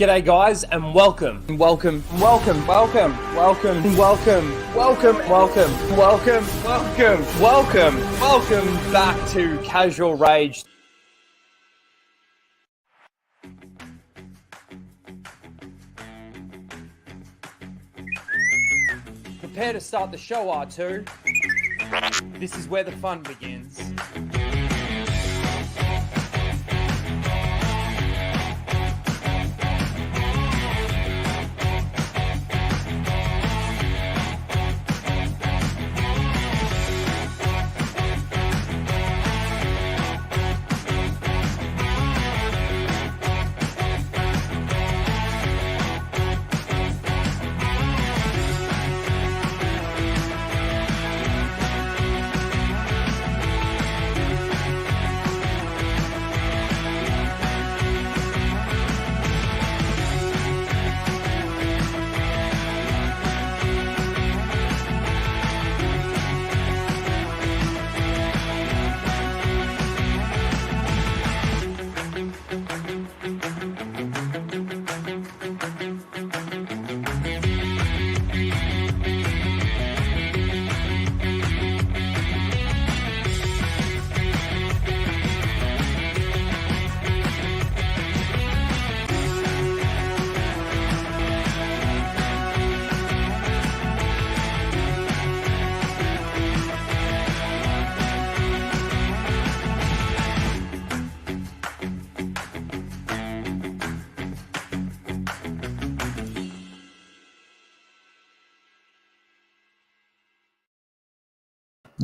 G'day guys and welcome back to Casual Rage. Prepare to start the show, R2. This is where the fun begins.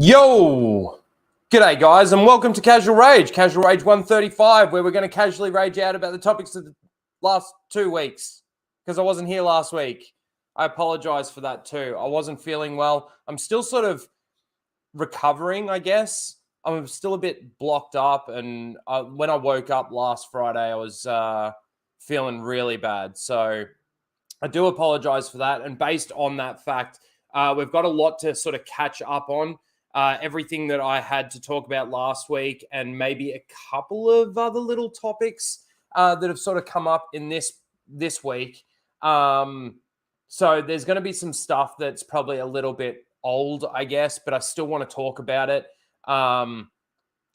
Yo! G'day guys and welcome to Casual Rage 135, where we're going to casually rage out about the topics of the last 2 weeks, because I wasn't here last week. I apologize for that too. I wasn't feeling well. I'm still sort of recovering, I guess. I'm still a bit blocked up, and when I woke up last Friday, I was feeling really bad. So I do apologize for that, and based on that fact, we've got a lot to sort of catch up on. Everything that I had to talk about last week, and maybe a couple of other little topics that have sort of come up in this week. So there's going to be some stuff that's probably a little bit old, I guess, but I still want to talk about it. I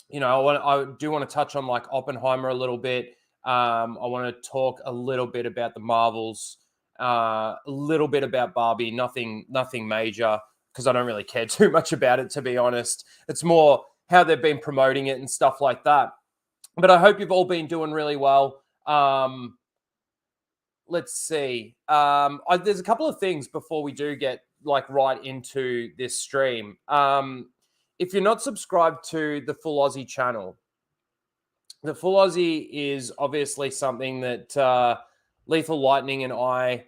do want to touch on like Oppenheimer a little bit. I want to talk a little bit about the Marvels, a little bit about Barbie, nothing major, because I don't really care too much about it, to be honest. It's more how they've been promoting it and stuff like that. But I hope you've all been doing really well. Let's see. There's a couple of things before we do get like right into this stream. If you're not subscribed to the Full Aussie channel, the Full Aussie is obviously something that Lethal Lightning and I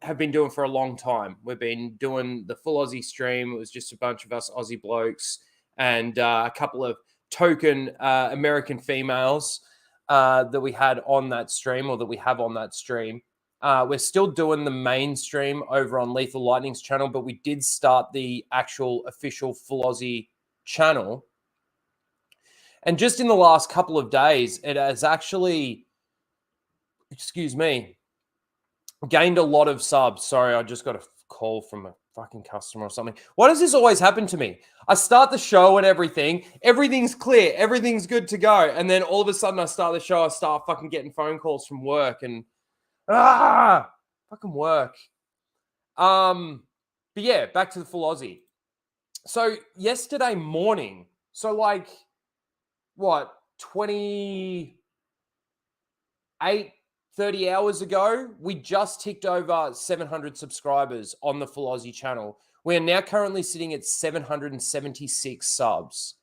have been doing for a long time. We've been doing the Full Aussie stream. It was just a bunch of us Aussie blokes and a couple of token American females that we had on that stream, or that we have on that stream. We're still doing the main stream over on Lethal Lightning's channel, but we did start the actual official Full Aussie channel. And just in the last couple of days, it has actually, gained a lot of subs. Sorry, I just got a call from a fucking customer or something. Why does this always happen to me? I start the show and everything's clear, everything's good to go, and then all of a sudden I start the show, I start fucking getting phone calls from work, and fucking work. But yeah, back to the Full Aussie. So yesterday morning, so like what, 30 hours ago, we just ticked over 700 subscribers on the Full Aussie channel. We are now currently sitting at 776 subs,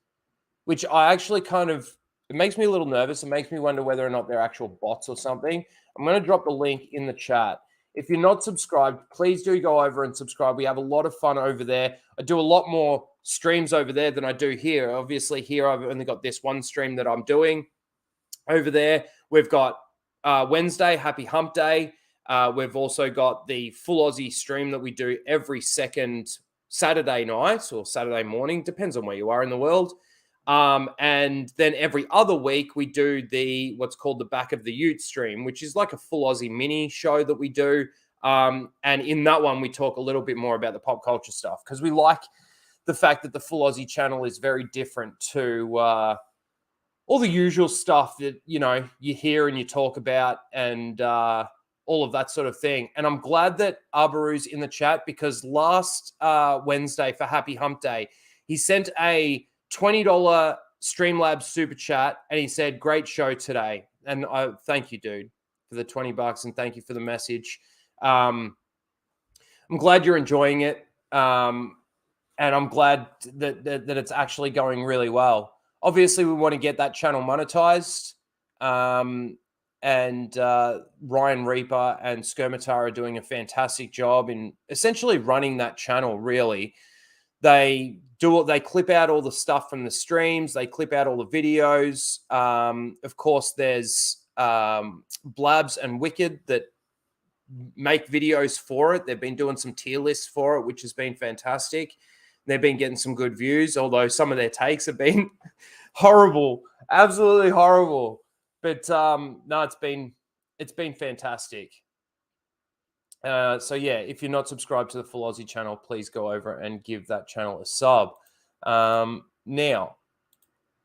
which I actually it makes me a little nervous. It makes me wonder whether or not they're actual bots or something. I'm going to drop the link in the chat. If you're not subscribed, please do go over and subscribe. We have a lot of fun over there. I do a lot more streams over there than I do here. Obviously, here I've only got this one stream that I'm doing. Over there, we've got Wednesday, Happy Hump Day. We've also got the Full Aussie stream that we do every second Saturday night or Saturday morning. Depends on where you are in the world. And then every other week we do what's called the Back of the Ute stream, which is like a full Aussie mini show that we do. And in that one, we talk a little bit more about the pop culture stuff because we like the fact that the full Aussie channel is very different to all the usual stuff that, you hear and you talk about and all of that sort of thing. And I'm glad that Abaru's in the chat because last Wednesday for Happy Hump Day, he sent a $20 Streamlabs super chat and he said, great show today. And I thank you, dude, for the $20 and thank you for the message. I'm glad you're enjoying it. And I'm glad that it's actually going really well. Obviously, we want to get that channel monetized. And Ryan Reaper and Skirmitar are doing a fantastic job in essentially running that channel, really. They clip out all the stuff from the streams. They clip out all the videos. Of course, there's Blabs and Wicked that make videos for it. They've been doing some tier lists for it, which has been fantastic. They've been getting some good views, although some of their takes have been horrible, absolutely horrible. But no, it's been fantastic. So yeah, if you're not subscribed to the Full Aussie channel, please go over and give that channel a sub. Now,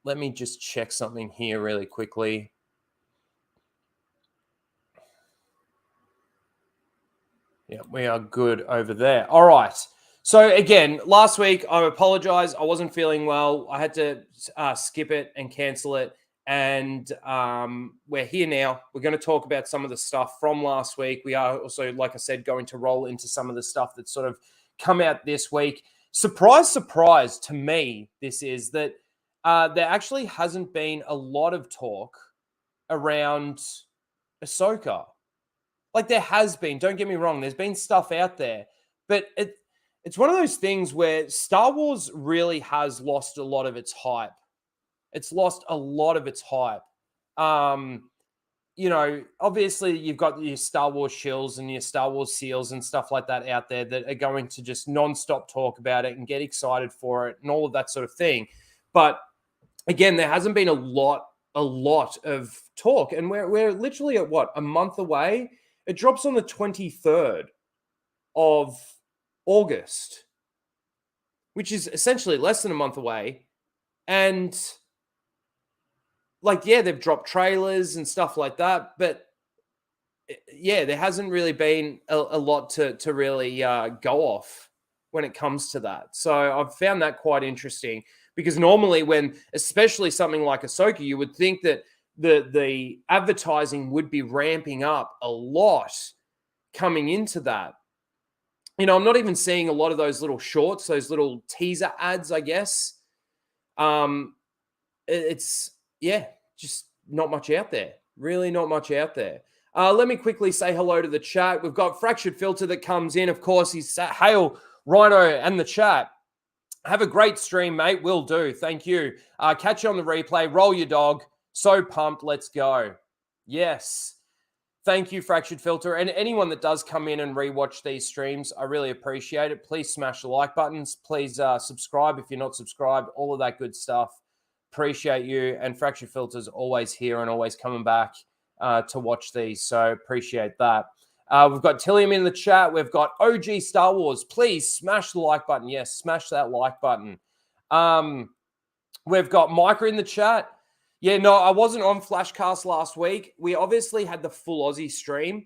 let me just check something here really quickly. Yeah, we are good over there. All right. So again, last week, I apologize. I wasn't feeling well. I had to skip it and cancel it. And we're here now. We're going to talk about some of the stuff from last week. We are also, like I said, going to roll into some of the stuff that's sort of come out this week. Surprise, surprise to me, this is that there actually hasn't been a lot of talk around Ahsoka. Like there has been, don't get me wrong, there's been stuff out there, but it's one of those things where Star Wars really has lost a lot of its hype. It's lost a lot of its hype. Obviously you've got your Star Wars shills and your Star Wars seals and stuff like that out there that are going to just nonstop talk about it and get excited for it and all of that sort of thing. But again, there hasn't been a lot of talk, and we're literally at a month away. It drops on the 23rd of August, which is essentially less than a month away. And they've dropped trailers and stuff like that. But yeah, there hasn't really been a lot to really go off when it comes to that. So I've found that quite interesting because normally especially something like Ahsoka, you would think that the advertising would be ramping up a lot coming into that. I'm not even seeing a lot of those little shorts, those little teaser ads, I guess. It's just not much out there. Really not much out there. Let me quickly say hello to the chat. We've got Fractured Filter that comes in. Of course, he's hail Rhino and the chat. Have a great stream, mate. Will do. Thank you. Catch you on the replay. Roll your dog. So pumped. Let's go. Yes. Thank you, Fractured Filter. And anyone that does come in and rewatch these streams, I really appreciate it. Please smash the like buttons. Please subscribe if you're not subscribed. All of that good stuff. Appreciate you. And Fractured Filter's always here and always coming back to watch these. So appreciate that. We've got Tillium in the chat. We've got OG Star Wars. Please smash the like button. Yes, smash that like button. We've got Micah in the chat. Yeah, no, I wasn't on Flashcast last week. We obviously had the full Aussie stream,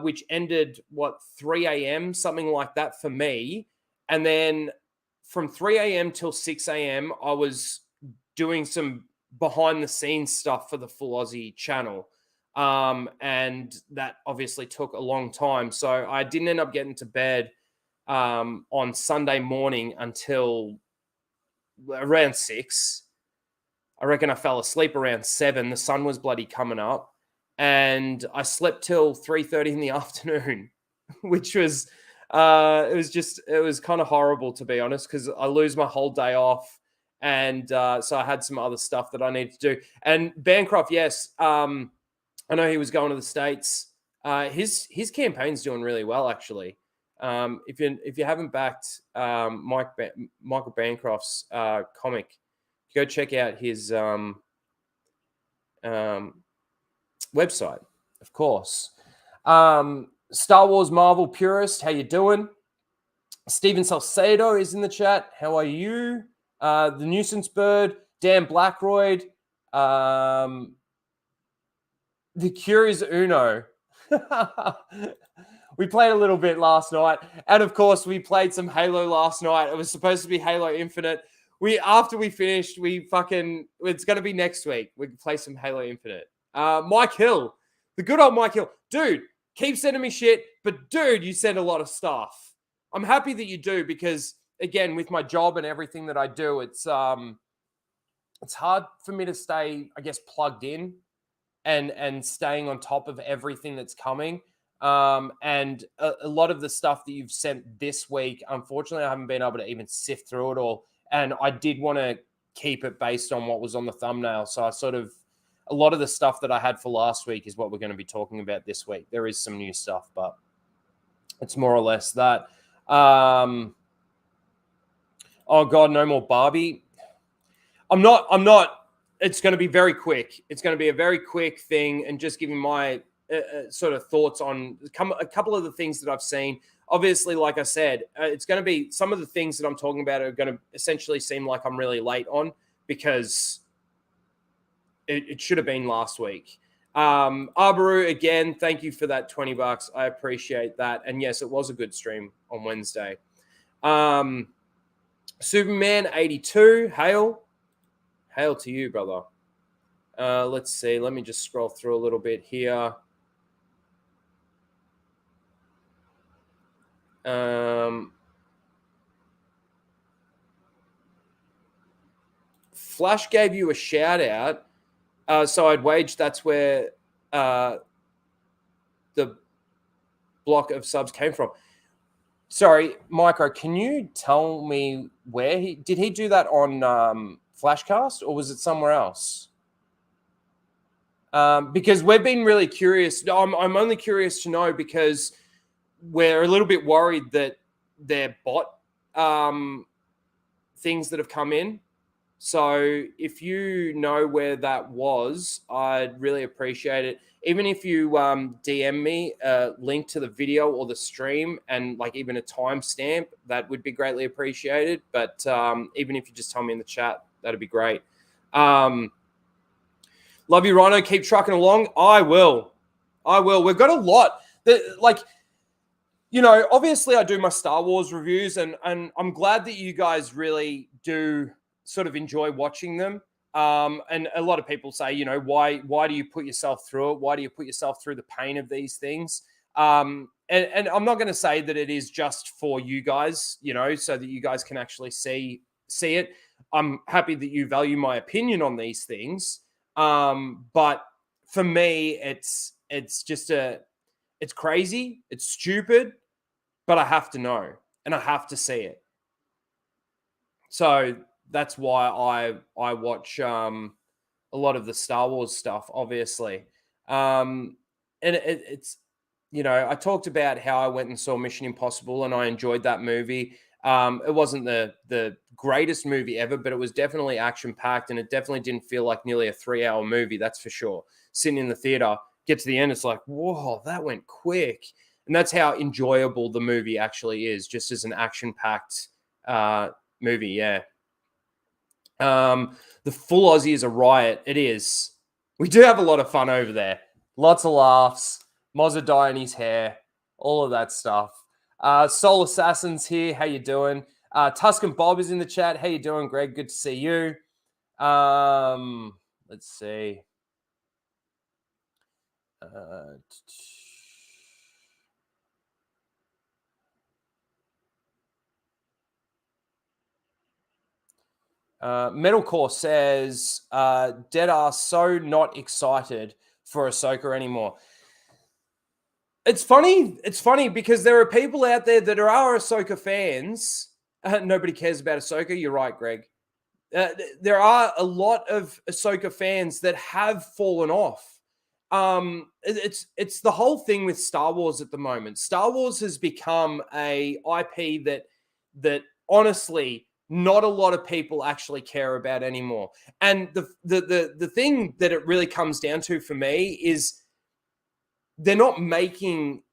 which ended, 3 a.m., something like that for me. And then from 3 a.m. till 6 a.m., I was doing some behind-the-scenes stuff for the full Aussie channel. And that obviously took a long time. So I didn't end up getting to bed on Sunday morning until around 6. I reckon I fell asleep around 7. The sun was bloody coming up. And I slept till 3:30 in the afternoon, which was, it was kind of horrible, to be honest, because I lose my whole day off. And so I had some other stuff that I needed to do. And Bancroft, yes, I know he was going to the States. His campaign's doing really well, actually. If you haven't backed Michael Bancroft's comic go check out his website, of course. Star Wars Marvel purist, how you doing? Steven Salcedo is in the chat. How are you? The Nuisance Bird, Dan Blackroyd, the Curious Uno. We played a little bit last night, and of course, we played some Halo last night. It was supposed to be Halo Infinite. After we finished, it's going to be next week. We can play some Halo Infinite. Mike Hill, the good old Mike Hill, dude. Keep sending me shit, but dude, you send a lot of stuff. I'm happy that you do because, again, with my job and everything that I do, it's hard for me to stay, I guess, plugged in and staying on top of everything that's coming. And a lot of the stuff that you've sent this week, unfortunately, I haven't been able to even sift through it all. And I did want to keep it based on what was on the thumbnail. So a lot of the stuff that I had for last week is what we're going to be talking about this week. There is some new stuff, but it's more or less that. Oh God, no more Barbie. I'm not. It's going to be very quick. It's going to be a very quick thing, and just giving my sort of thoughts on a couple of the things that I've seen. Obviously, like I said, it's going to be some of the things that I'm talking about are going to essentially seem like I'm really late on because it should have been last week. Arbaru, again, thank you for that $20. I appreciate that. And yes, it was a good stream on Wednesday. Superman 82, hail to you, brother. Let's see. Let me just scroll through a little bit here. Flash gave you a shout out. So I'd wage that's where the block of subs came from. Sorry, Micro, can you tell me where did he do that on Flashcast, or was it somewhere else? Because we've been really curious. I'm only curious to know because we're a little bit worried that they're bot things that have come in. So if you know where that was, I'd really appreciate it. Even if you DM me a link to the video or the stream and like even a timestamp, that would be greatly appreciated. But even if you just tell me in the chat, that'd be great. Love you, Rhino. Keep trucking along. I will. We've got a lot. Obviously I do my Star Wars reviews and I'm glad that you guys really do sort of enjoy watching them. And a lot of people say, why do you put yourself through it? Why do you put yourself through the pain of these things? And I'm not going to say that it is just for you guys, so that you guys can actually see it. I'm happy that you value my opinion on these things. But for me, it's crazy. It's stupid, but I have to know and I have to see it. So that's why I watch a lot of the Star Wars stuff, obviously. And it's I talked about how I went and saw Mission Impossible and I enjoyed that movie. It wasn't the greatest movie ever, but it was definitely action-packed and it definitely didn't feel like nearly a 3-hour movie, that's for sure. Sitting in the theater, get to the end, it's like, whoa, that went quick. And that's how enjoyable the movie actually is, just as an action-packed movie, yeah. The full Aussie is a riot. It is. We do have a lot of fun over there. Lots of laughs. Mozza dyeing his hair. All of that stuff. Soul Assassin's here. How you doing? Tuscan Bob is in the chat. How you doing, Greg? Good to see you. Let's see. Metalcore says, Dead are so not excited for Ahsoka anymore. It's funny. It's funny because there are people out there that are Ahsoka fans. Nobody cares about Ahsoka. You're right, Greg. There are a lot of Ahsoka fans that have fallen off. It's the whole thing with Star Wars at the moment. Star Wars has become a IP that honestly not a lot of people actually care about anymore. And the thing that it really comes down to for me is they're not making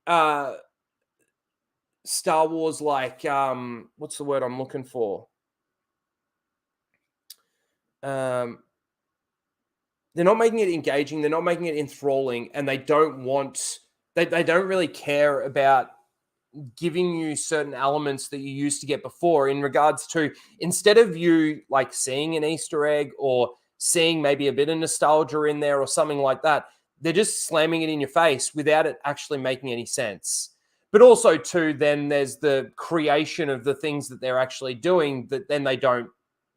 Star Wars like what's the word I'm looking for? They're not making it engaging, they're not making it enthralling, and they don't really care about giving you certain elements that you used to get before, in regards to, instead of you like seeing an Easter egg or seeing maybe a bit of nostalgia in there or something like that, they're just slamming it in your face without it actually making any sense. But also too, then there's the creation of the things that they're actually doing that then they don't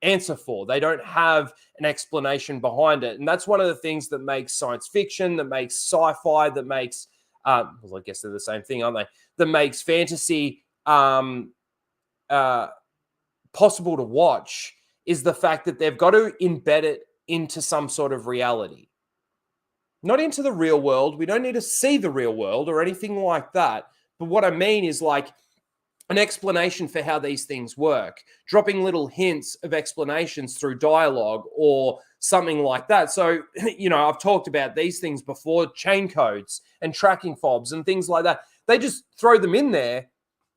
answer for. They don't have an explanation behind it. And that's one of the things that makes science fiction, that makes sci-fi, that makes well, I guess they're the same thing, aren't they? That makes fantasy possible to watch, is the fact that they've got to embed it into some sort of reality. Not into the real world. We don't need to see the real world or anything like that. But what I mean is like an explanation for how these things work, dropping little hints of explanations through dialogue or something like that. So, I've talked about these things before, chain codes and tracking fobs and things like that. They just throw them in there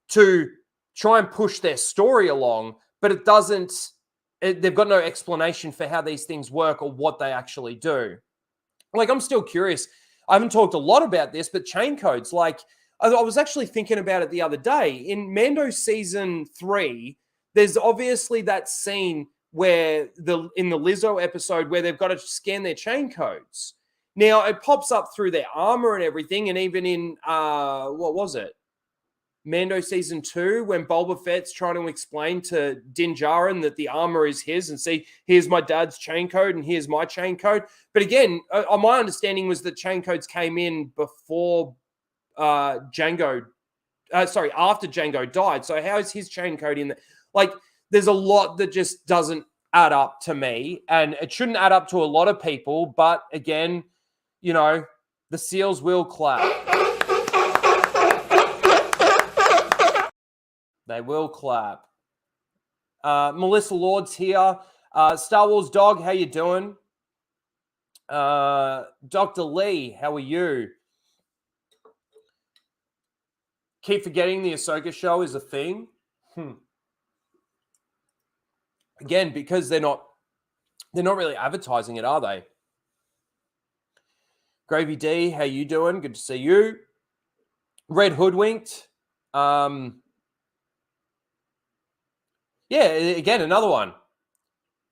to try and push their story along, but they've got no explanation for how these things work or what they actually do. Like, I'm still curious. I haven't talked a lot about this, but chain codes, like, I was actually thinking about it the other day. In Mando season 3, there's obviously that scene where in the Lizzo episode where they've got to scan their chain codes. Now, it pops up through their armor and everything, and even in, what was it? Mando season 2, when Boba Fett's trying to explain to Din Djarin that the armor is his, and see, here's my dad's chain code and here's my chain code. But again, my understanding was that chain codes came in before after Django died. So how is his chain code in there? Like, there's a lot that just doesn't add up to me, and it shouldn't add up to a lot of people. But again, the seals will clap. They will clap. Melissa Lord's here. Star Wars Dog, how you doing? Dr. Lee, how are you? Keep forgetting the Ahsoka show is a thing. Again, because they're not really advertising it, are they? Gravy D, how you doing? Good to see you. Red Hoodwinked. Yeah, again, another one.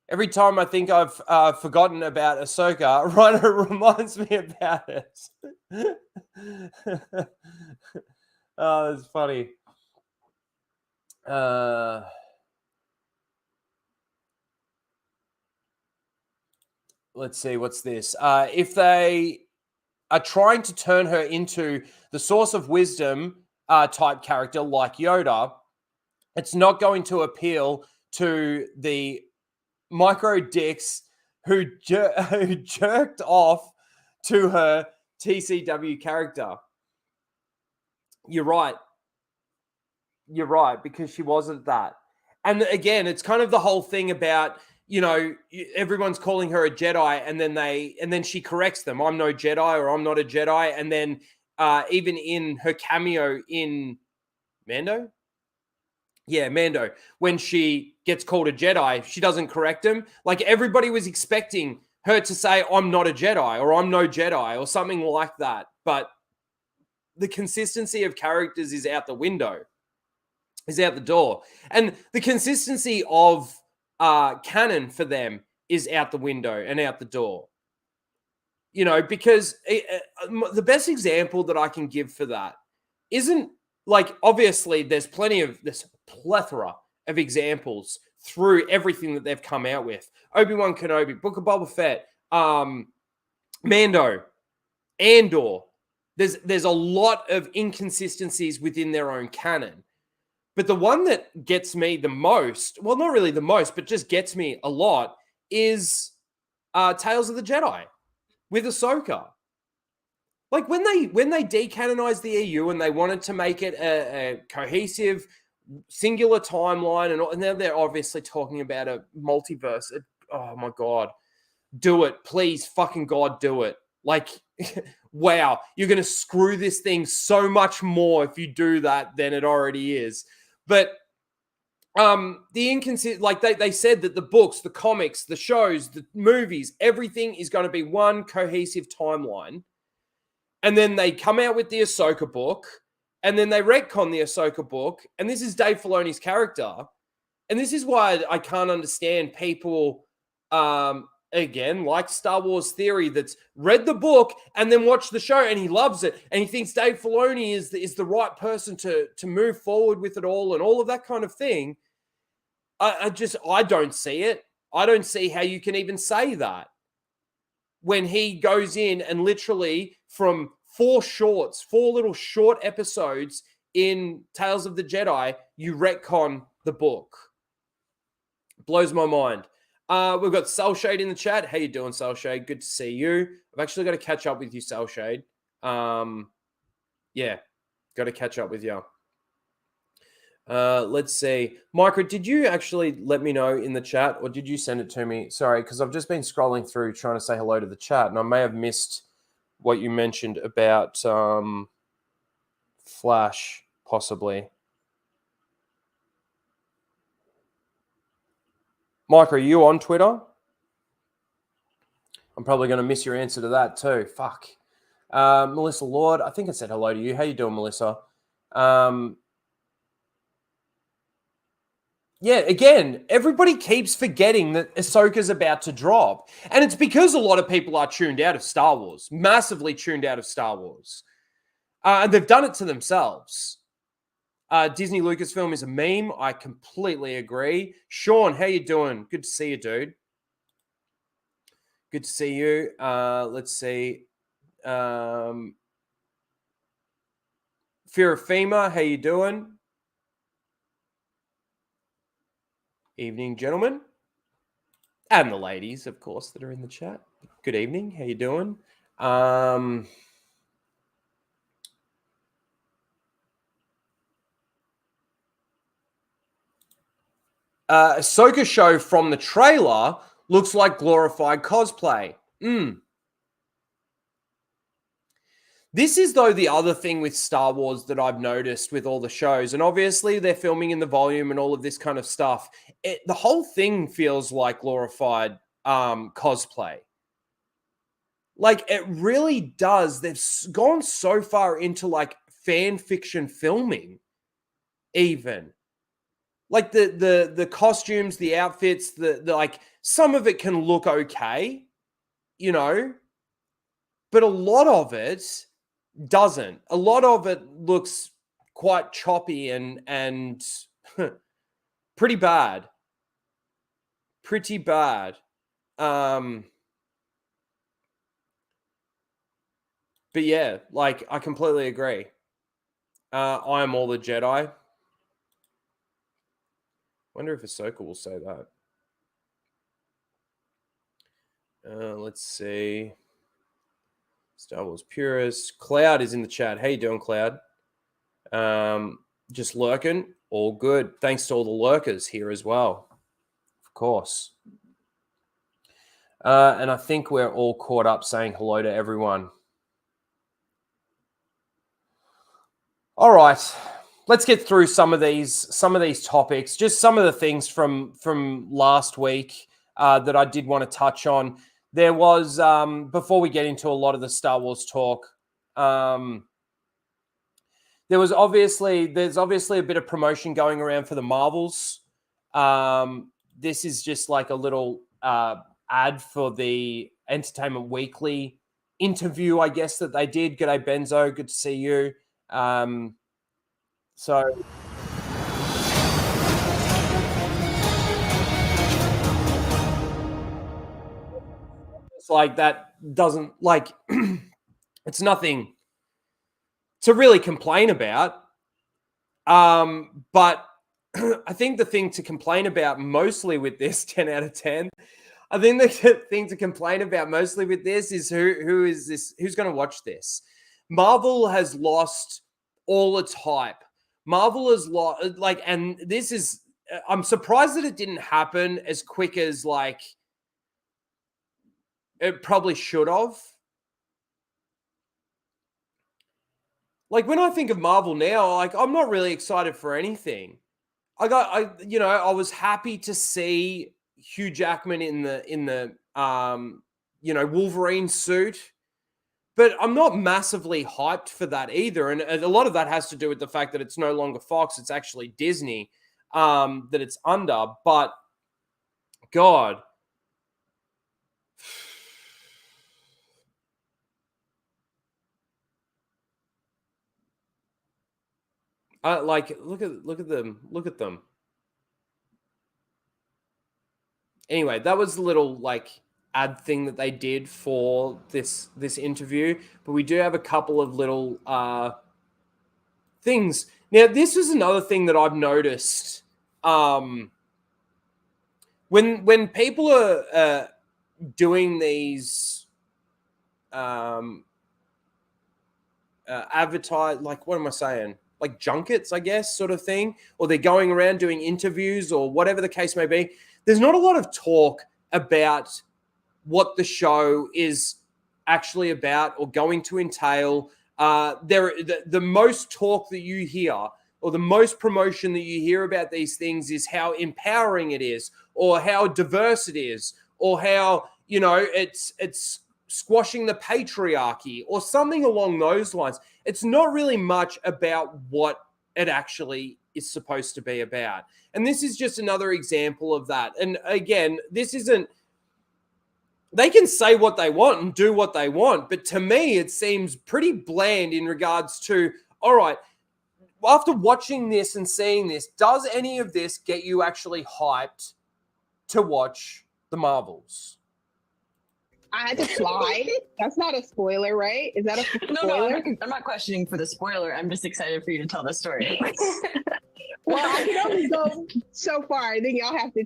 Every time I think I've forgotten about Ahsoka, Rhino reminds me about it. Oh, that's funny. Let's see, what's this? If they are trying to turn her into the source of wisdom type character like Yoda, it's not going to appeal to the micro dicks who jerked off to her TCW character. You're right, because she wasn't that. And again, it's kind of the whole thing about, everyone's calling her a Jedi, and then she corrects them. I'm no Jedi, or I'm not a Jedi. And then even in her cameo in Mando, when she gets called a Jedi, she doesn't correct him. Like, everybody was expecting her to say, I'm not a Jedi, or I'm no Jedi, or something like that. But the consistency of characters is out the window, is out the door. And the consistency of canon for them is out the window and out the door. Because the best example that I can give for that isn't, like, obviously there's plethora of examples through everything that they've come out with. Obi-Wan Kenobi, Book of Boba Fett, Mando, Andor. There's a lot of inconsistencies within their own canon. But the one that gets me the most, well, not really the most, but just gets me a lot, is Tales of the Jedi with Ahsoka. Like, when they decanonized the EU and they wanted to make it a cohesive, singular timeline, and now they're obviously talking about a multiverse. Oh my God. Do it. Please, fucking God, do it. Like, wow, you're going to screw this thing so much more if you do that than it already is. But the inconsistent, like they said that the books, the comics, the shows, the movies, everything is going to be one cohesive timeline. And then they come out with the Ahsoka book, and then they retcon the Ahsoka book, and this is Dave Filoni's character. And this is why I can't understand people, again, like Star Wars Theory, that's read the book and then watched the show, and he loves it, and he thinks Dave Filoni is the right person to move forward with it all and all of that kind of thing. I don't see it. I don't see how you can even say that when he goes in and literally from four little short episodes in Tales of the Jedi, you retcon the book. Blows my mind. We've got Cellshade in the chat. How you doing, Cellshade? Good to see you. I've actually got to catch up with you, Cellshade. Yeah, got to catch up with you. Let's see. Micro, did you actually let me know in the chat, or did you send it to me? Sorry, because I've just been scrolling through trying to say hello to the chat, and I may have missed what you mentioned about Flash, possibly. Micro, are you on Twitter? I'm probably going to miss your answer to that too. Fuck. Melissa Lord, I think I said hello to you. How you doing, Melissa? Yeah, again, everybody keeps forgetting that Ahsoka's about to drop. And it's because a lot of people are tuned out of Star Wars, massively tuned out of Star Wars. And they've done it to themselves. Disney Lucasfilm is a meme. I completely agree. Sean, how you doing? Good to see you, dude. Good to see you. Let's see. Fear of FEMA, how you doing? Evening, gentlemen. And the ladies, of course, that are in the chat. Good evening. How you doing? Ahsoka show from the trailer looks like glorified cosplay. This is, though, the other thing with Star Wars that I've noticed with all the shows. And obviously, they're filming in the volume and all of this kind of stuff. The whole thing feels like glorified cosplay. Like, it really does. They've gone so far into, like, fan fiction filming, even. Like, the costumes, the outfits, the like, some of it can look okay, you know? But a lot of it doesn't. A lot of it looks quite choppy and pretty bad. Pretty bad. But yeah, like, I completely agree. I am all the Jedi. Wonder if Ahsoka will say that. Let's see. Star Wars purist. Cloud is in the chat. How you doing, Cloud? Just lurking. All good. Thanks to all the lurkers here as well. Of course. And I think we're all caught up saying hello to everyone. All right. Let's get through some of these topics. Just some of the things from last week that I did want to touch on. There was, before we get into a lot of the Star Wars talk, there's obviously a bit of promotion going around for the Marvels. This is just like a little ad for the Entertainment Weekly interview, I guess, that they did. G'day, Benzo. Good to see you. So it's like that doesn't like it's nothing to really complain about. But I think the thing to complain about mostly with this 10 out of 10, I think the thing to complain about mostly with this is who is this? Who's going to watch this? Marvel has lost all its hype Marvel is like, and this is, I'm surprised that it didn't happen as quick as like it probably should have. Like when I think of Marvel now, like I'm not really excited for anything. I was happy to see Hugh Jackman in the Wolverine suit, but I'm not massively hyped for that either. And a lot of that has to do with the fact that it's no longer Fox; it's actually Disney that it's under. But God, look at them. Anyway, that was the little like ad thing that they did for this interview, but we do have a couple of little things. Now, this is another thing that I've noticed. When people are doing these advertise, like, what am I saying? Like junkets, I guess, sort of thing, or they're going around doing interviews or whatever the case may be. There's not a lot of talk about what the show is actually about or going to entail. The most talk that you hear or the most promotion that you hear about these things is how empowering it is, or how diverse it is, or how, it's squashing the patriarchy or something along those lines. It's not really much about what it actually is supposed to be about. And this is just another example of that. And again, this isn't, they can say what they want and do what they want, but to me, it seems pretty bland in regards to, all right, after watching this and seeing this, does any of this get you actually hyped to watch the Marvels? I had to fly. That's not a spoiler, right? Is that a spoiler? No, I'm not questioning for the spoiler. I'm just excited for you to tell the story. Well, I can only go so far, then y'all have to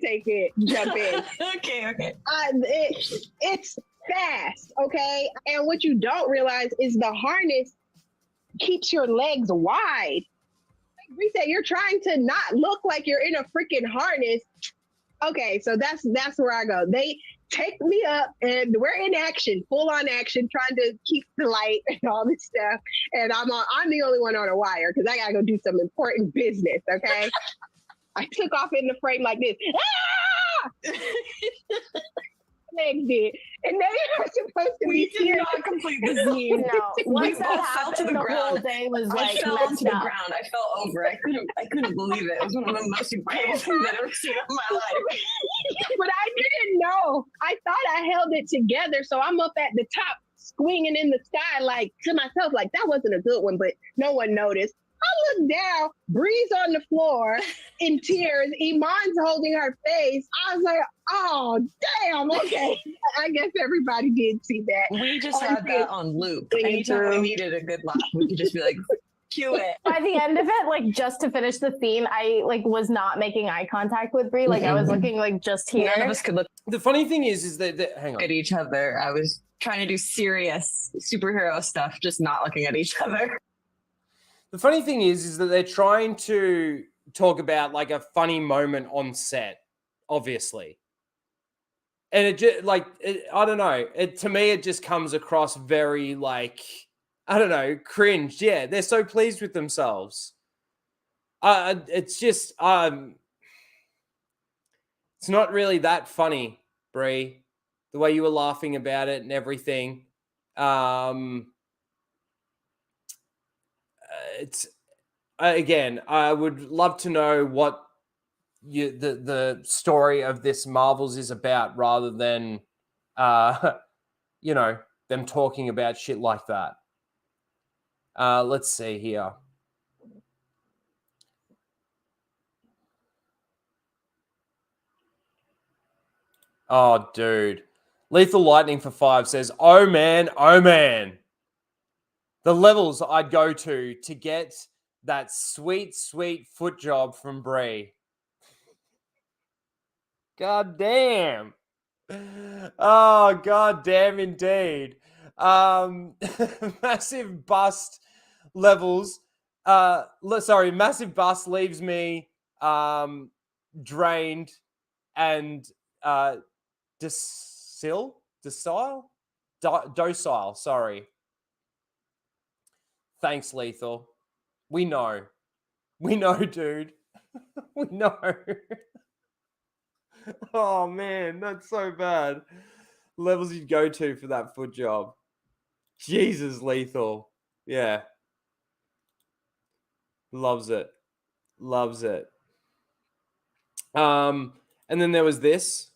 jump in. Okay. It's fast, okay? And what you don't realize is the harness keeps your legs wide. Like we said, you're trying to not look like you're in a freaking harness. Okay, so that's where I go. They take me up and we're in action, full on action, trying to keep the light and all this stuff. And I'm the only one on a wire because I gotta go do some important business, okay? I took off in the frame like this. Ah! Legs did. And they are supposed to We be did not complete the scene. No, once We that both fell to happened, the the whole ground. day was I like fell to messed the up. ground. I fell over. I couldn't believe it. It was one of the most incredible things I've ever seen in my life. But I didn't know. I thought I held it together. So I'm up at the top, swinging in the sky, like to myself, like that wasn't a good one, but no one noticed. I look down, Bree's on the floor in tears. Iman's holding her face. I was like, oh, damn, okay. I guess everybody did see that. We just had that on loop. Anytime we needed a good laugh, we could just be like, cue it. By the end of it, like just to finish the scene, I like was not making eye contact with Bree. Like I was looking like just here. None of us could look The funny thing is that hang on. at each other. I was trying to do serious superhero stuff, just not looking at each other. The funny thing is that they're trying to talk about like a funny moment on set, obviously. And it just I don't know. To me, it just comes across very like, I don't know, cringe. Yeah, they're so pleased with themselves. It's just, it's not really that funny, Bree, the way you were laughing about it and everything. It's again, I would love to know what the story of this Marvels is about, rather than them talking about shit like that. Let's see here. Oh, dude. Lethal Lightning for 5 says, oh man, the levels I'd go to get that sweet, sweet foot job from Brie. God damn. Oh, god damn indeed. Massive bust levels Sorry, massive bus leaves me drained and docile. Sorry. Thanks, Lethal. We know, dude. We know. Oh man, that's so bad. Levels you'd go to for that foot job. Jesus, Lethal. Yeah. Loves it. And then there was this.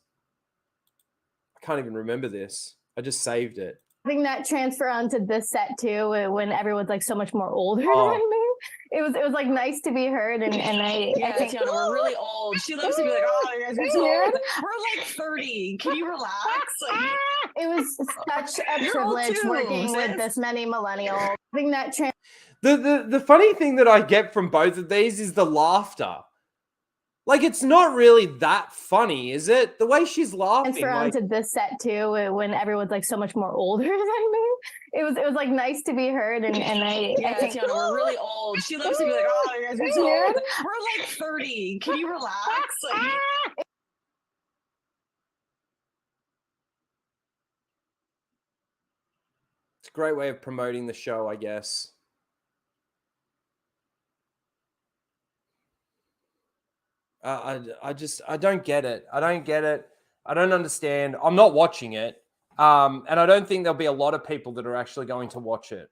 I can't even remember this. I just saved it. Having that transfer onto this set too, when everyone's like so much more older Oh. than me. It was like nice to be heard, and I think Tiana, we're really old. She loves to be like, "Oh, you guys are so old. We're like 30. Can you relax?" Like, it was such a You're old privilege too, working with sis. this many millennials. Having that The funny thing that I get from both of these is the laughter. Like, it's not really that funny, is it? The way she's laughing. transfer onto this set too, when everyone's like so much more older than me. It was like nice to be heard, and I think Tiana, we're really old. She loves to be like, "Oh, you guys are so old. We're like 30. Can you relax?" Like, It's a great way of promoting the show, I guess. I don't get it. I don't understand. I'm not watching it. And I don't think there'll be a lot of people that are actually going to watch it.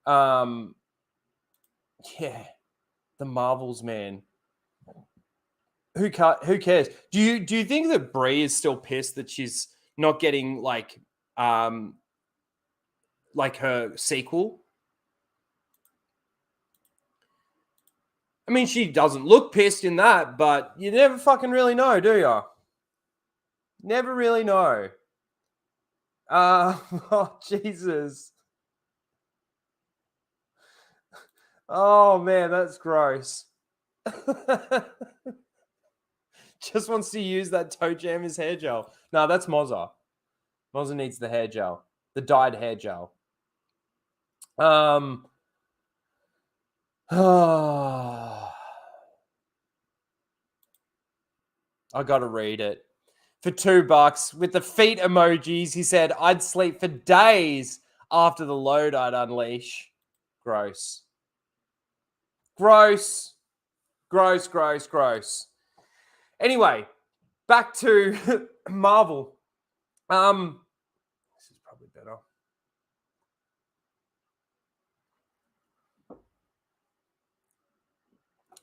Yeah. The Marvels, man. Who cares? Do you think that Brie is still pissed that she's not getting like her sequel? I mean, she doesn't look pissed in that, but you never fucking really know, do you? Never really know. Oh, Jesus. Oh, man, that's gross. Just wants to use that toe jam as hair gel. No, that's Mozza. Mozza needs the hair gel. The dyed hair gel. I got to read it. For $2 with the feet emojis, he said, "I'd sleep for days after the load I'd unleash." Gross. Gross. Gross, gross, gross. Anyway, back to Marvel. This is probably better.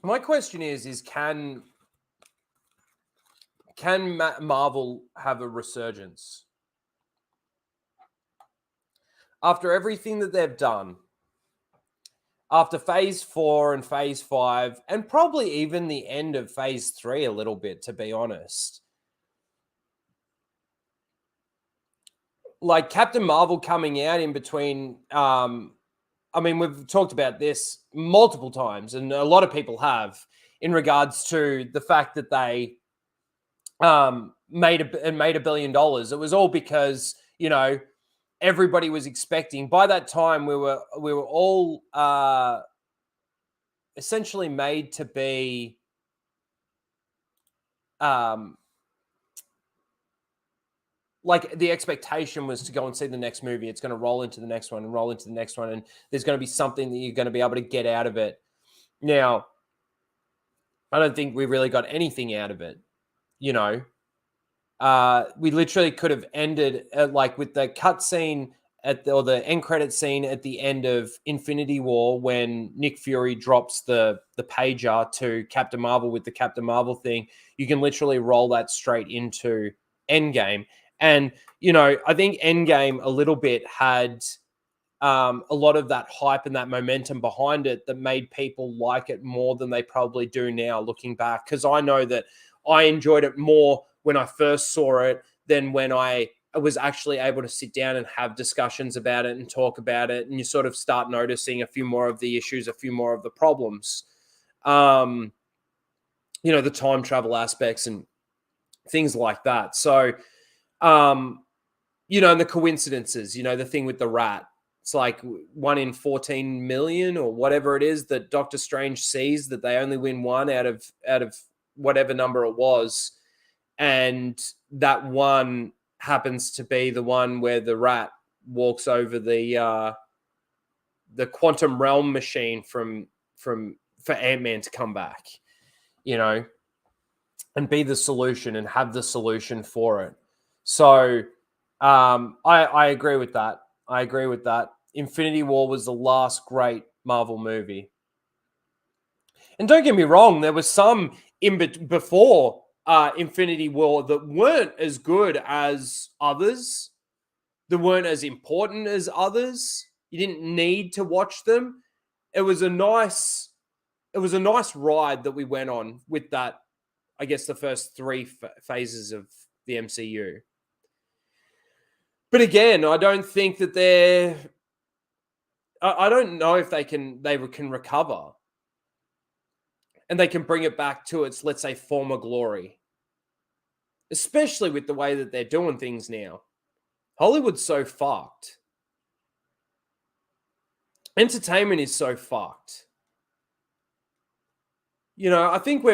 My question is can Marvel have a resurgence? After everything that they've done, after phase 4 and phase 5, and probably even the end of phase 3 a little bit, to be honest. Like Captain Marvel coming out in between, I mean, we've talked about this multiple times, and a lot of people have, in regards to the fact that they made $1 billion. It was all because, you know, everybody was expecting. By that time, we were all essentially made to be like the expectation was to go and see the next movie. It's going to roll into the next one and roll into the next one, and there's going to be something that you're going to be able to get out of it. Now, I don't think we really got anything out of it. You know, we literally could have ended like with the cutscene or the end credit scene at the end of Infinity War when Nick Fury drops the pager to Captain Marvel with the Captain Marvel thing. You can literally roll that straight into Endgame. And, you know, I think Endgame a little bit had a lot of that hype and that momentum behind it that made people like it more than they probably do now looking back. Because I know that I enjoyed it more when I first saw it than when I was actually able to sit down and have discussions about it and talk about it. And you sort of start noticing a few more of the issues, a few more of the problems. You know, the time travel aspects and things like that. So, you know, and the coincidences, you know, the thing with the rat, It's like 1 in 14 million or whatever it is that Doctor Strange sees, that they only win one out of whatever number it was. And that one happens to be the one where the rat walks over the quantum realm machine for Ant-Man to come back, you know, and be the solution and have the solution for it. So I agree with that. I agree with that. Infinity War was the last great Marvel movie. And don't get me wrong, there was some before Infinity War that weren't as good as others, that weren't as important as others. You didn't need to watch them. It was a nice ride that we went on with that, I guess, the first three phases of the MCU. But again, I don't think that I don't know if they can recover and they can bring it back to its, let's say, former glory, especially with the way that they're doing things now. Hollywood's so fucked. Entertainment is so fucked. You know, I think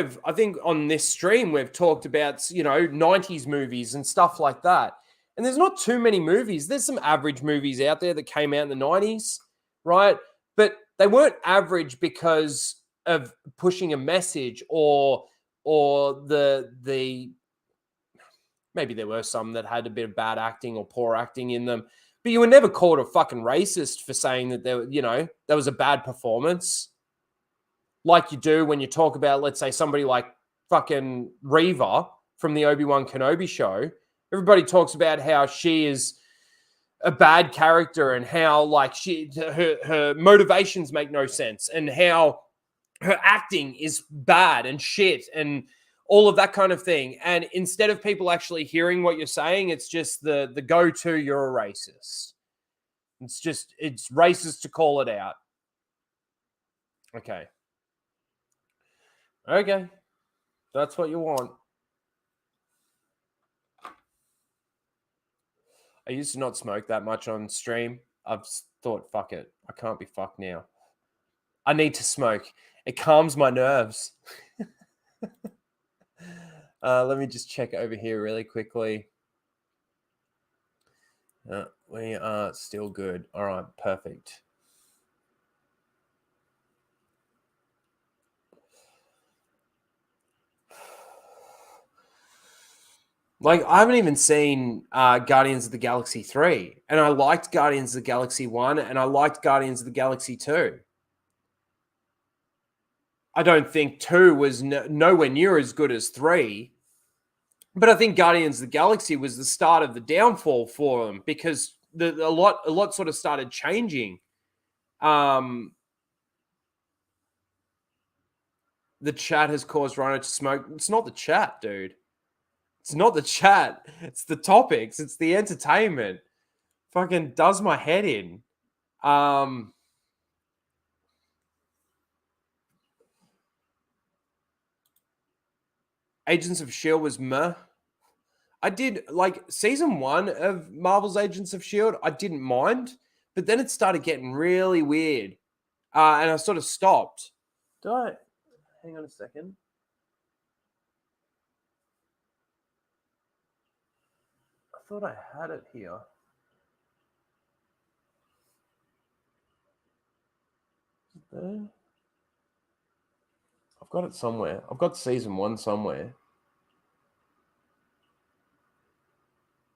on this stream we've talked about, you know, 90s movies and stuff like that. And there's not too many movies. There's some average movies out there that came out in the 90s, right? But they weren't average because of pushing a message or the maybe there were some that had a bit of bad acting or poor acting in them. But you were never called a fucking racist for saying that that was a bad performance. Like you do when you talk about, let's say, somebody like fucking Reva from the Obi-Wan Kenobi show. Everybody talks about how she is a bad character and how like her motivations make no sense and how her acting is bad and shit and all of that kind of thing. And instead of people actually hearing what you're saying, it's just the go-to, you're a racist. It's racist to call it out. Okay. That's what you want. I used to not smoke that much on stream. I've thought, fuck it. I can't be fucked now. I need to smoke. It calms my nerves. Let me just check over here really quickly. We are still good. All right, perfect. Like, I haven't even seen Guardians of the Galaxy 3. And I liked Guardians of the Galaxy 1 and I liked Guardians of the Galaxy 2. I don't think 2 was nowhere near as good as 3. But I think Guardians of the Galaxy was the start of the downfall for them because a lot sort of started changing. The chat has caused Rhino to smoke. It's not the chat, dude. It's not the chat. It's the topics. It's the entertainment. Fucking does my head in. Agents of S.H.I.E.L.D. was meh. I did, like, season 1 of Marvel's Agents of S.H.I.E.L.D., I didn't mind. But then it started getting really weird. And I sort of stopped. Hang on a second. I thought I had it here. Is it there? I've got it somewhere. I've got season 1 somewhere.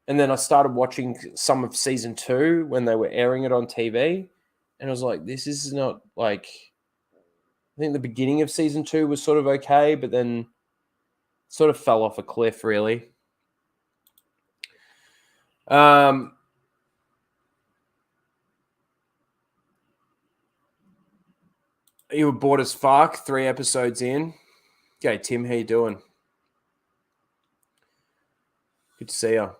And then I started watching some of season 2 when they were airing it on TV. And I was like, this is not like... I think the beginning of season 2 was sort of okay, but then sort of fell off a cliff, really. You were bored as fuck 3 episodes in. Okay, Tim, how you doing? Good to see you.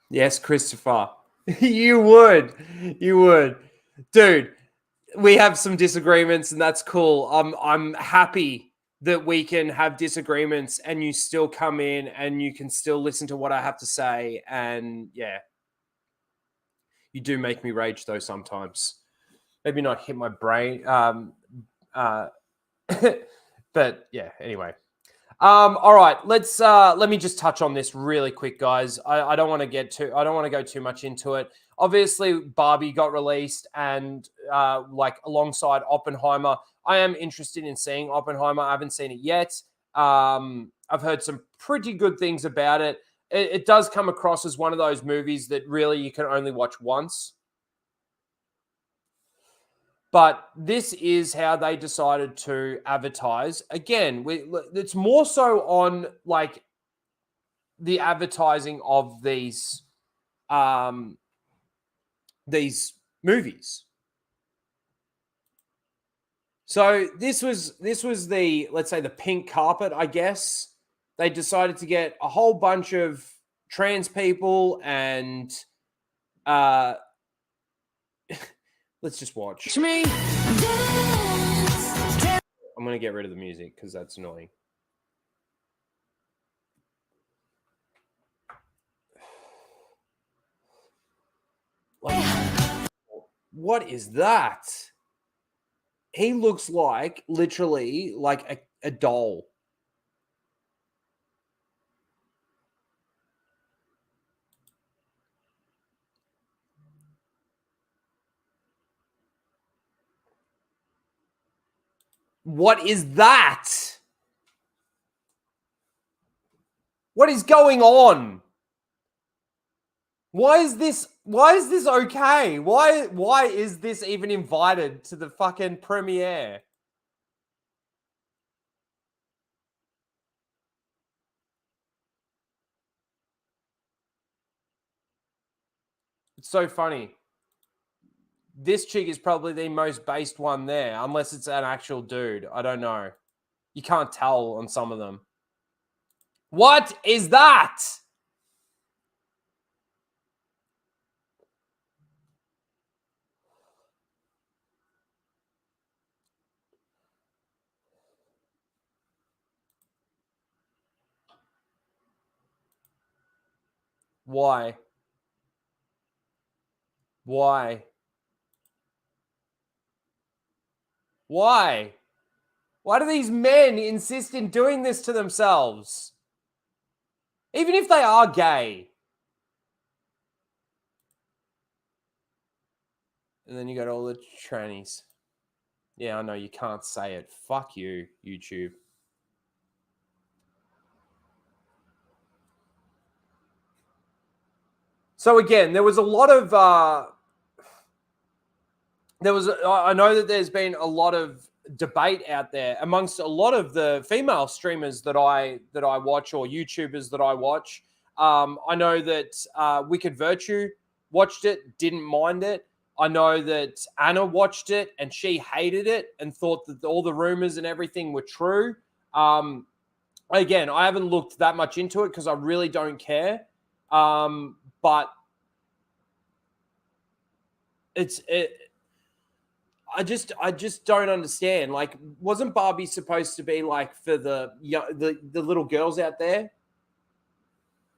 Yes, Christopher. You would. Dude, we have some disagreements and that's cool. I'm happy that we can have disagreements and you still come in and you can still listen to what I have to say. And yeah, you do make me rage though sometimes. Maybe not hit my brain. But yeah, anyway. All right, let me just touch on this really quick, guys. I don't want to go too much into it. Obviously, Barbie got released, and like alongside Oppenheimer, I am interested in seeing Oppenheimer. I haven't seen it yet. I've heard some pretty good things about it. It does come across as one of those movies that really you can only watch once. But this is how they decided to advertise. Again, it's more so on like the advertising of these movies. So this was the, let's say, the pink carpet, I guess. They decided to get a whole bunch of trans people and let's just watch. I'm going to get rid of the music because that's annoying. What is that? He looks like literally like a doll. What is that? What is going on? Why is this okay? Why is this even invited to the fucking premiere? It's so funny. This chick is probably the most based one there, unless it's an actual dude. I don't know. You can't tell on some of them. What is that? Why? Why? Why? Why do these men insist in doing this to themselves? Even if they are gay. And then you got all the trannies. Yeah, I know you can't say it. Fuck you, YouTube. So again, there was a lot of I know that there's been a lot of debate out there amongst a lot of the female streamers that I watch, or YouTubers that I watch. I know that Wicked Virtue watched it, didn't mind it. I know that Anna watched it and she hated it and thought that all the rumors and everything were true. Again, I haven't looked that much into it because I really don't care. But I just don't understand. Like, wasn't Barbie supposed to be like for the little girls out there?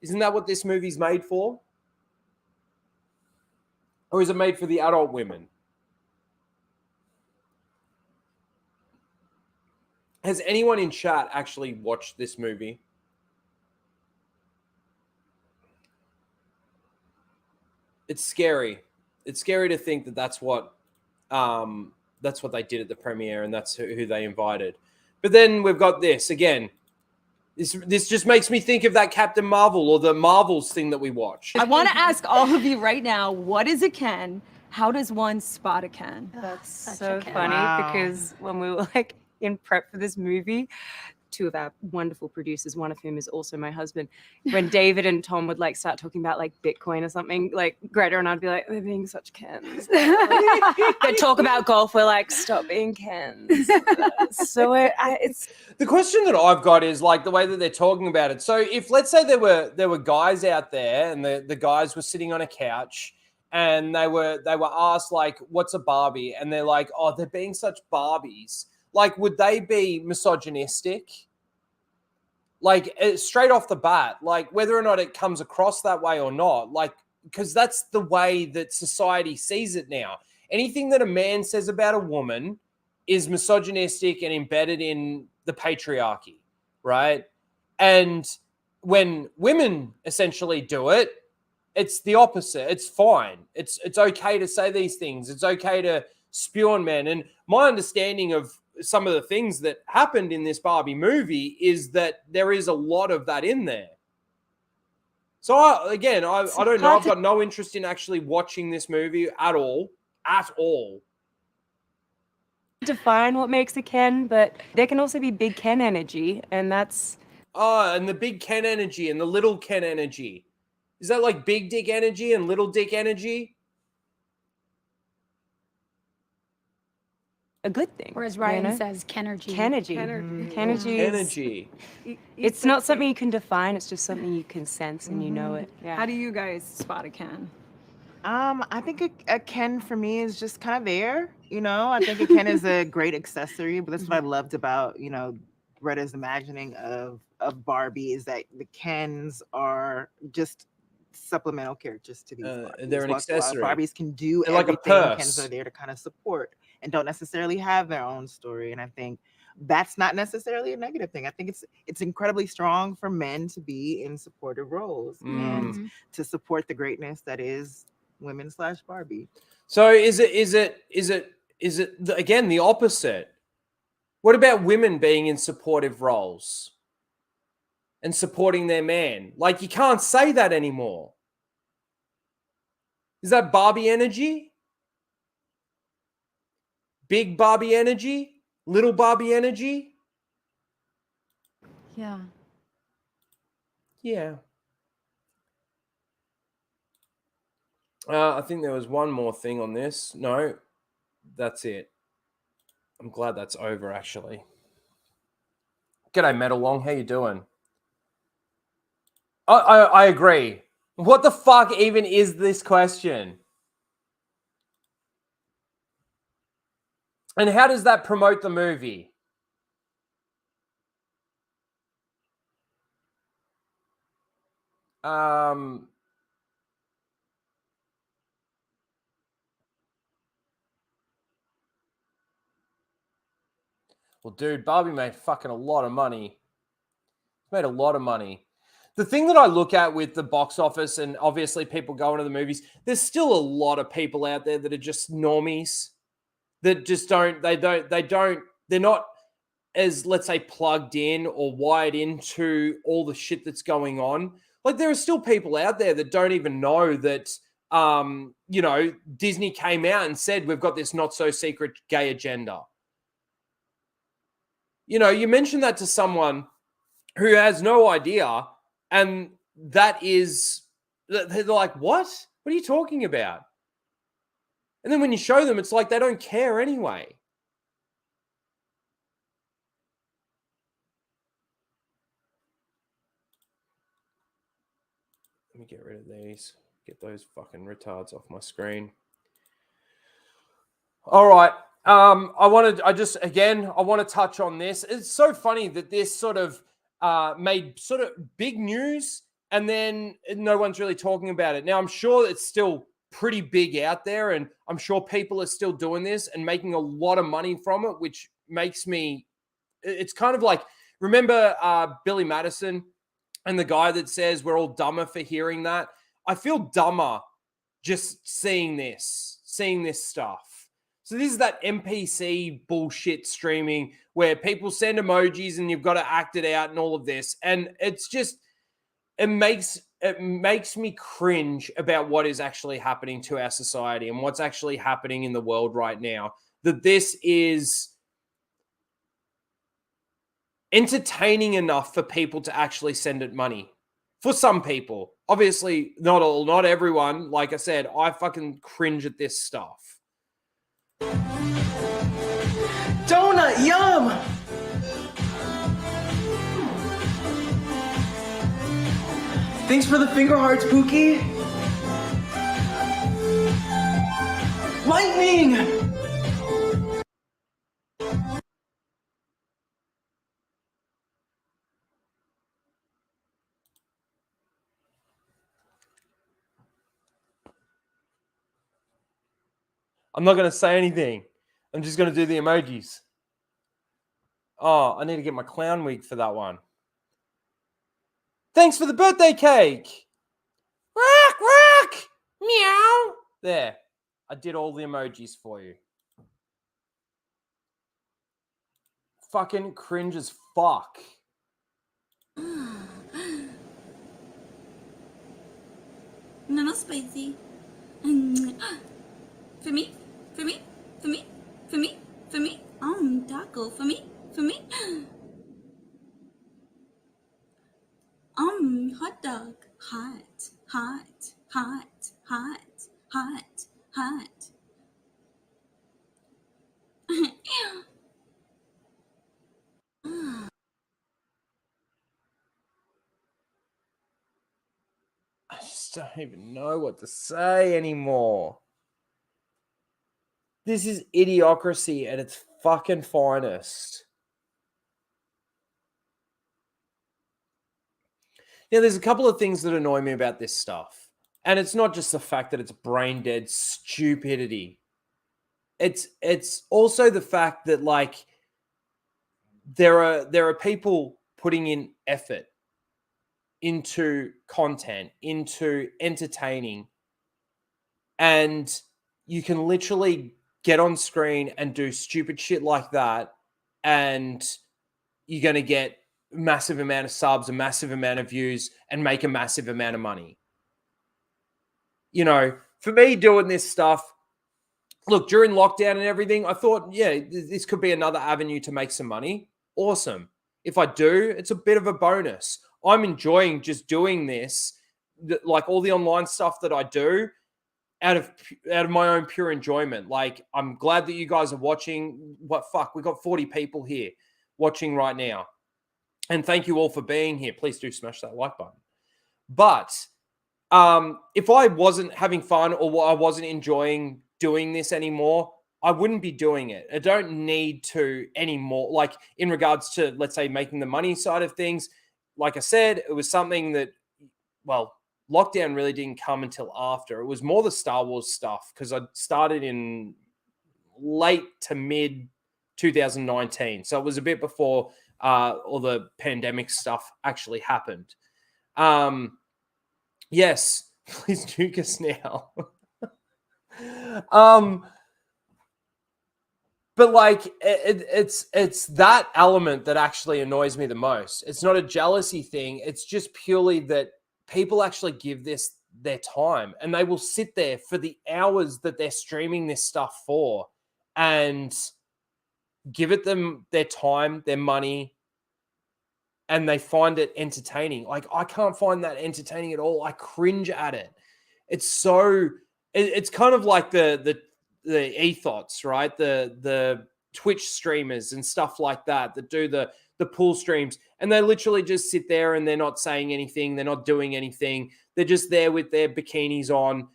Isn't that what this movie's made for? Or is it made for the adult women? Has anyone in chat actually watched this movie? It's scary. It's scary to think that that's what they did at the premiere, and that's who they invited. But then we've got this again. This just makes me think of that Captain Marvel or the Marvels thing that we watched. I want to ask all of you right now, what is a Ken? How does one spot a Ken? That's Such so a Ken. funny Wow. because when we were like in prep for this movie, two of our wonderful producers, one of whom is also my husband, when David and Tom would like start talking about like Bitcoin or something, like Greta and I'd be like, they're being such Kens. They talk about golf, we're like, stop being Kens. So it's The question that I've got is like the way that they're talking about it. So if, let's say, there were guys out there and the guys were sitting on a couch and they were asked like, what's a Barbie? And they're like, oh, they're being such Barbies. like, would they be misogynistic? Like, straight off the bat, like, whether or not it comes across that way or not, like, because that's the way that society sees it now. Anything that a man says about a woman is misogynistic and embedded in the patriarchy, right? And when women essentially do it, it's the opposite. It's fine. It's okay to say these things. It's okay to spew on men. And my understanding of some of the things that happened in this Barbie movie is that there is a lot of that in there. So I don't know. I've got no interest in actually watching this movie at all. At all. Define what makes a Ken, but there can also be big Ken energy, and that's... Oh, and the big Ken energy and the little Ken energy. Is that like big dick energy and little dick energy? a good thing. Or as Ryan you know? says, Kenergy. Kenergy. Kenergy is... Energy. It's not something you can define. It's just something you can sense and you know it. Yeah. How do you guys spot a Ken? I think a Ken for me is just kind of there. You know, I think a Ken is a great accessory, but that's what I loved about, you know, Greta's imagining of Barbie is that the Kens are just supplemental characters to these Barbies. They're an accessory. Barbies can do They're everything. like a purse. Kens are there to kind of support and don't necessarily have their own story. And I think that's not necessarily a negative thing. I think it's incredibly strong for men to be in supportive roles and to support the greatness that is women/Barbie. So is it again the opposite? What about women being in supportive roles and supporting their man? Like, you can't say that anymore. Is that Barbie energy? Big Barbie energy? Little Barbie energy? Yeah. Yeah. I think there was one more thing on this. No, that's it. I'm glad that's over, actually. G'day, Metal Long. How you doing? I agree. What the fuck even is this question? And how does that promote the movie? Well, dude, Barbie made fucking a lot of money. Made a lot of money. The thing that I look at with the box office and obviously people going to the movies, there's still a lot of people out there that are just normies that just they're not as, let's say, plugged in or wired into all the shit that's going on. Like, there are still people out there that don't even know that, you know, Disney came out and said, we've got this not so secret gay agenda. You know, you mention that to someone who has no idea, and that is, they're like, what? What are you talking about? And then when you show them, it's like they don't care anyway. Let me get rid of these. Get those fucking retards off my screen. All right. I want to touch on this. It's so funny that this sort of made sort of big news and then no one's really talking about it. Now, I'm sure it's still pretty big out there and I'm sure people are still doing this and making a lot of money from it, which makes me, it's kind of like, remember Billy Madison and the guy that says we're all dumber for hearing that? I feel dumber just seeing this stuff. So this is that NPC bullshit streaming where people send emojis and you've got to act it out and all of this. And it's just, it makes me cringe about what is actually happening to our society and what's actually happening in the world right now. That this is entertaining enough for people to actually send it money. For some people. Obviously, not all, not everyone. Like I said, I fucking cringe at this stuff. Donut, yum! Thanks for the finger hearts, Pookie. Lightning! I'm not going to say anything. I'm just going to do the emojis. Oh, I need to get my clown wig for that one. Thanks for the birthday cake. Rock, rock, meow. There. I did all the emojis for you. Fucking cringe as fuck. No spicy. For me, for me, for me, for me, for me. Taco, for me, for me. Hot dog. Hot, hot, hot, hot, hot, hot. I just don't even know what to say anymore. This is idiocracy at its fucking finest. Now, there's a couple of things that annoy me about this stuff. And it's not just the fact that it's brain dead stupidity. It's also the fact that, like, there are people putting in effort into content, into entertaining, and you can literally get on screen and do stupid shit like that, and you're going to get a massive amount of subs, a massive amount of views, and make a massive amount of money. You know, for me doing this stuff, look, during lockdown and everything, I thought, yeah, this could be another avenue to make some money. Awesome. If I do, it's a bit of a bonus. I'm enjoying just doing this, like all the online stuff that I do, out of my own pure enjoyment. Like, I'm glad that you guys are watching. We got 40 people here watching right now. And thank you all for being here. Please do smash that like button. But if I wasn't having fun or I wasn't enjoying doing this anymore, I wouldn't be doing it. I don't need to anymore. Like, in regards to, let's say, making the money side of things, like I said, it was something that, well, lockdown really didn't come until after. It was more the Star Wars stuff, because I started in late to mid 2019. So it was a bit before all the pandemic stuff actually happened. Yes, please nuke us now. But like, it's that element that actually annoys me the most. It's not a jealousy thing. It's just purely that people actually give this their time, and they will sit there for the hours that they're streaming this stuff for and give it them their time, their money, and they find it entertaining. Like, I can't find that entertaining at all. I cringe at it. It's kind of like the ethos, right? The Twitch streamers and stuff like that do the pool streams, and they literally just sit there and they're not saying anything. They're not doing anything. They're just there with their bikinis on,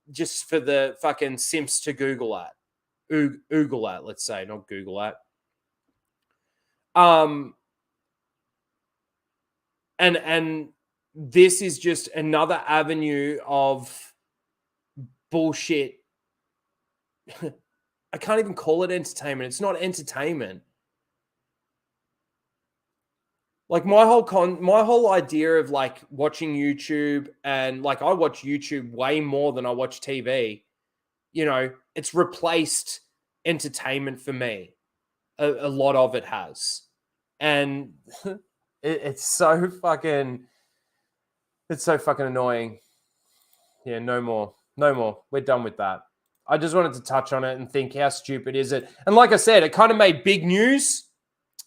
just for the fucking simps to Google at. Oogle at, let's say, not Google at. And this is just another avenue of bullshit. I can't even call it entertainment. It's not entertainment. Like, my whole idea of like watching YouTube, and like, I watch YouTube way more than I watch TV. You know, it's replaced entertainment for me. A lot of it has. And it's so fucking annoying. Yeah, no more. We're done with that. I just wanted to touch on it and think, how stupid is it? And like I said, it kind of made big news.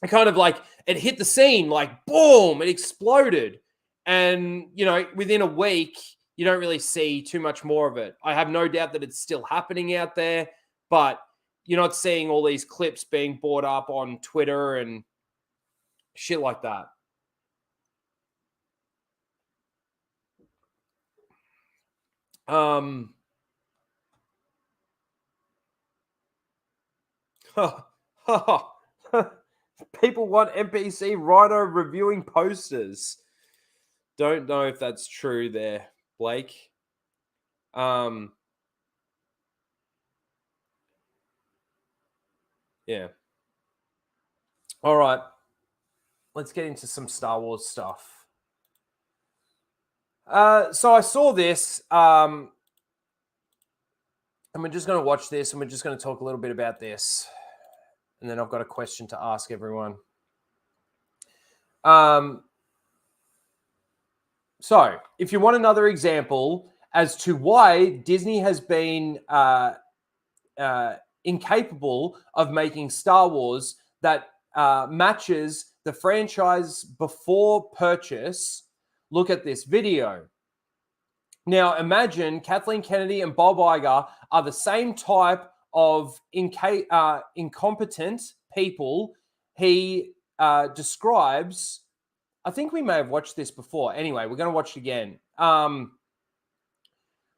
It kind of like, it hit the scene, like, boom, it exploded. And, you know, within a week, you don't really see too much more of it. I have no doubt that it's still happening out there, but you're not seeing all these clips being brought up on Twitter and shit like that. People want NPC Rhino reviewing posters. Don't know if that's true there, Blake. Yeah. All right. Let's get into some Star Wars stuff. So I saw this, and we're just going to watch this, and we're just going to talk a little bit about this. And then I've got a question to ask everyone. So if you want another example as to why Disney has been incapable of making Star Wars that matches the franchise before purchase, look at this video. Now, imagine Kathleen Kennedy and Boyega are the same type of incompetent people he describes. I think we may have watched this before. Anyway, we're going to watch it again.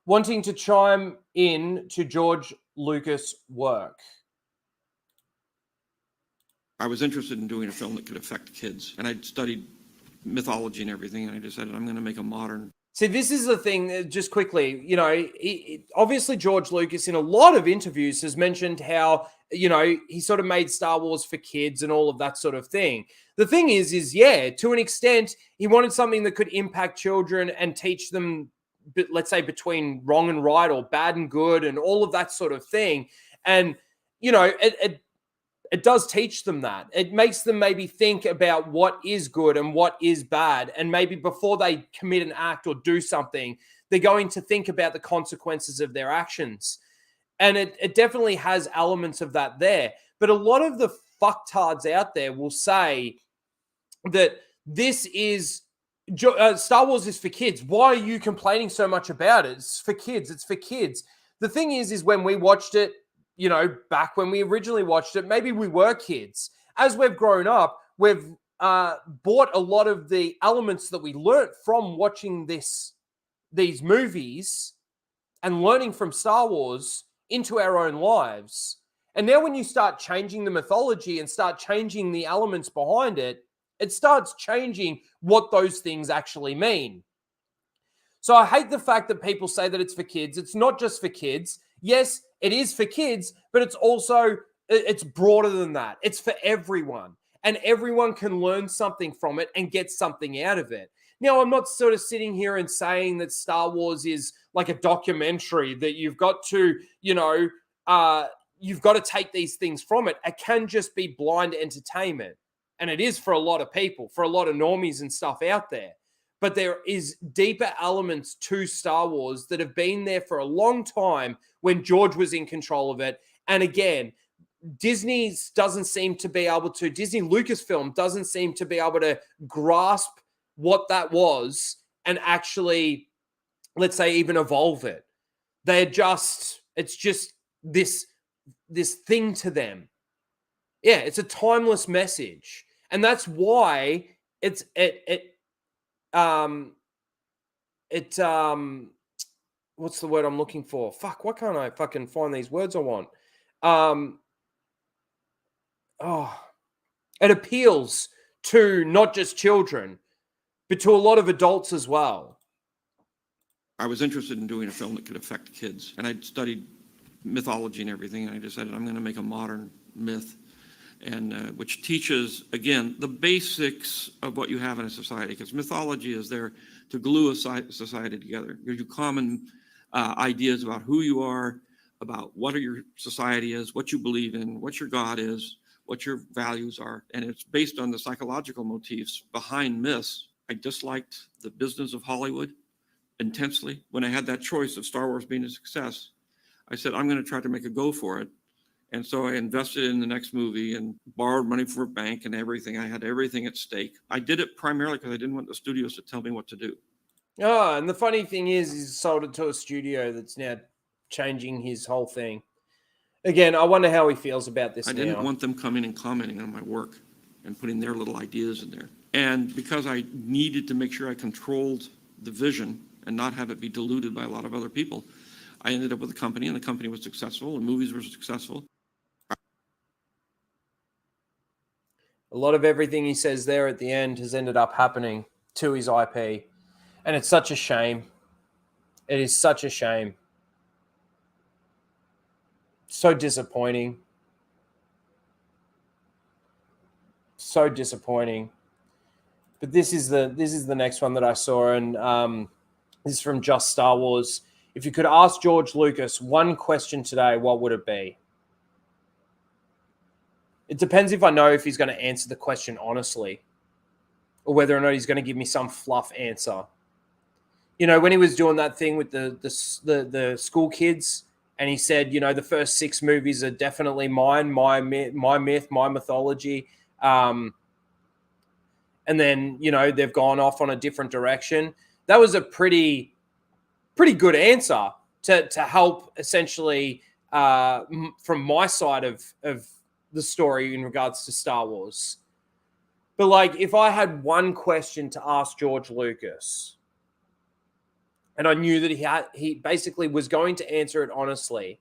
Wanting to chime in to George Lucas' work. I was interested in doing a film that could affect kids, and I'd studied mythology and everything, and I decided I'm going to make a modern. See, this is the thing, just quickly, you know, obviously George Lucas in a lot of interviews has mentioned how, you know, he sort of made Star Wars for kids and all of that sort of thing. The thing is, yeah, to an extent, he wanted something that could impact children and teach them, let's say, between wrong and right or bad and good and all of that sort of thing. And, you know, it does teach them that. It makes them maybe think about what is good and what is bad. And maybe before they commit an act or do something, they're going to think about the consequences of their actions. And it definitely has elements of that there. But a lot of the fucktards out there will say that this is Star Wars is for kids. Why are you complaining so much about it? It's for kids. It's for kids. The thing is when we watched it, you know, back when we originally watched it, maybe we were kids. As we've grown up, we've bought a lot of the elements that we learnt from watching these movies and learning from Star Wars into our own lives. And now when you start changing the mythology and start changing the elements behind it, it starts changing what those things actually mean. So I hate the fact that people say that it's for kids. It's not just for kids. Yes, it is for kids, but it's broader than that. It's for everyone. And everyone can learn something from it and get something out of it. Now, I'm not sort of sitting here and saying that Star Wars is like a documentary that you've got to, you know, you've got to take these things from it. It can just be blind entertainment. And it is for a lot of people, for a lot of normies and stuff out there. But there is deeper elements to Star Wars that have been there for a long time when George was in control of it. And again, Disney Lucasfilm doesn't seem to be able to grasp what that was and actually, let's say, even evolve it. It's just this thing to them. Yeah, it's a timeless message. And that's why what's the word I'm looking for? Fuck, why can't I fucking find these words I want? It appeals to not just children, but to a lot of adults as well. I was interested in doing a film that could affect kids, and I'd studied mythology and everything, and I decided I'm going to make a modern myth, and which teaches, again, the basics of what you have in a society, because mythology is there to glue a society together. Gives you common ideas about who you are, about what your society is, what you believe in, what your God is, what your values are, and it's based on the psychological motifs behind myths. I disliked the business of Hollywood intensely. When I had that choice of Star Wars being a success, I said, I'm going to try to make a go for it. And so I invested in the next movie and borrowed money from a bank and everything. I had everything at stake. I did it primarily because I didn't want the studios to tell me what to do. Oh, and the funny thing is he's sold it to a studio that's now changing his whole thing. Again, I wonder how he feels about this now. I didn't want them coming and commenting on my work and putting their little ideas in there. And because I needed to make sure I controlled the vision and not have it be diluted by a lot of other people, I ended up with a company, and the company was successful, and movies were successful. A lot of everything he says there at the end has ended up happening to his IP. And it's such a shame. It is such a shame. So disappointing. So disappointing. But this is the next one that I saw, and this is from Just Star Wars. If you could ask George Lucas one question today, what would it be? It depends if I know if he's going to answer the question honestly, or whether or not he's going to give me some fluff answer. You know, when he was doing that thing with the school kids, and he said, you know, the first 6 movies are definitely mine, my myth, my mythology. And then, you know, they've gone off on a different direction. That was a pretty good answer to help essentially from my side of the story in regards to Star Wars. But like, if I had one question to ask George Lucas, and I knew that he basically was going to answer it honestly,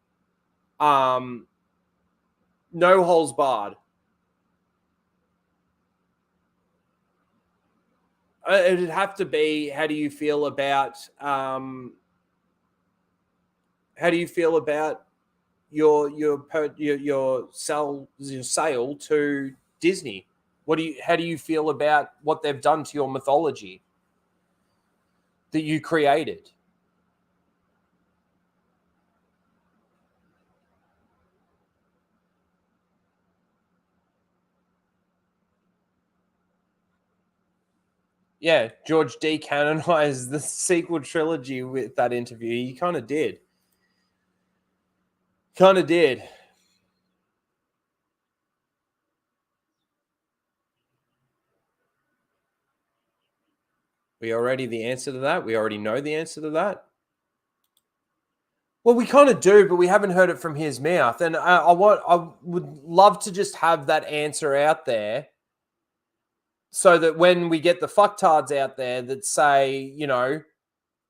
no holes barred. It'd have to be, how do you feel about your sale to Disney? How do you feel about what they've done to your mythology that you created? Yeah, George decanonized the sequel trilogy with that interview. He kind of did. We already the answer to that. We already know the answer to that. Well, we kind of do, but we haven't heard it from his mouth. And I would love to just have that answer out there, so that when we get the fucktards out there that say, you know,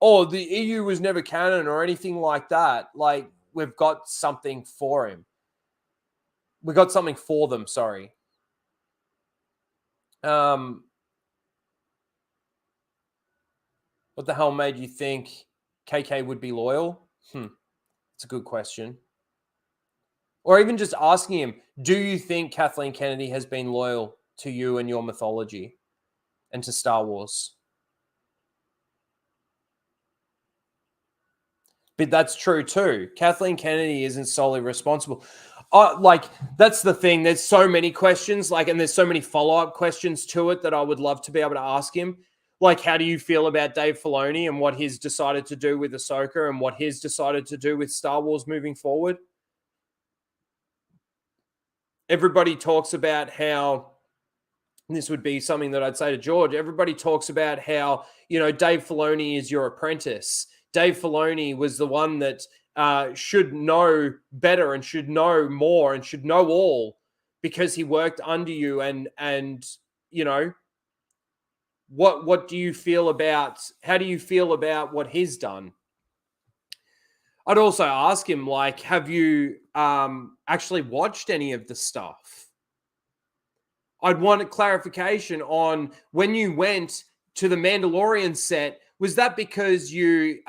oh, the EU was never canon or anything like that, like, we've got something for him. We got something for them, sorry. What the hell made you think KK would be loyal? It's a good question. Or even just asking him, do you think Kathleen Kennedy has been loyal to you and your mythology and to Star Wars? But that's true too. Kathleen Kennedy isn't solely responsible. Like, that's the thing. There's so many questions, like, and there's so many follow-up questions to it that I would love to be able to ask him. Like, how do you feel about Dave Filoni and what he's decided to do with Ahsoka and what he's decided to do with Star Wars moving forward? Everybody talks about how, and this would be something that I'd say to George, everybody talks about how, you know, Dave Filoni is your apprentice. Dave Filoni was the one that should know better and should know more and should know all because he worked under you. And you know, what do you feel about, how do you feel about what he's done? I'd also ask him, like, have you actually watched any of the stuff? I'd want a clarification on when you went to the Mandalorian set, was that because you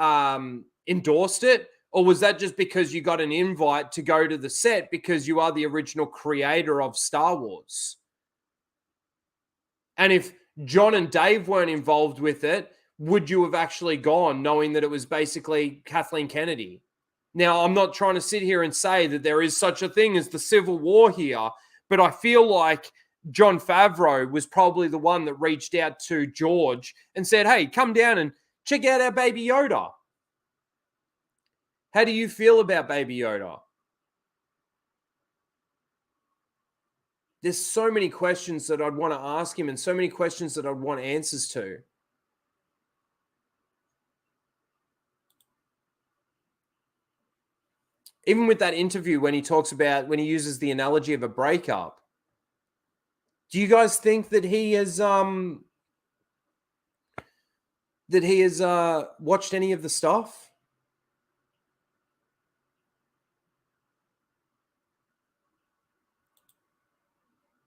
endorsed it? Or was that just because you got an invite to go to the set because you are the original creator of Star Wars? And if John and Dave weren't involved with it, would you have actually gone knowing that it was basically Kathleen Kennedy? Now, I'm not trying to sit here and say that there is such a thing as the Civil War here, but I feel like Jon Favreau was probably the one that reached out to George and said, hey, come down and check out our Baby Yoda. How do you feel about Baby Yoda? There's so many questions that I'd want to ask him and so many questions that I'd want answers to. Even with that interview when he talks about, when he uses the analogy of a breakup, do you guys think that he has watched any of the stuff?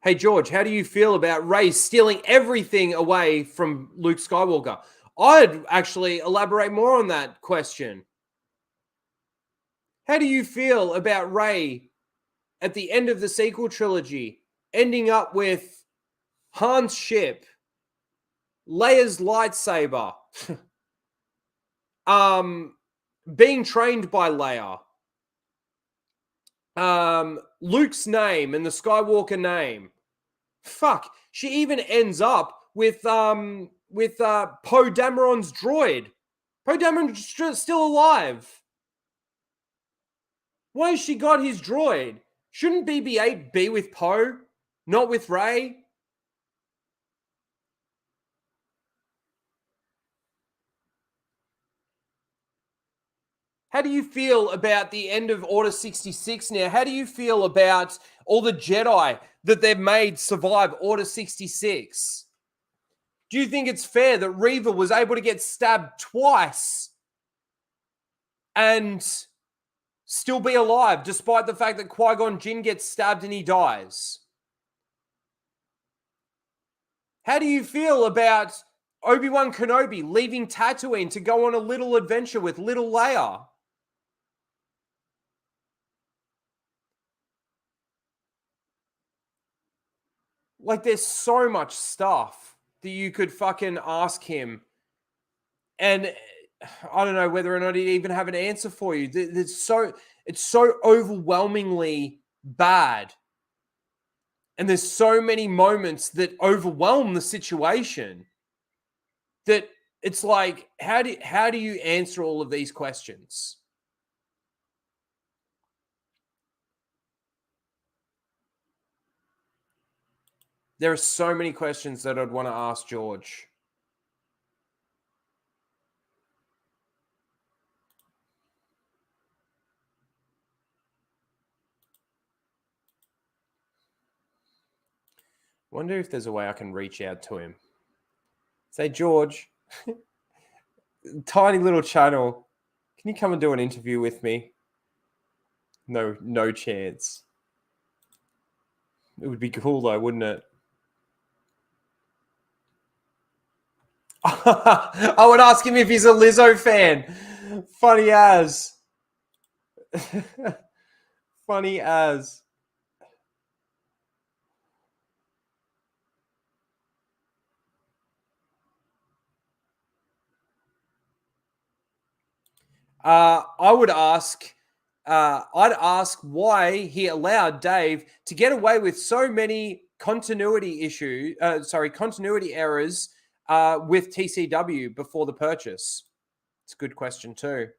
Hey, George, how do you feel about Rey stealing everything away from Luke Skywalker? I'd actually elaborate more on that question. How do you feel about Rey at the end of the sequel trilogy ending up with Han's ship, Leia's lightsaber, being trained by Leia, Luke's name and the Skywalker name. Fuck, she even ends up with Poe Dameron's droid. Poe Dameron's still alive. Why has she got his droid? Shouldn't BB-8 be with Poe, not with Rey? How do you feel about the end of Order 66 now? How do you feel about all the Jedi that they've made survive Order 66? Do you think it's fair that Reva was able to get stabbed twice and still be alive, despite the fact that Qui-Gon Jinn gets stabbed and he dies? How do you feel about Obi-Wan Kenobi leaving Tatooine to go on a little adventure with little Leia? Like, there's so much stuff that you could fucking ask him. And I don't know whether or not he'd even have an answer for you. It's so overwhelmingly bad. And there's so many moments that overwhelm the situation that it's like, how do you answer all of these questions? There are so many questions that I'd want to ask George. Wonder if there's a way I can reach out to him. Say, George, tiny little channel, can you come and do an interview with me? No chance. It would be cool though, wouldn't it? I would ask him if he's a Lizzo fan. Funny as. Funny as. I'd ask why he allowed Dave to get away with so many continuity errors with TCW before the purchase. It's a good question too.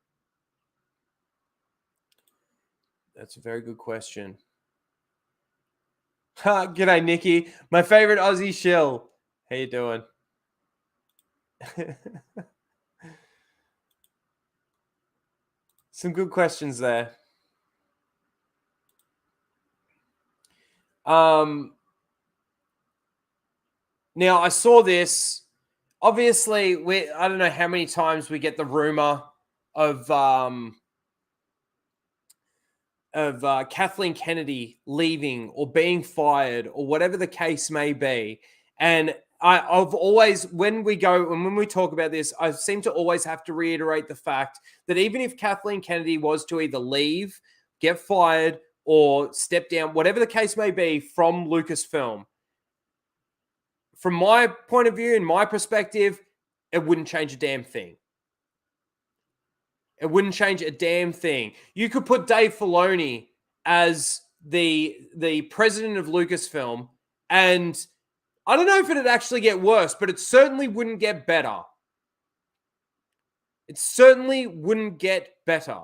That's a very good question. G'day, Nikki. My favorite Aussie shill. How you doing? Some good questions there. Now, I saw this. Obviously, I don't know how many times we get the rumor of Kathleen Kennedy leaving or being fired or whatever the case may be. And I've always, when we talk about this, I seem to always have to reiterate the fact that even if Kathleen Kennedy was to either leave, get fired, or step down, whatever the case may be from Lucasfilm, from my point of view and my perspective, it wouldn't change a damn thing. It wouldn't change a damn thing. You could put Dave Filoni as the president of Lucasfilm, and I don't know if it'd actually get worse, but it certainly wouldn't get better. It certainly wouldn't get better.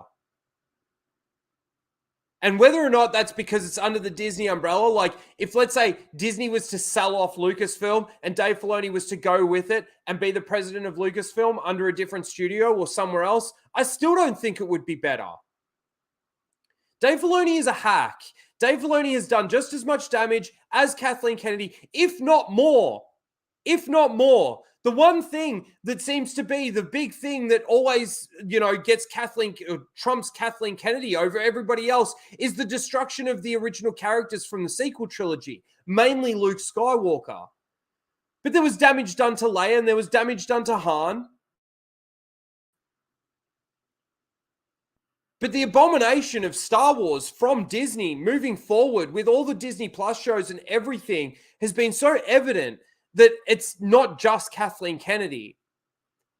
And whether or not that's because it's under the Disney umbrella, like if, let's say, Disney was to sell off Lucasfilm and Dave Filoni was to go with it and be the president of Lucasfilm under a different studio or somewhere else, I still don't think it would be better. Dave Filoni is a hack. Dave Filoni has done just as much damage as Kathleen Kennedy, if not more. If not more. The one thing that seems to be the big thing that always, gets trumps Kathleen Kennedy over everybody else is the destruction of the original characters from the sequel trilogy, mainly Luke Skywalker. But there was damage done to Leia and there was damage done to Han. But the abomination of Star Wars from Disney moving forward with all the Disney Plus shows and everything has been so evident that it's not just Kathleen Kennedy.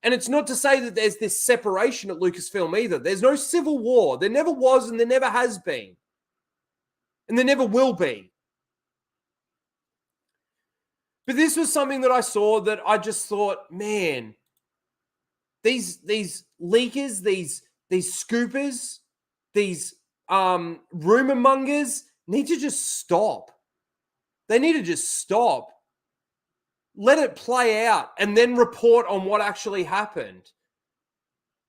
And it's not to say that there's this separation at Lucasfilm either. There's no civil war. There never was and there never has been. And there never will be. But this was something that I saw that I just thought, man, these leakers, these scoopers, these rumor mongers need to just stop. They need to just stop. Let it play out and then report on what actually happened.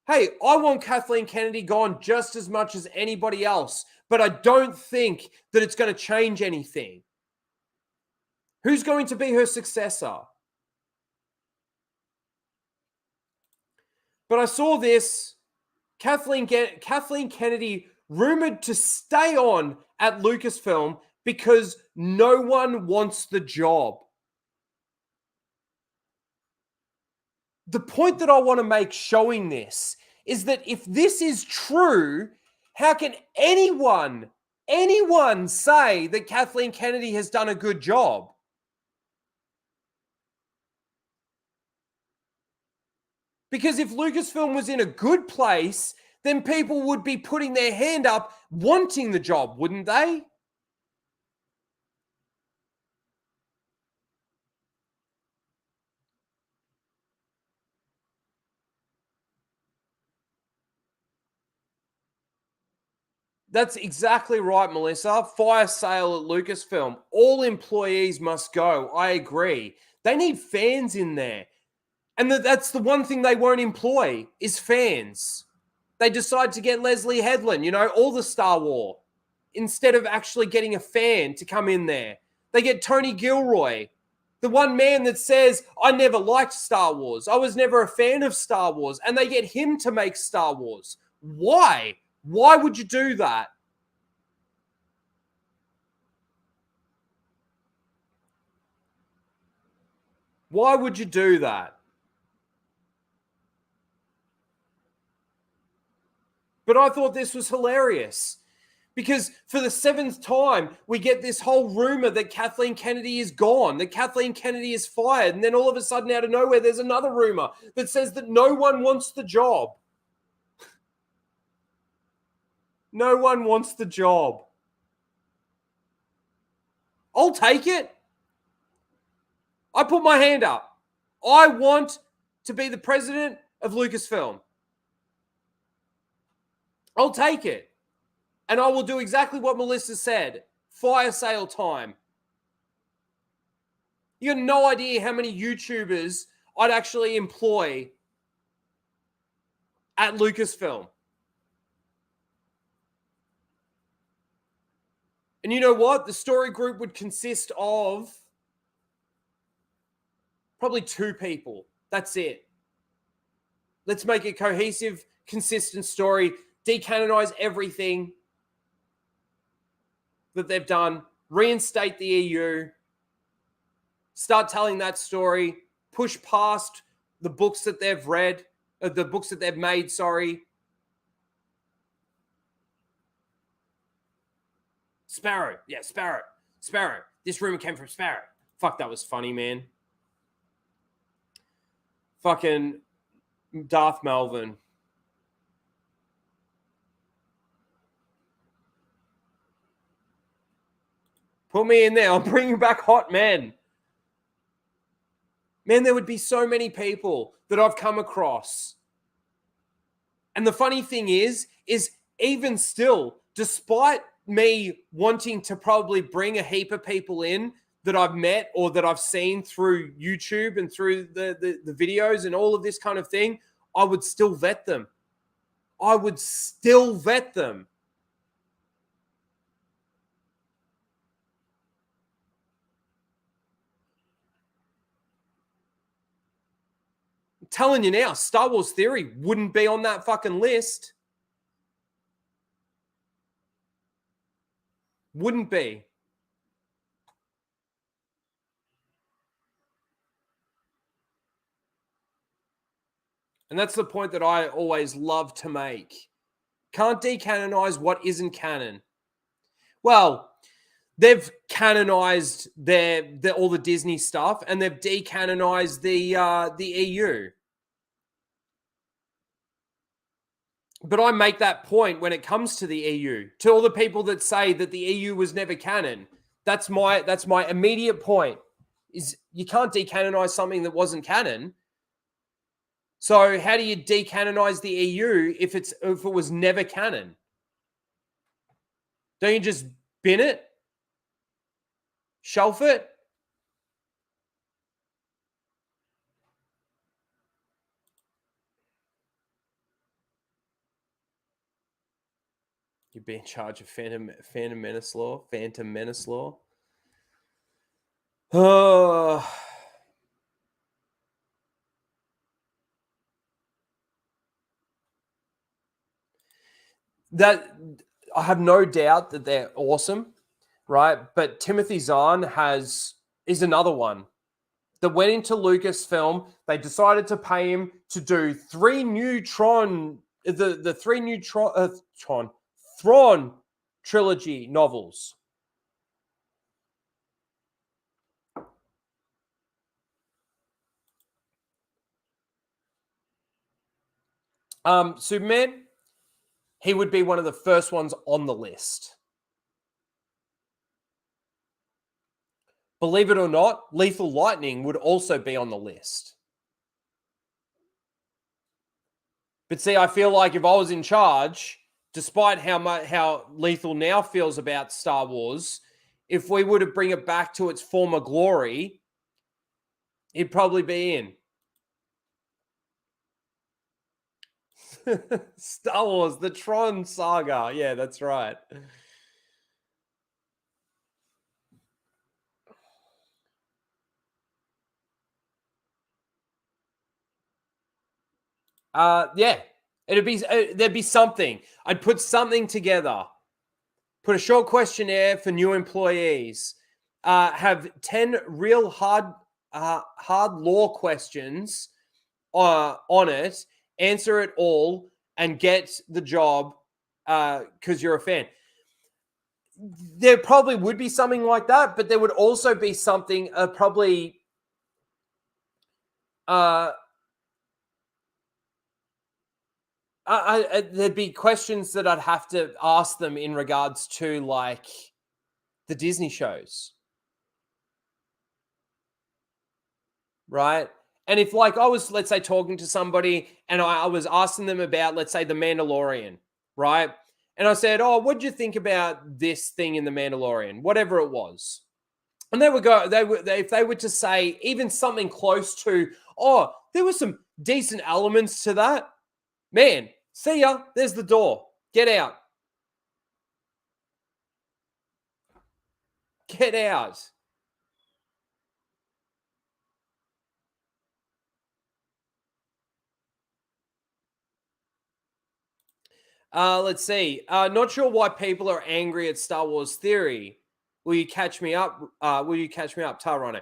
Hey, I want Kathleen Kennedy gone just as much as anybody else, but I don't think that it's going to change anything. Who's going to be her successor? But I saw this, Kathleen Kennedy rumored to stay on at Lucasfilm because no one wants the job. The point that I want to make showing this is that if this is true, how can anyone say that Kathleen Kennedy has done a good job? Because if Lucasfilm was in a good place, then people would be putting their hand up wanting the job, wouldn't they? That's exactly right, Melissa. Fire sale at Lucasfilm. All employees must go. I agree. They need fans in there. And that's the one thing they won't employ is fans. They decide to get Leslie Headland, all the Star Wars, instead of actually getting a fan to come in there. They get Tony Gilroy, the one man that says, I never liked Star Wars. I was never a fan of Star Wars. And they get him to make Star Wars. Why? Why would you do that? Why would you do that? But I thought this was hilarious because for the 7th time, we get this whole rumor that Kathleen Kennedy is gone, that Kathleen Kennedy is fired. And then all of a sudden, out of nowhere, there's another rumor that says that no one wants the job. No one wants the job. I'll take it. I put my hand up. I want to be the president of Lucasfilm. I'll take it. And I will do exactly what Melissa said. Fire sale time. You have no idea how many YouTubers I'd actually employ at Lucasfilm. And you know what? The story group would consist of probably 2 people. That's it. Let's make a cohesive, consistent story. Decanonize everything that they've done. Reinstate the EU. Start telling that story. Push past the books that they've read. The books that they've made, sorry. Sparrow. Yeah, Sparrow. Sparrow. This rumor came from Sparrow. Fuck, that was funny, man. Fucking Darth Melvin. Put me in there. I'm bringing back hot men. Man, there would be so many people that I've come across. And the funny thing is even still, despite me wanting to probably bring a heap of people in that I've met or that I've seen through YouTube and through the videos and all of this kind of thing, I would still vet them. I would still vet them. I'm telling you now, Star Wars Theory wouldn't be on that fucking list. Wouldn't be. And that's the point that I always love to make. Can't decanonize what isn't canon. Well, they've canonized all the Disney stuff, and they've decanonized the EU. But I make that point when it comes to the EU, to all the people that say that the EU was never canon. That's my immediate point. Is you can't decanonize something that wasn't canon. So how do you decanonize the EU if it was never canon? Don't you just bin it? Shelf it? You'd be in charge of Phantom Menace law. Phantom Menace law. Oh. That I have no doubt that they're awesome, right? But Timothy Zahn is another one that went into Lucasfilm. They decided to pay him to do three new Thrawn trilogy novels. Superman, he would be one of the first ones on the list. Believe it or not, Lethal Lightning would also be on the list. But see, I feel like if I was in charge, despite how Lethal now feels about Star Wars, if we were to bring it back to its former glory, he'd probably be in. Star Wars, the Tron saga. Yeah, that's right. Yeah, there'd be something. I'd put something together. Put a short questionnaire for new employees. Have 10 real hard law questions on it. Answer it all and get the job because you're a fan. There probably would be something like that, but there would also be something probably there'd be questions that I'd have to ask them in regards to like the Disney shows, right? And if like I was, let's say, talking to somebody and I was asking them about, let's say, The Mandalorian, right? And I said, oh, what do you think about this thing in The Mandalorian? Whatever it was. And they would go, if they were to say even something close to, oh, there were some decent elements to that, man, see ya, there's the door. Get out. Get out. Let's see. Not sure why people are angry at Star Wars Theory. Will you catch me up? Tarano?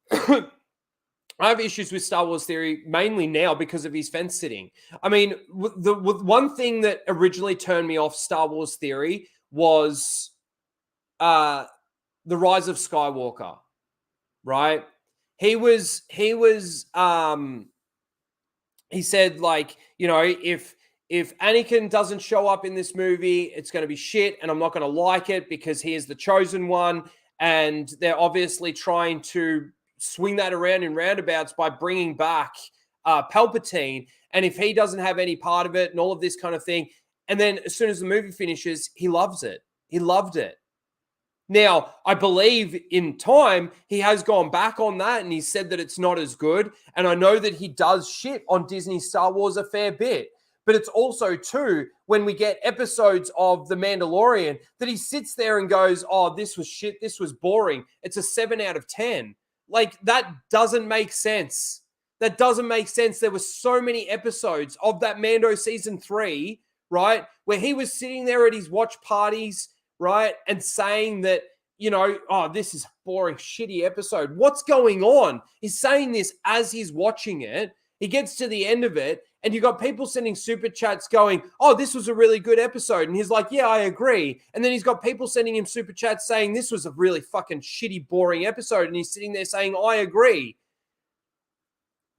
I have issues with Star Wars Theory mainly now because of his fence sitting. I mean, the one thing that originally turned me off Star Wars Theory was the Rise of Skywalker, right? He said, like, you know, if Anakin doesn't show up in this movie, it's going to be shit, and I'm not going to like it because he is the chosen one, and they're obviously trying to swing that around in roundabouts by bringing back Palpatine, and if he doesn't have any part of it and all of this kind of thing, and then as soon as the movie finishes, he loves it. He loved it. Now, I believe in time, he has gone back on that, and he said that it's not as good, and I know that he does shit on Disney Star Wars a fair bit. But it's also, too, when we get episodes of The Mandalorian, that he sits there and goes, oh, this was shit, this was boring. It's a 7 out of 10. Like, that doesn't make sense. That doesn't make sense. There were so many episodes of that Mando season 3, right, where he was sitting there at his watch parties, right, and saying that, you know, oh, this is a boring, shitty episode. What's going on? He's saying this as he's watching it. He gets to the end of it, and you got people sending super chats going, oh, this was a really good episode. And he's like, yeah, I agree. And then he's got people sending him super chats saying this was a really fucking shitty, boring episode. And he's sitting there saying, I agree.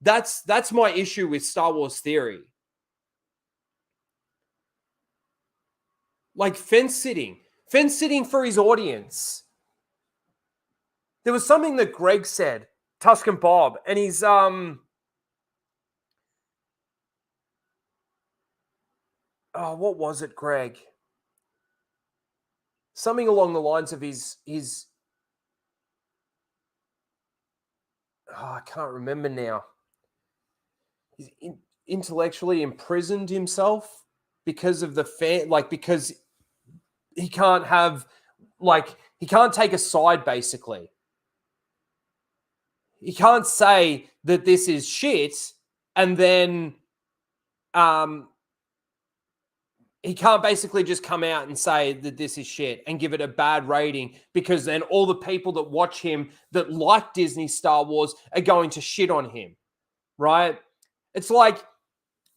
That's my issue with Star Wars Theory. Like fence sitting for his audience. There was something that Greg said, Tuscan Bob, and he's oh, what was it, Greg? Something along the lines of his I can't remember now. He's intellectually imprisoned himself because of the because he can't have, he can't take a side, basically. He can't say that this is shit and then he can't basically just come out and say that this is shit and give it a bad rating, because then all the people that watch him that like Disney Star Wars are going to shit on him, right? It's like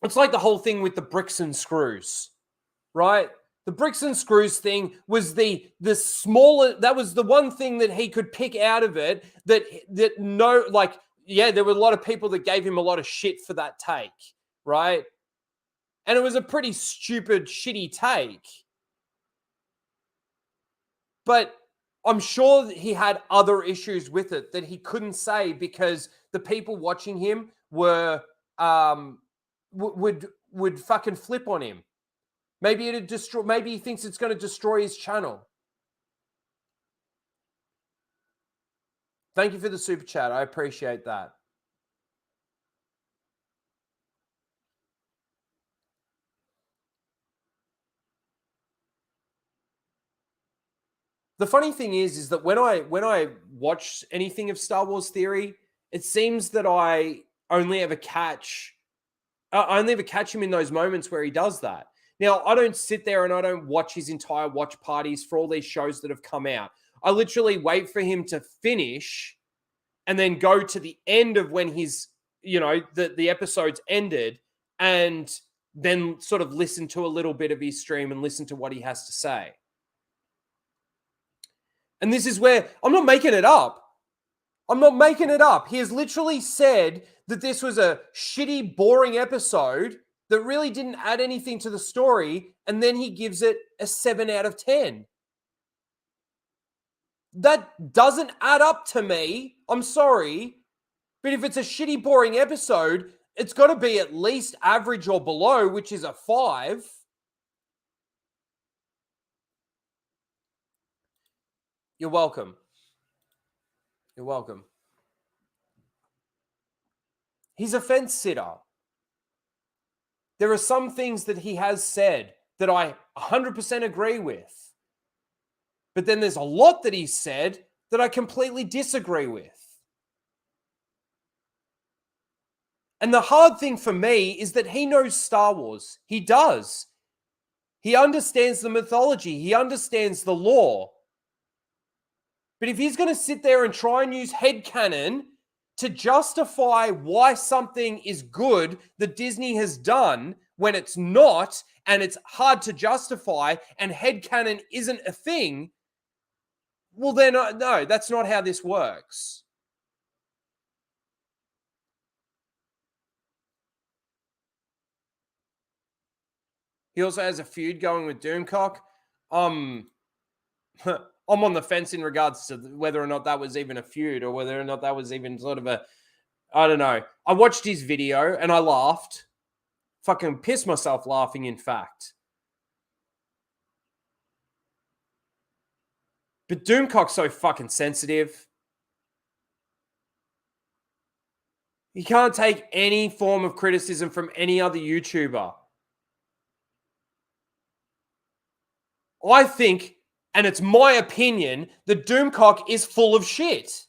the whole thing with the bricks and screws, right? The bricks and screws thing was the smaller, that was the one thing that he could pick out of it there were a lot of people that gave him a lot of shit for that take, right? And it was a pretty stupid, shitty take. But I'm sure that he had other issues with it that he couldn't say because the people watching him were would fucking flip on him. Maybe maybe he thinks it's going to destroy his channel. Thank you for the super chat. I appreciate that. The funny thing is that when I watch anything of Star Wars Theory, it seems that I only ever catch him in those moments where he does that. Now, I don't sit there and I don't watch his entire watch parties for all these shows that have come out. I literally wait for him to finish and then go to the end of when he's, the episode's ended, and then sort of listen to a little bit of his stream and listen to what he has to say. And this is where I'm not making it up. He has literally said that this was a shitty, boring episode that really didn't add anything to the story, and then he gives it a 7 out of 10. That doesn't add up to me. I'm sorry. But if it's a shitty, boring episode, it's got to be at least average or below, which is a 5. You're welcome. You're welcome. He's a fence sitter. There are some things that he has said that I 100% agree with. But then there's a lot that he's said that I completely disagree with. And the hard thing for me is that he knows Star Wars. He does. He understands the mythology. He understands the lore. But if he's going to sit there and try and use headcanon to justify why something is good that Disney has done when it's not, and it's hard to justify, and headcanon isn't a thing, well then, no, that's not how this works. He also has a feud going with Doomcock. I'm on the fence in regards to whether or not that was even a feud, or whether or not that was even sort of I don't know. I watched his video and I laughed. Fucking pissed myself laughing, in fact. But Doomcock's so fucking sensitive. He can't take any form of criticism from any other YouTuber. I think, and it's my opinion, that Doomcock is full of shit.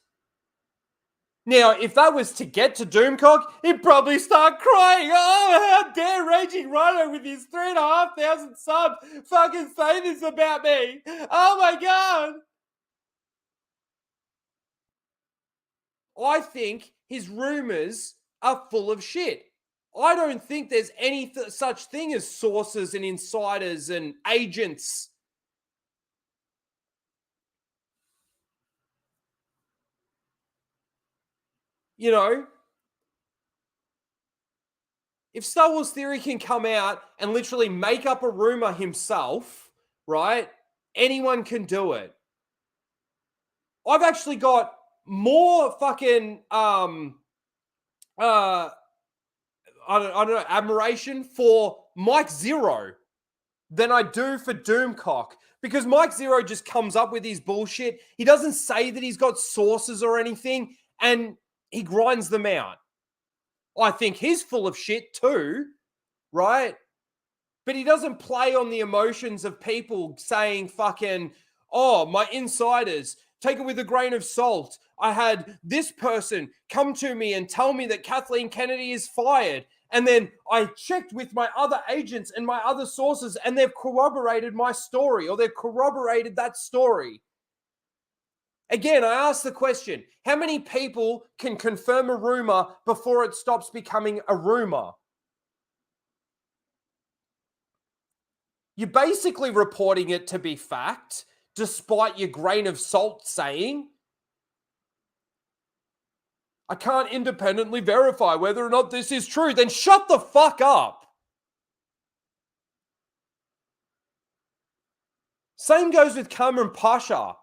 Now, if that was to get to Doomcock, he'd probably start crying. Oh, how dare Raging Rhino with his 3,500 subs fucking say this about me? Oh my God. I think his rumors are full of shit. I don't think there's any such thing as sources and insiders and agents. You know, if Star Wars Theory can come out and literally make up a rumor himself, right? Anyone can do it. I've actually got more fucking I don't know, admiration for Mike Zero than I do for Doomcock, because Mike Zero just comes up with his bullshit. He doesn't say that he's got sources or anything, and he grinds them out. I think he's full of shit too, right? But he doesn't play on the emotions of people saying fucking, oh, my insiders, take it with a grain of salt. I had this person come to me and tell me that Kathleen Kennedy is fired. And then I checked with my other agents and my other sources, and they've corroborated my story, or they've corroborated that story. Again, I ask the question, how many people can confirm a rumor before it stops becoming a rumor? You're basically reporting it to be fact, despite your grain of salt saying, I can't independently verify whether or not this is true. Then shut the fuck up. Same goes with Cameron Pasha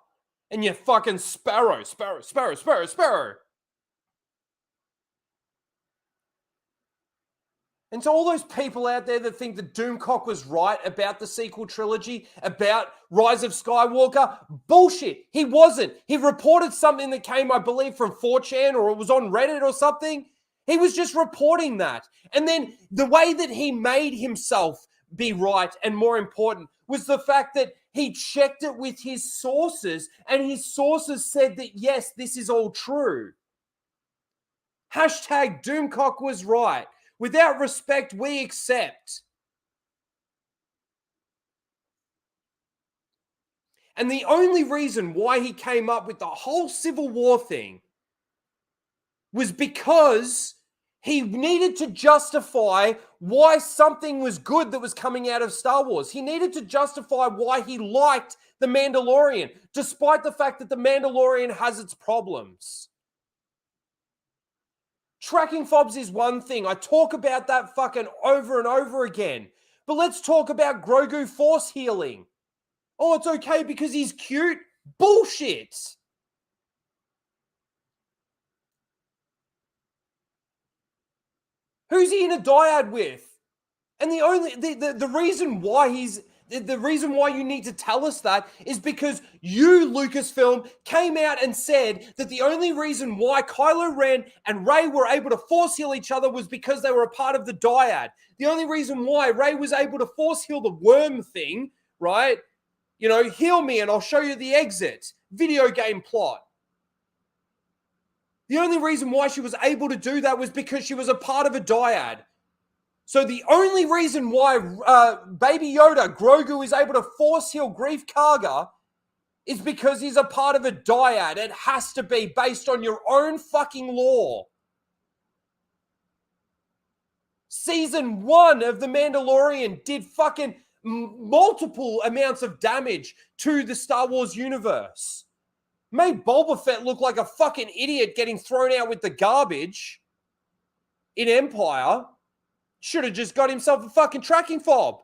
and your fucking Sparrow. And to all those people out there that think that Doomcock was right about the sequel trilogy, about Rise of Skywalker, bullshit. He wasn't. He reported something that came, I believe, from 4chan, or it was on Reddit or something. He was just reporting that. And then the way that he made himself be right, and more important, was the fact that he checked it with his sources, and his sources said that, yes, this is all true. Hashtag Doomcock was right. Without respect, we accept. And the only reason why he came up with the whole Civil War thing was because he needed to justify why something was good that was coming out of Star Wars. He needed to justify why he liked The Mandalorian, despite the fact that The Mandalorian has its problems. Tracking fobs is one thing. I talk about that fucking over and over again. But let's talk about Grogu force healing. Oh, it's okay because he's cute. Bullshit. Who's he in a dyad with? And the reason why the reason why you need to tell us that is because you, Lucasfilm, came out and said that the only reason why Kylo Ren and Rey were able to force heal each other was because they were a part of the dyad. The only reason why Rey was able to force heal the worm thing, right? You know, heal me and I'll show you the exit. Video game plot. The only reason why she was able to do that was because she was a part of a dyad. So the only reason why Baby Yoda, Grogu, is able to force heal Grief Karga is because he's a part of a dyad. It has to be based on your own fucking lore. Season 1 of The Mandalorian did fucking multiple amounts of damage to the Star Wars universe. Made Boba Fett look like a fucking idiot getting thrown out with the garbage in Empire. Should have just got himself a fucking tracking fob.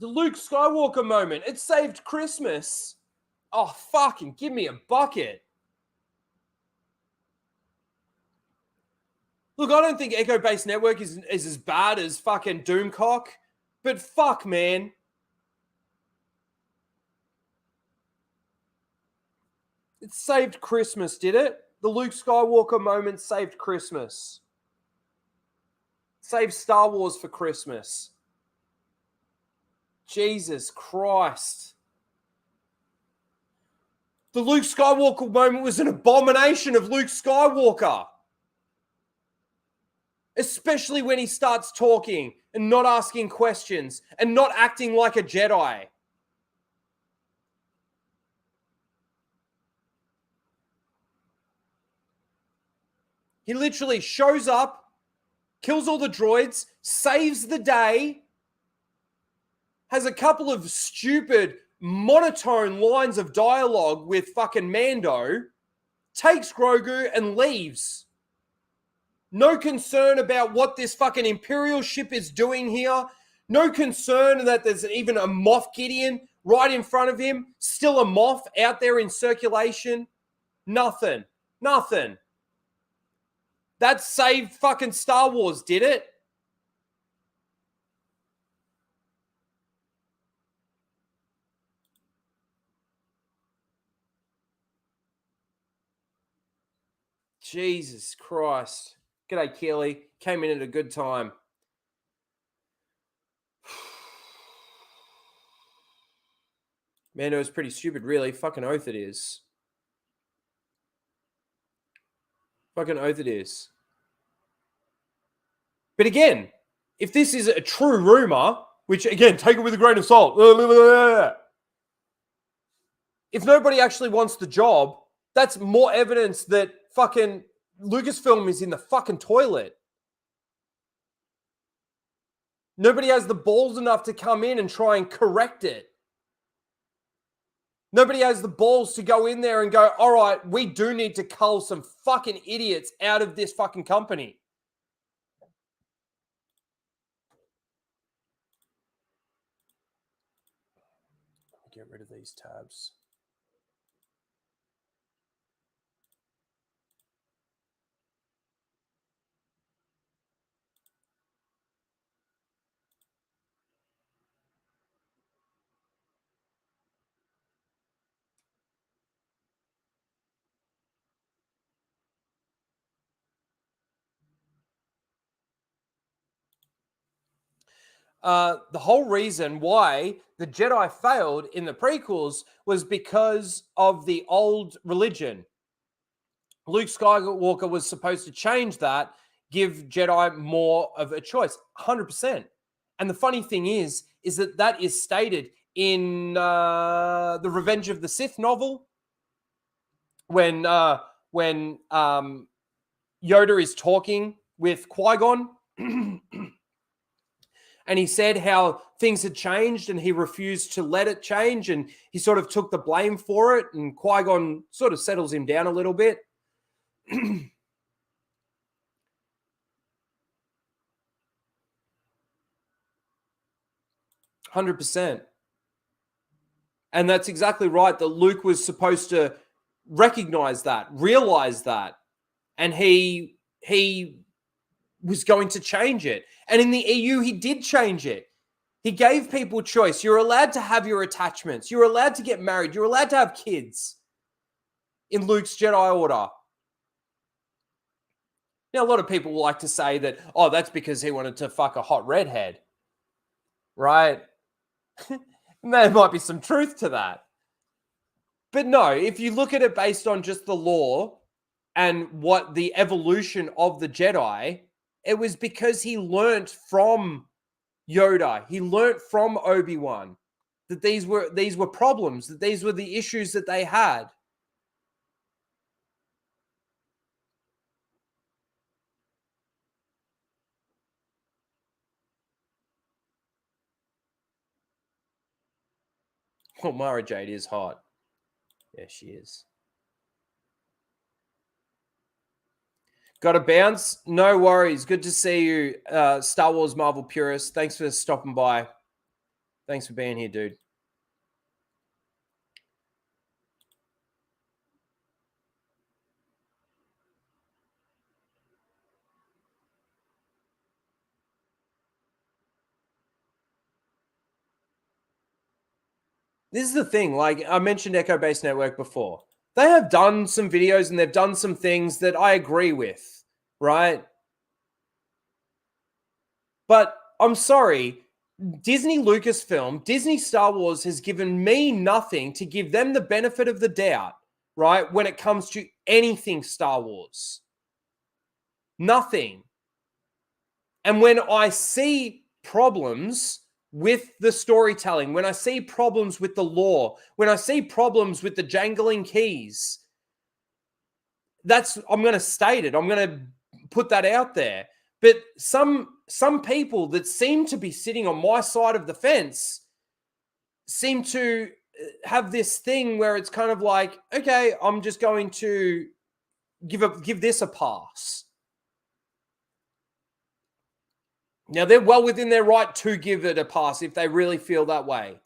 The Luke Skywalker moment. It saved Christmas. Oh, fucking give me a bucket. Look, I don't think Echo Base Network is as bad as fucking Doomcock, but fuck, man. It saved Christmas, did it? The Luke Skywalker moment saved Christmas. Saved Star Wars for Christmas. Jesus Christ. The Luke Skywalker moment was an abomination of Luke Skywalker. Especially when he starts talking and not asking questions and not acting like a Jedi. He literally shows up, kills all the droids, saves the day, has a couple of stupid monotone lines of dialogue with fucking Mando, takes Grogu and leaves. No concern about what this fucking Imperial ship is doing here. No concern that there's even a Moff Gideon right in front of him. Still a Moff out there in circulation. Nothing. Nothing. That saved fucking Star Wars, did it? Jesus Christ. G'day, Keely. Came in at a good time. Mando is pretty stupid, really. Fucking oath it is. Fucking oath it is. But again, if this is a true rumor, which again, take it with a grain of salt. If nobody actually wants the job, that's more evidence that fucking Lucasfilm is in the fucking toilet. Nobody has the balls enough to come in and try and correct it. Nobody has the balls to go in there and go, all right, we do need to cull some fucking idiots out of this fucking company. Get rid of these tabs. The whole reason why the Jedi failed in the prequels was because of the old religion. Luke Skywalker was supposed to change that, give Jedi more of a choice, 100%. And the funny thing is that is stated in the Revenge of the Sith novel when Yoda is talking with Qui-Gon. And he said how things had changed and he refused to let it change. And he sort of took the blame for it. And Qui-Gon sort of settles him down a little bit. 100%. And that's exactly right, that Luke was supposed to recognize that, realize that. And he was going to change it. And in the EU, he did change it. He gave people choice. You're allowed to have your attachments. You're allowed to get married. You're allowed to have kids in Luke's Jedi Order. Now, a lot of people like to say that, oh, that's because he wanted to fuck a hot redhead. Right? There might be some truth to that. But no, if you look at it based on just the lore and what the evolution of the Jedi, it was because he learnt from Yoda. He learnt from Obi-Wan that these were problems, that these were the issues that they had. Oh, Mara Jade is hot. Yeah, she is. Got to bounce? No worries. Good to see you, Star Wars Marvel purist. Thanks for stopping by. Thanks for being here, dude. This is the thing. Like I mentioned Echo Base Network before. They have done some videos and they've done some things that I agree with, right? But I'm sorry, Disney Lucasfilm, Disney Star Wars has given me nothing to give them the benefit of the doubt right? When it comes to anything Star Wars. Nothing. And when I see problems with the storytelling, when I see problems with the lore, when I see problems with the jangling keys, I'm going to state it. I'm going to put that out there. But some people that seem to be sitting on my side of the fence seem to have this thing where it's kind of like, okay, I'm just going to give this a pass. Now, they're well within their right to give it a pass if they really feel that way.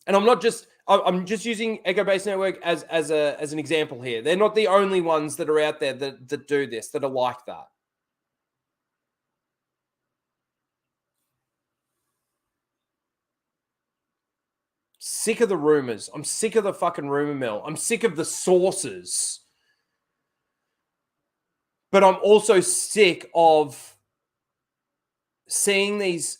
And I'm just using Echo Base Network as an example here. They're not the only ones that are out there that do this, that are like that. Sick of the rumors. I'm sick of the fucking rumor mill. I'm sick of the sources. But I'm also sick of seeing these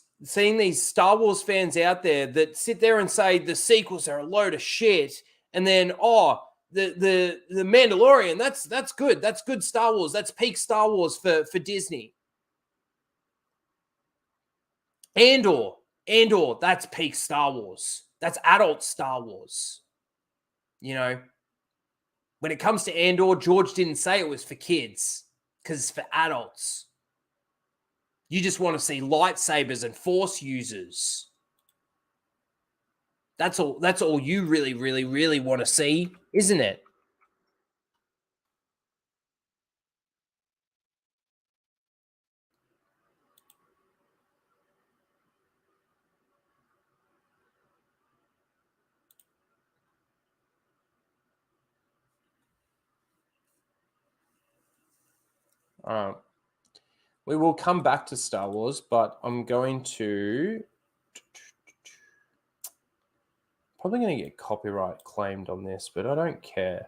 Star Wars fans out there that sit there and say the sequels are a load of shit, and then the Mandalorian, that's good. That's good Star Wars. That's peak Star Wars for Disney. Andor, that's peak Star Wars. That's adult Star Wars. You know, when it comes to Andor, George didn't say it was for kids because it's for adults. You just want to see lightsabers and Force users. That's all you really, really, really want to see, isn't it? We will come back to Star Wars, but I'm going to probably going to get copyright claimed on this, but I don't care.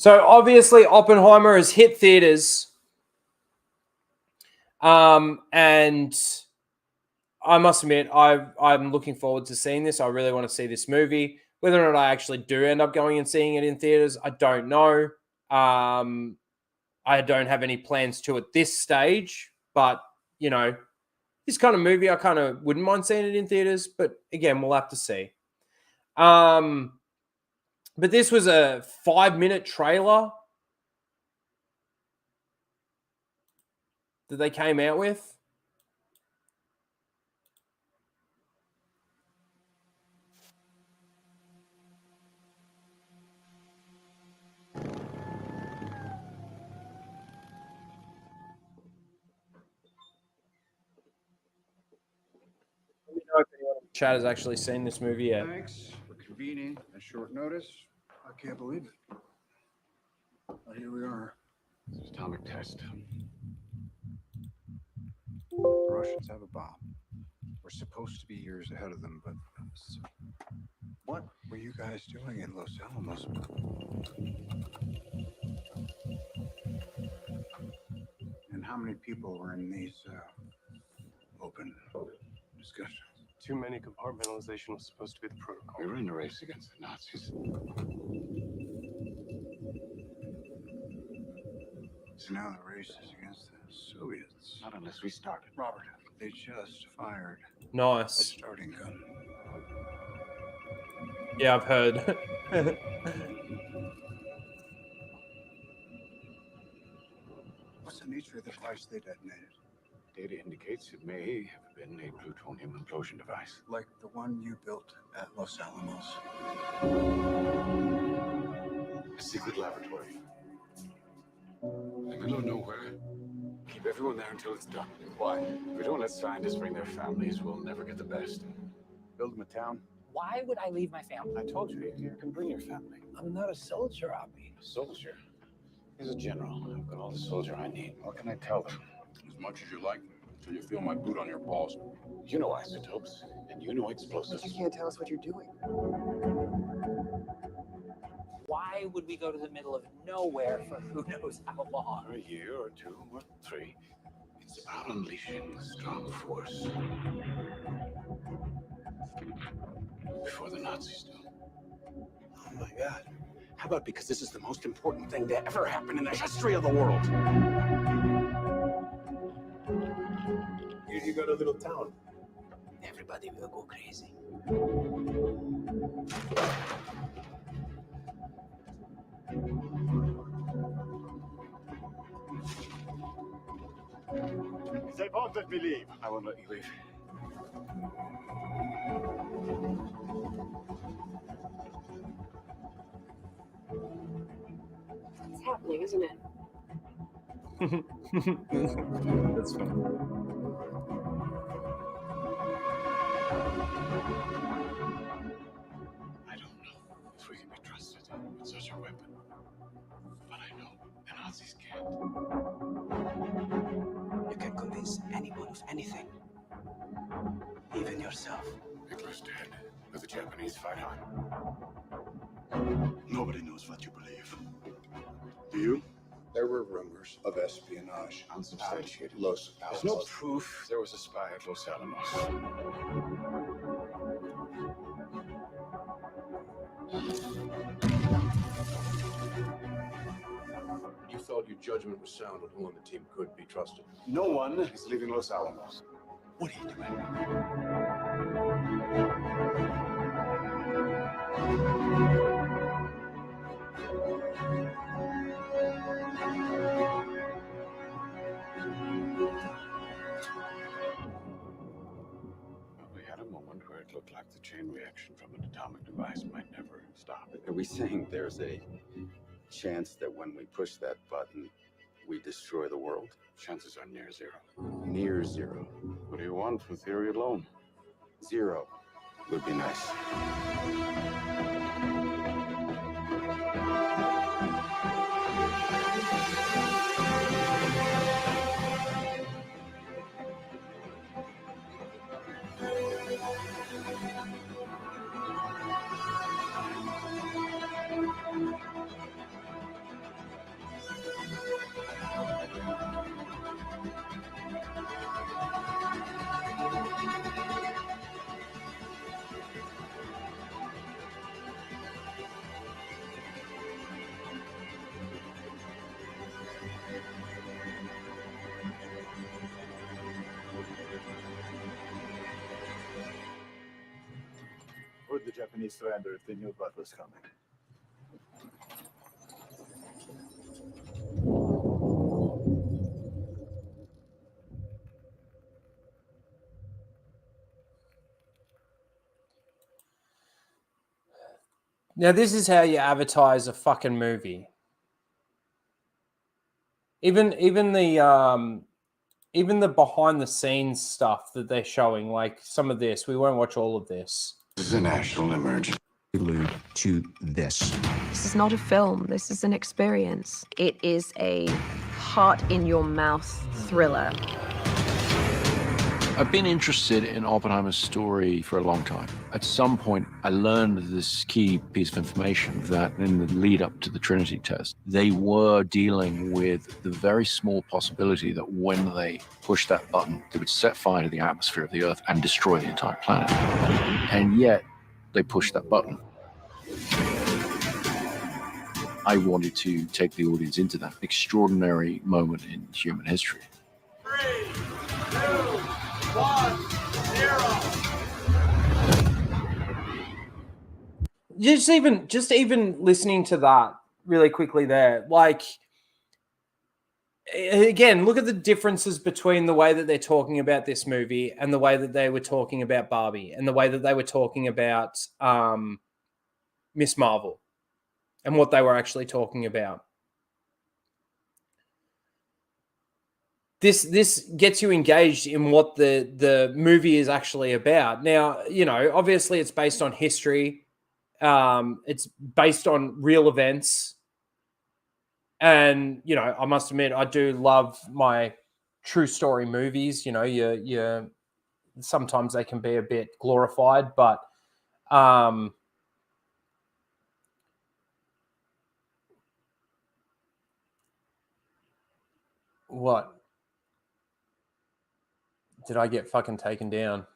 So obviously Oppenheimer has hit theaters. And I must admit, I'm looking forward to seeing this. I really want to see this movie. Whether or not I actually do end up going and seeing it in theaters, I don't know. I don't have any plans to at this stage, but you know, this kind of movie, I kind of wouldn't mind seeing it in theaters, but again, we'll have to see. But this was a 5-minute trailer that they came out with. Let me know if anyone in the chat has actually seen this movie yet. Thanks for convening at short notice. I can't believe it. Well, here we are. This is atomic test. The Russians have a bomb. We're supposed to be years ahead of them, but what were you guys doing in Los Alamos? And how many people were in these open discussions? Too many. Compartmentalization was supposed to be the protocol. We were in a race against the Nazis. So now the race is against the Soviets. Not unless we started. Robert, they just fired Nice. a starting gun. Yeah, I've heard. What's the nature of the device they detonated? Data indicates it may have been a plutonium implosion device. Like the one you built at Los Alamos. A secret laboratory. In the middle of nowhere. Keep everyone there until it's done. Why? If we don't let scientists bring their families, we'll never get the best. Build them a town. Why would I leave my family? I told you, you can bring your family. I'm not a soldier, Abby. A soldier? He's a general. I've got all the soldier I need. What can I tell them? As much as you like, until you feel my boot on your balls. You know isotopes, and you know explosives. But you can't tell us what you're doing. Why would we go to the middle of nowhere for who knows how long? For a year or 2 or 3. It's about unleashing a strong force. Before the Nazis do. Oh my God. How about because this is the most important thing to ever happen in the history of the world? You got a little town. Everybody will go crazy. They won't let me leave. I won't let you leave. It's happening, isn't it? That's funny. I don't know if we can be trusted with such a weapon. But I know the Nazis can't. You can convince anyone of anything. Even yourself. Hitler's dead, but the Japanese fight on. Nobody knows what you believe. Do you? There were rumors of espionage. Unsubstantiated. Los There's no proof there was a spy at Los Alamos. You felt your judgment was sound on who on the team could be trusted. No one is leaving Los Alamos. What are you doing? Well, we had a moment where it looked like the chain reaction from an atomic device might never stop. Are we saying there's a chance that when we push that button, we destroy the world? Chances are near zero. Near zero. What do you want from theory alone? 0 would be nice. Would the Japanese surrender if they knew what was coming? Now, this is how you advertise a fucking movie. Even the behind the scenes stuff that they're showing, like some of this, we won't watch all of this. This is a national emergency. Allude to this. This is not a film. This is an experience. It is a heart in your mouth thriller. I've been interested in Oppenheimer's story for a long time. At some point, I learned this key piece of information that in the lead up to the Trinity test, they were dealing with the very small possibility that when they pushed that button, they would set fire to the atmosphere of the Earth and destroy the entire planet. And yet, they pushed that button. I wanted to take the audience into that extraordinary moment in human history. 3, 2, 1, 0. Just even listening to that really quickly there, like, again, look at the differences between the way that they're talking about this movie and the way that they were talking about Barbie and the way that they were talking about Miss Marvel and what they were actually talking about. This gets you engaged in what the movie is actually about. Now, you know, obviously it's based on history. It's based on real events. And, you know, I must admit, I do love my true story movies. You know, you sometimes they can be a bit glorified, but what? Did I get fucking taken down?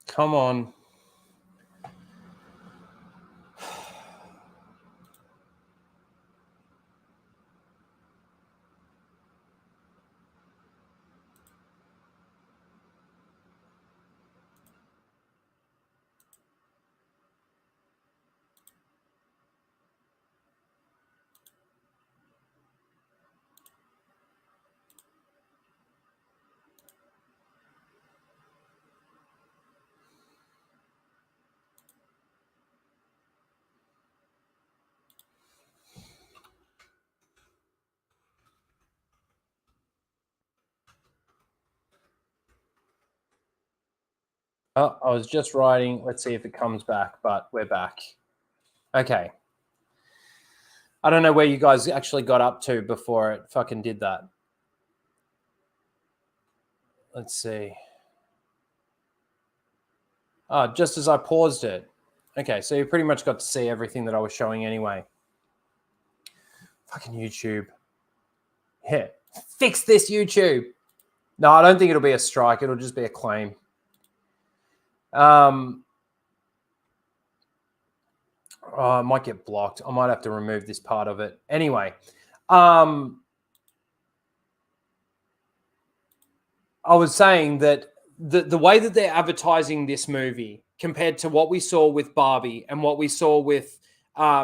Come on. Oh, I was just writing. Let's see if it comes back, but we're back. Okay. I don't know where you guys actually got up to before it fucking did that. Let's see. Oh, just as I paused it. Okay, so you pretty much got to see everything that I was showing anyway. Fucking YouTube. Yeah. Fix this, YouTube. No, I don't think it'll be a strike. It'll just be a claim. Oh, I might get blocked. I might have to remove this part of it. Anyway, I was saying that the way that they're advertising this movie compared to what we saw with Barbie and what we saw with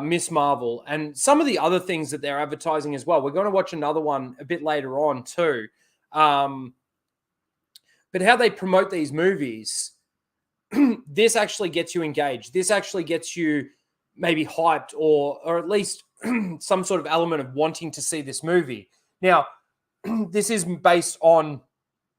Miss Marvel and some of the other things that they're advertising as well. We're going to watch another one a bit later on too. But how they promote these movies, this actually gets you engaged. This actually gets you maybe hyped or at least some sort of element of wanting to see this movie. Now, this is based on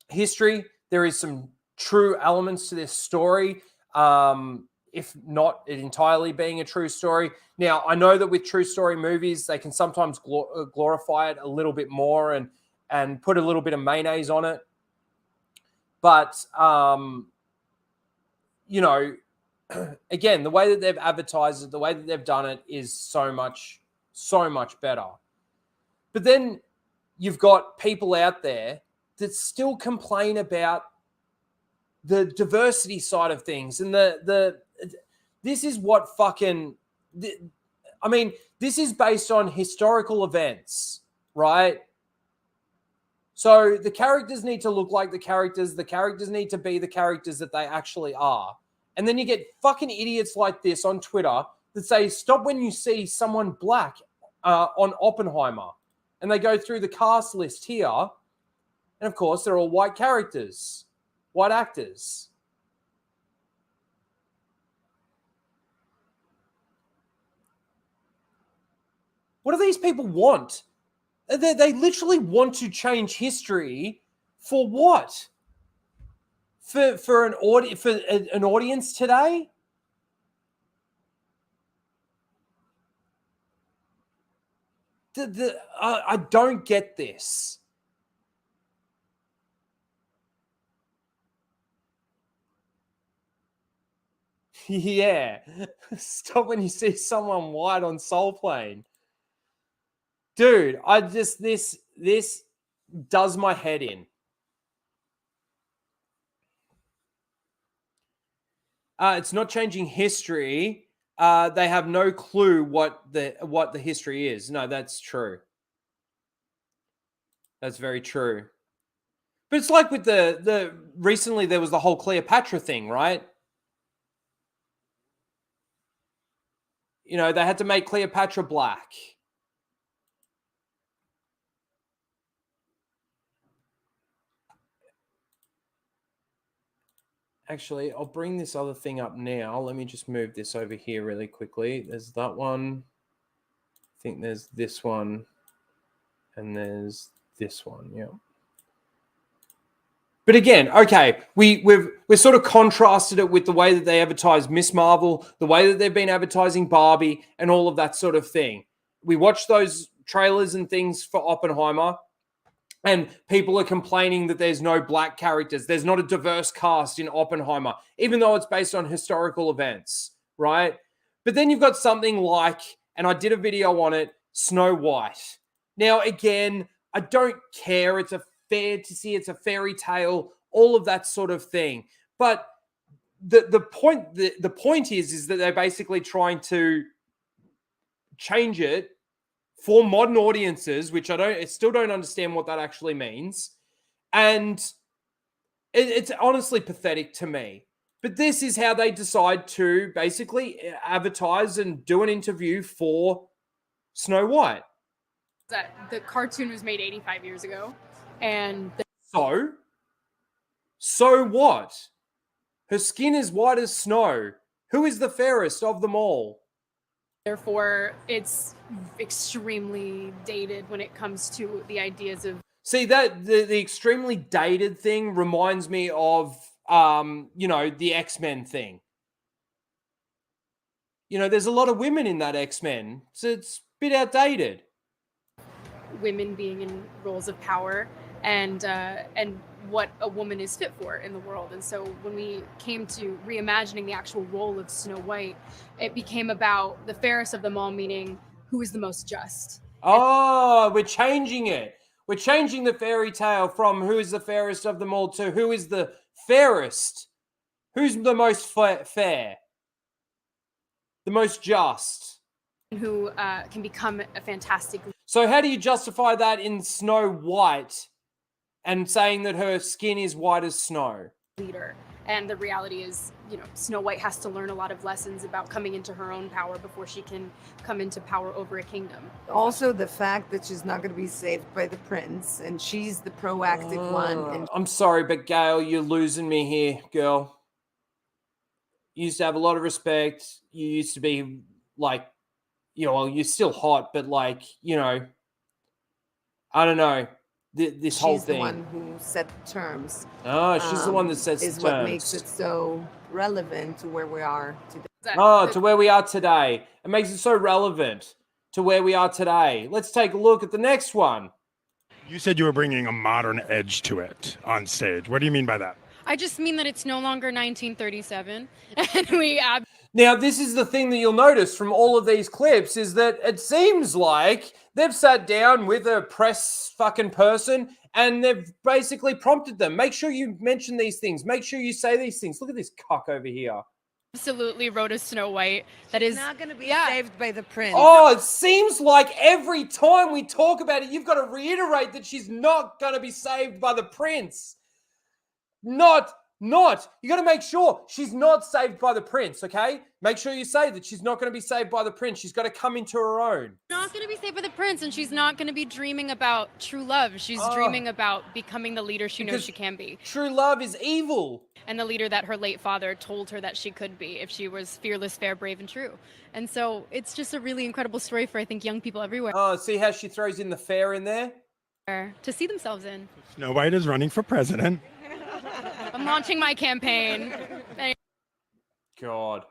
history. There is some true elements to this story, if not it entirely being a true story. Now, I know that with true story movies, they can sometimes glorify it a little bit more and put a little bit of mayonnaise on it. But, you know, again, the way that they've advertised it, the way that they've done it is so much better. But then you've got people out there that still complain about the diversity side of things and this is what fucking I mean, this is based on historical events, right? So the characters need to look like the characters need to be the characters that they actually are. And then you get fucking idiots like this on Twitter that say, stop when you see someone black on Oppenheimer. And they go through the cast list here. And of course, they're all white characters, white actors. What do these people want? They literally want to change history for what? For an audience today? I don't get this. Yeah. Stop when you see someone white on Soul Plane. Dude, I just this does my head in. It's not changing history. They have no clue what the history is. No, that's true. That's very true. But it's like with the recently there was the whole Cleopatra thing, right? You know, they had to make Cleopatra black. Actually, I'll bring this other thing up now. Let me just move this over here really quickly. There's that one. I think there's this one. And there's this one. Yeah. But again, okay, we've sort of contrasted it with the way that they advertise Miss Marvel, the way that they've been advertising Barbie, and all of that sort of thing. We watched those trailers and things for Oppenheimer, and people are complaining that there's no black characters. There's not a diverse cast in Oppenheimer, even though it's based on historical events, right? But then you've got something like, and I did a video on it, Snow White. Now, again, I don't care. It's a it's a fairy tale, all of that sort of thing. But the point is that they're basically trying to change it for modern audiences, which I still don't understand what that actually means. And it's honestly pathetic to me. But this is how they decide to basically advertise and do an interview for Snow White. That the cartoon was made 85 years ago, and So what? Her skin is white as snow. Who is the fairest of them all? therefore it's extremely dated when it comes to the ideas of. See, that the extremely dated thing reminds me of you know, the X-Men thing. You know, there's a lot of women in that X-Men, so it's a bit outdated. Women being in roles of power and what a woman is fit for in the world. And so when we came to reimagining the actual role of Snow White, it became about the fairest of them all, meaning who is the most just. Oh, we're changing it. We're changing the fairy tale from who is the fairest of them all to who is the fairest. Who's the most fair? The most just. Who can become a fantastic. So how do you justify that in Snow White and saying that her skin is white as snow? Leader. And the reality is, you know, Snow White has to learn a lot of lessons about coming into her own power before she can come into power over a kingdom. Also, the fact that she's not going to be saved by the prince, and she's the proactive one. And I'm sorry, but Gail, you're losing me here, girl. You used to have a lot of respect. You used to be like, you know, well, you're still hot, but like, you know, I don't know. This whole thing. She's the one who set the terms. Oh, she's the one that sets the terms. Is what makes it so relevant to where we are today. Oh, to where we are today. It makes it so relevant to where we are today. Let's take a look at the next one. You said you were bringing a modern edge to it on stage. What do you mean by that? I just mean that it's no longer 1937, and we. Now, this is the thing that you'll notice from all of these clips is that it seems like they've sat down with a press fucking person and they've basically prompted them. Make sure you mention these things. Make sure you say these things. Look at this cock over here. Absolutely wrote a Snow White that is not going to be saved by the prince. Oh, it seems like every time we talk about it, you've got to reiterate that she's not going to be saved by the prince. Not. You got to make sure she's not saved by the prince, okay? Make sure you say that she's not going to be saved by the prince. She's got to come into her own. Not going to be saved by the prince, and she's not going to be dreaming about true love. She's dreaming about becoming the leader she knows she can be. True love is evil. And the leader that her late father told her that she could be if she was fearless, fair, brave, and true. And so it's just a really incredible story for, I think, young people everywhere. Oh, see how she throws in the fair in there? To see themselves in. Snow White is running for president. I'm launching my campaign. God.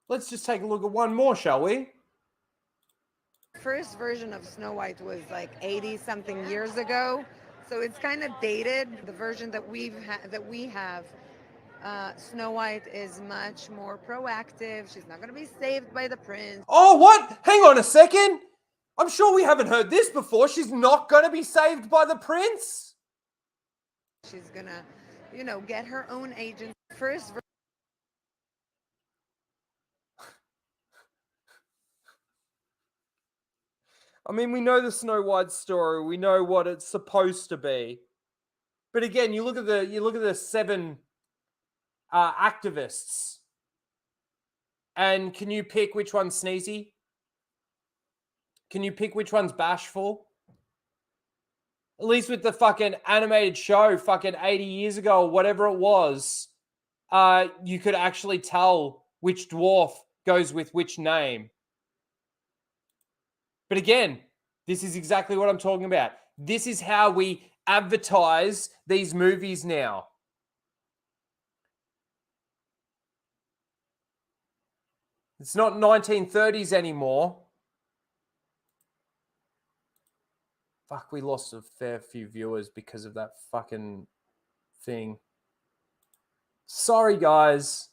Let's just take a look at one more, shall we? First version of Snow White was like 80 something years ago, so it's kind of dated. The version that we have, Snow White is much more proactive. She's not going to be saved by the prince. Oh, what? Hang on a second. I'm sure we haven't heard this before. She's not going to be saved by the prince? She's going to, you know, get her own agent. First I mean, we know the Snow White story. We know what it's supposed to be. But again, you look at the 7 activists, and can you pick which one's sneezy? Can you pick which one's bashful? At least with the fucking animated show, fucking 80 years ago or whatever it was, you could actually tell which dwarf goes with which name. But again, this is exactly what I'm talking about. This is how we advertise these movies now. It's not 1930s anymore. Fuck, we lost a fair few viewers because of that fucking thing. Sorry, guys.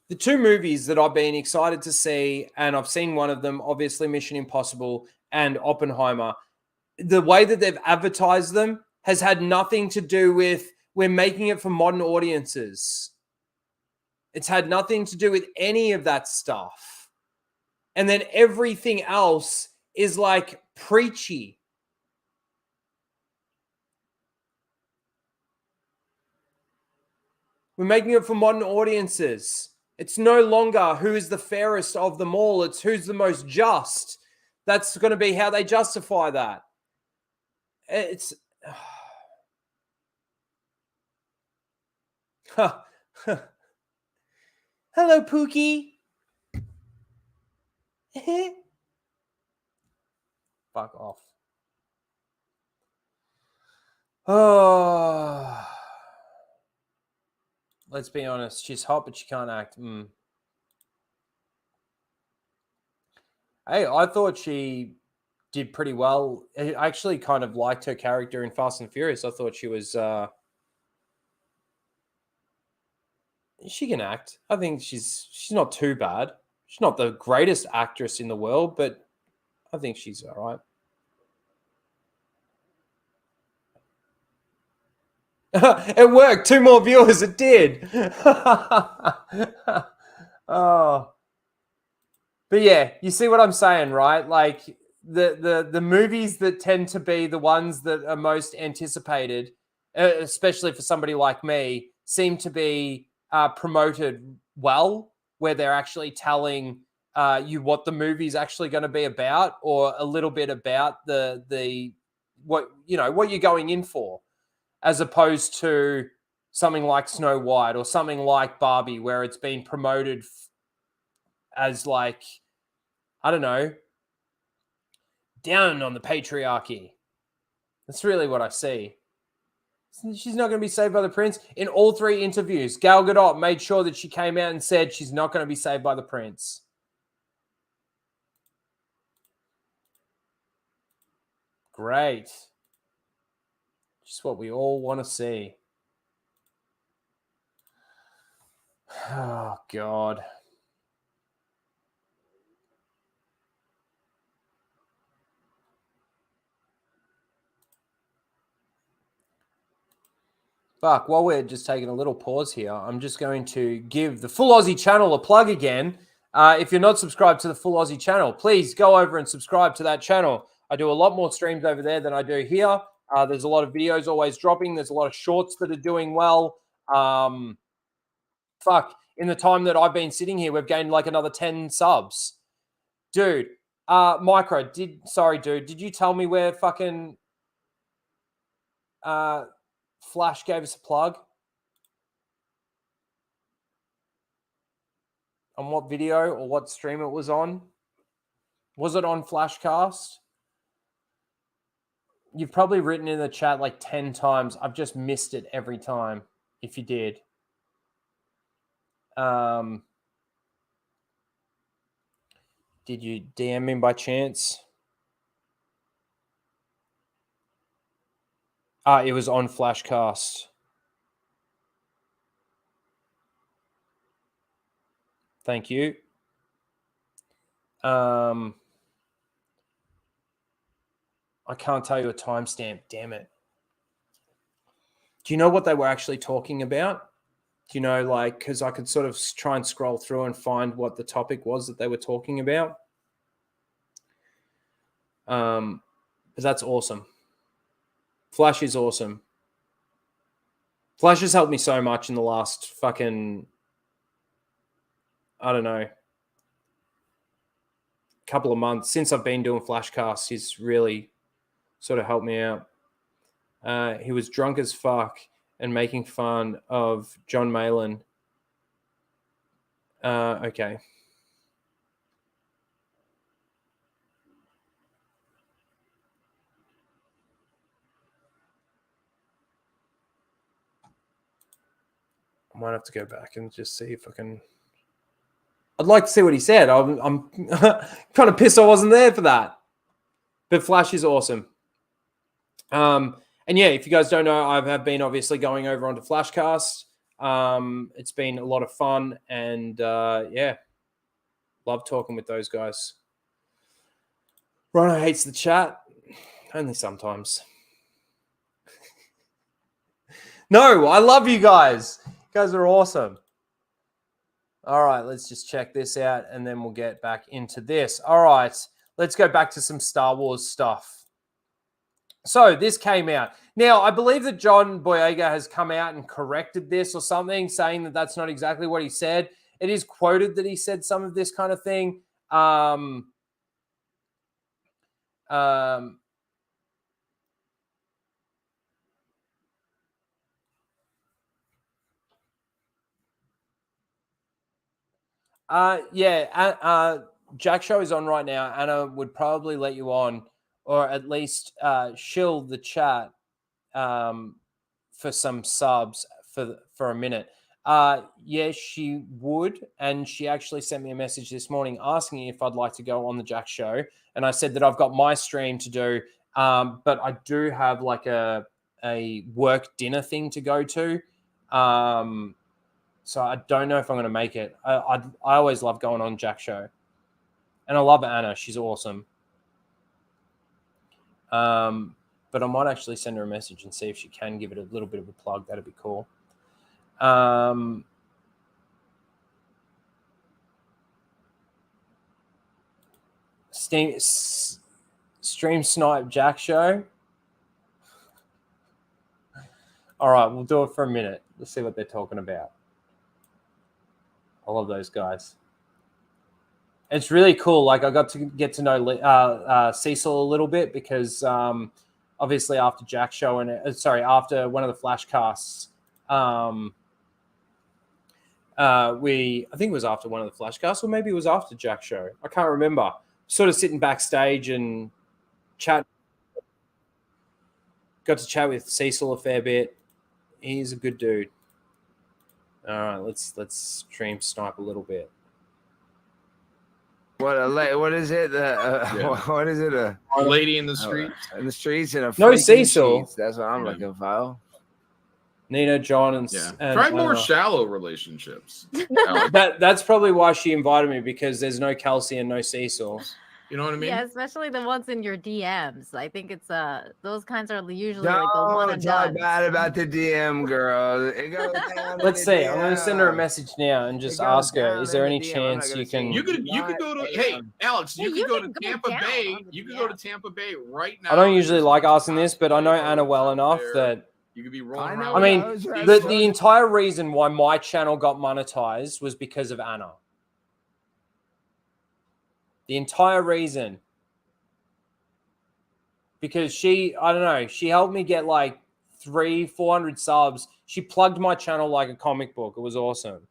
The 2 movies that I've been excited to see, and I've seen one of them, obviously Mission Impossible and Oppenheimer, the way that they've advertised them has had nothing to do with we're making it for modern audiences. It's had nothing to do with any of that stuff. And then everything else is like preachy. We're making it for modern audiences. It's no longer who is the fairest of them all. It's who's the most just. That's going to be how they justify that. It's... Hello, Pookie. Fuck off. Oh... Let's be honest. She's hot, but she can't act. Hey, I thought she did pretty well. I actually kind of liked her character in Fast and Furious. I thought she was... she can act. I think she's not too bad. She's not the greatest actress in the world, but I think she's all right. It worked. 2 more viewers. It did. Oh, but yeah, you see what I'm saying, right? Like the movies that tend to be the ones that are most anticipated, especially for somebody like me, seem to be promoted well, where they're actually telling you what the movie's actually going to be about, or a little bit about the what you're going in for, as opposed to something like Snow White or something like Barbie, where it's been promoted as like, I don't know, down on the patriarchy. That's really what I see. She's not going to be saved by the prince. In all 3 interviews, Gal Gadot made sure that she came out and said she's not going to be saved by the prince. Great. Just what we all want to see. Oh, God. Fuck, while we're just taking a little pause here, I'm just going to give the Full Aussie channel a plug again. If you're not subscribed to the Full Aussie channel, please go over and subscribe to that channel. I do a lot more streams over there than I do here. There's a lot of videos always dropping. There's a lot of shorts that are doing well. Fuck, in the time that I've been sitting here, we've gained like another 10 subs. Dude, Micro, did you tell me where fucking Flash gave us a plug? On what video or what stream it was on? Was it on Flashcast? You've probably written in the chat like 10 times. I've just missed it every time, if you did. Did you DM him by chance? It was on Flashcast. Thank you. I can't tell you a timestamp, damn it. Do you know what they were actually talking about? you know, like, because I could sort of try and scroll through and find what the topic was that they were talking about. But that's awesome. Flash is awesome. Flash has helped me so much in the last fucking, I don't know, couple of months since I've been doing Flashcasts. He's really sort of helped me out. He was drunk as fuck and making fun of John Malin. Okay. I might have to go back and just see if I can. I'd like to see what he said. I'm kind of pissed I wasn't there for that. But Flash is awesome. And yeah, if you guys don't know, I have been obviously going over onto Flashcast. It's been a lot of fun, and yeah, love talking with those guys. Rhino hates the chat. Only sometimes. No, I love you guys. You guys are awesome. All right, let's just check this out, and then we'll get back into this. All right, let's go back to some Star Wars stuff. So this came out. Now, I believe that John Boyega has come out and corrected this or something, saying that that's not exactly what he said. It is quoted that he said some of this kind of thing. Jack Show is on right now. Anna would probably let you on, or at least shill the chat for some subs for a minute. Yes, she would, and she actually sent me a message this morning asking if I'd like to go on the Jack Show, and I said that I've got my stream to do, but I do have like a work dinner thing to go to. So I don't know if I'm going to make it. I always love going on Jack Show. And I love Anna. She's awesome. But I might actually send her a message and see if she can give it a little bit of a plug. That'd be cool. Stream Snipe Jack Show. All right, we'll do it for a minute. Let's see what they're talking about. I love those guys. It's really cool. Like, I got to get to know Cecil a little bit because obviously after Jack Show and after one of the Flashcasts, I think it was after one of the Flashcasts, or maybe it was after Jack Show. I can't remember. Sort of sitting backstage and chat. Got to chat with Cecil a fair bit. He's a good dude. All right, let's stream Snipe a little bit. What is it? What is it? A lady in the streets? In the streets and a No freaking Cecil. sheets. That's what I'm looking for. Nina, John, and Try more shallow relationships. That's probably why she invited me, because there's no Kelsey and no Cecil. You know what I mean? Yeah, especially the ones in your DMs. I think it's those kinds are usually like the one and Don't talk done. bad about the DM girl. It goes down to Let's the see. I'm going to send her a DM. message now and just It goes ask her, down is there in any the DM. I'm not chance gonna you say can... You could go to hey Alex, you could go to Tampa Bay. You could go to Tampa Bay right now. I don't usually like asking this, but I know Anna well enough that... You could be rolling around. I mean, the entire reason why my channel got monetized was because of Anna. The entire reason. Because she, I don't know, she helped me get like 300-400 subs. She plugged my channel like a comic book. It was awesome.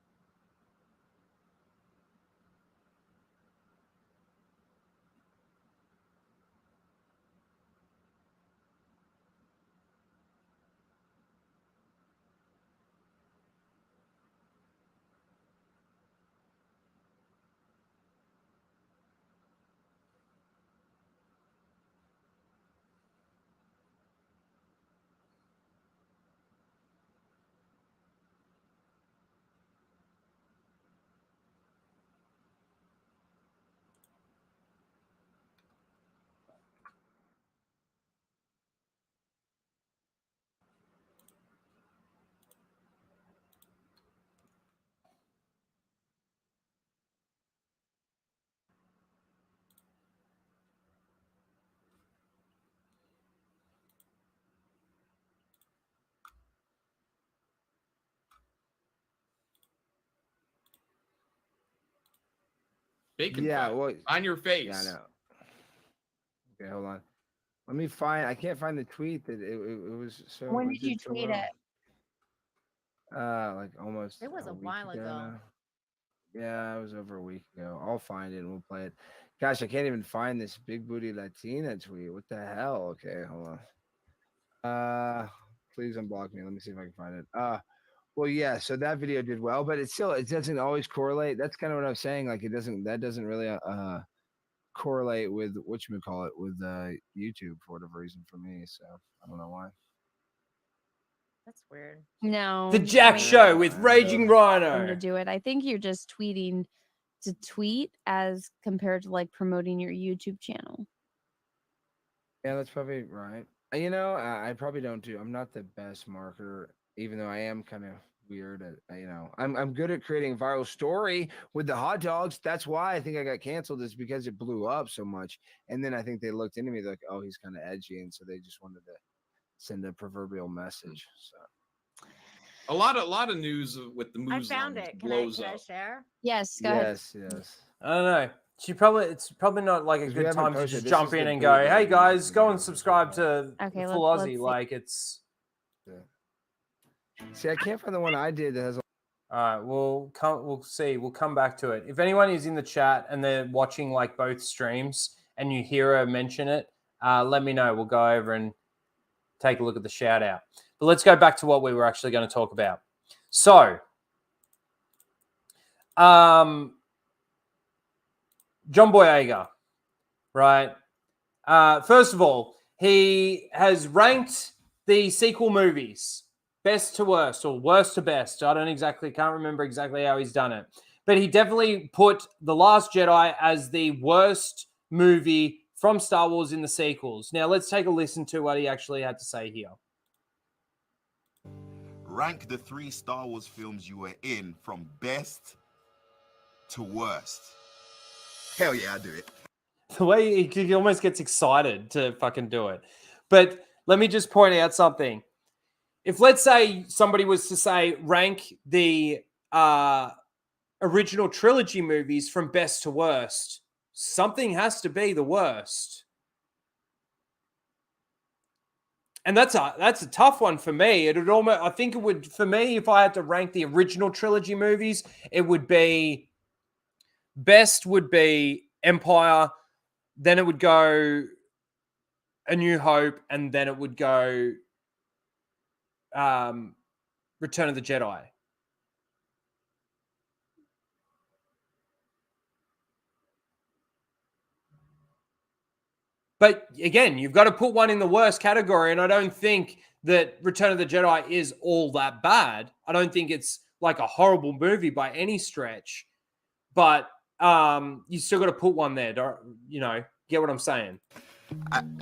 Bacon Yeah, fat well, on your face. yeah, I know. Okay, hold on. Let me find. I can't find the tweet that it was so. When it did you so tweet well. it? Like almost. It was a week while ago. now. Yeah, it was over a week ago. I'll find it and we'll play it. Gosh, I can't even find this big booty Latina tweet. What the hell? Okay, hold on. Please unblock me. Let me see if I can find it. Well, yeah. So that video did well, but it doesn't always correlate. That's kind of what I was saying. Like that doesn't really correlate with whatchamacallit with YouTube for whatever reason for me. So I don't know why. That's weird. No. The Jack Show with Raging to Rhino. do it. I think you're just tweeting to tweet as compared to like promoting your YouTube channel. Yeah, that's probably right. You know, I probably don't do. I'm not the best marketer, even though I am kind of weird at. I'm good at creating a viral story with the hot dogs. That's why I think I got canceled, is because it blew up so much. And then I think they looked into me like, oh, he's kind of edgy, and so they just wanted to send a proverbial message. So A lot of news with the I moves found it. Can blows I up. share? Yes, go ahead. Yes. I don't know. It's probably not like a We good haven't time to posted. just This jump is in the and go, bootleg hey guys, music go video. and subscribe to Okay, Full let's Aussie. see. Like it's. See, I can't find the one I did that has. All right, we'll see. We'll come back to it. If anyone is in the chat and they're watching like both streams and you hear her mention it, let me know. We'll go over and take a look at the shout out. But let's go back to what we were actually going to talk about. So, John Boyega, right? First of all, he has ranked the sequel movies best to worst or worst to best. I can't remember exactly how he's done it. But he definitely put The Last Jedi as the worst movie from Star Wars in the sequels. Now, let's take a listen to what he actually had to say here. Rank the 3 Star Wars films you were in from best to worst. Hell yeah, I do it. The way he almost gets excited to fucking do it. But let me just point out something. If let's say somebody was to say rank the original trilogy movies from best to worst, something has to be the worst. And that's a tough one for me. I think it would, for me, if I had to rank the original trilogy movies, it would be best would be Empire, then it would go A New Hope, and then it would go Return of the Jedi. But again, you've got to put one in the worst category, and I don't think that Return of the Jedi is all that bad. I don't think it's like a horrible movie by any stretch, but you still got to put one there. Get what I'm saying?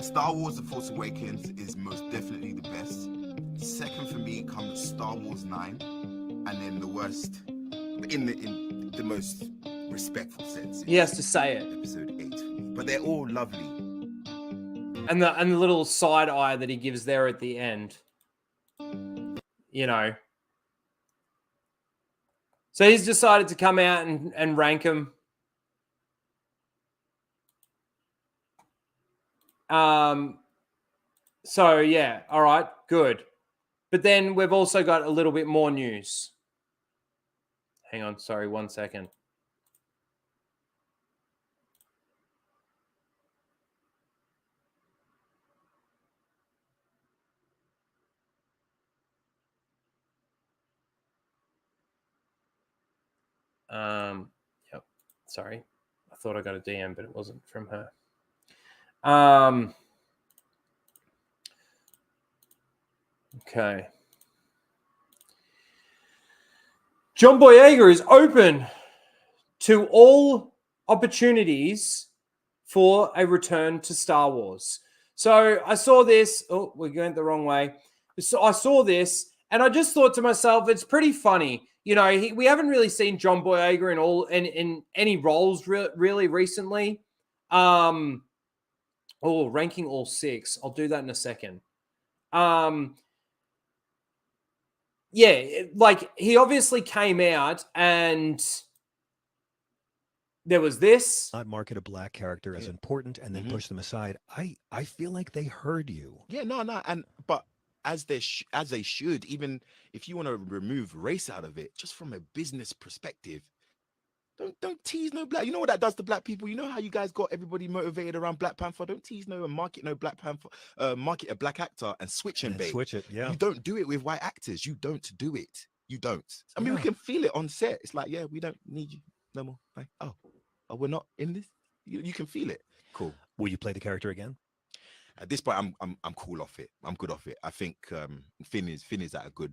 Star Wars The Force Awakens is most definitely the best. Second for me comes Star Wars 9, and then the worst, in the most respectful sense. He has to say it. Episode 8. But they're all lovely. And the little side eye that he gives there at the end. So he's decided to come out and rank them. So yeah, all right, good. But then we've also got a little bit more news. Hang on, sorry, 1 second. Yep. Sorry. I thought I got a DM, but it wasn't from her. Okay. John Boyega is open to all opportunities for a return to Star Wars. So I saw this. Oh, we're going the wrong way. So I saw this, and I just thought to myself, it's pretty funny. We haven't really seen John Boyega in any roles really recently. Ranking all 6. I'll do that in a second. Yeah, like he obviously came out and there was this. Not market a black character as important and then push them aside. I feel like they heard you. Yeah, no, but as they should, even if you want to remove race out of it, just from a business perspective, don't tease no black. You know what that does to black people? You know how you guys got everybody motivated around Black Panther? Don't tease no and market no Black Panther, market a black actor and switch and bait. Switch it, yeah. You don't do it with white actors. You don't do it. You don't. I mean, we can feel it on set. It's like, yeah, we don't need you no more. Like, oh, we're not in this. You can feel it. Cool. Will you play the character again? At this point, I'm cool off it. I'm good off it. I think Finn is at a good,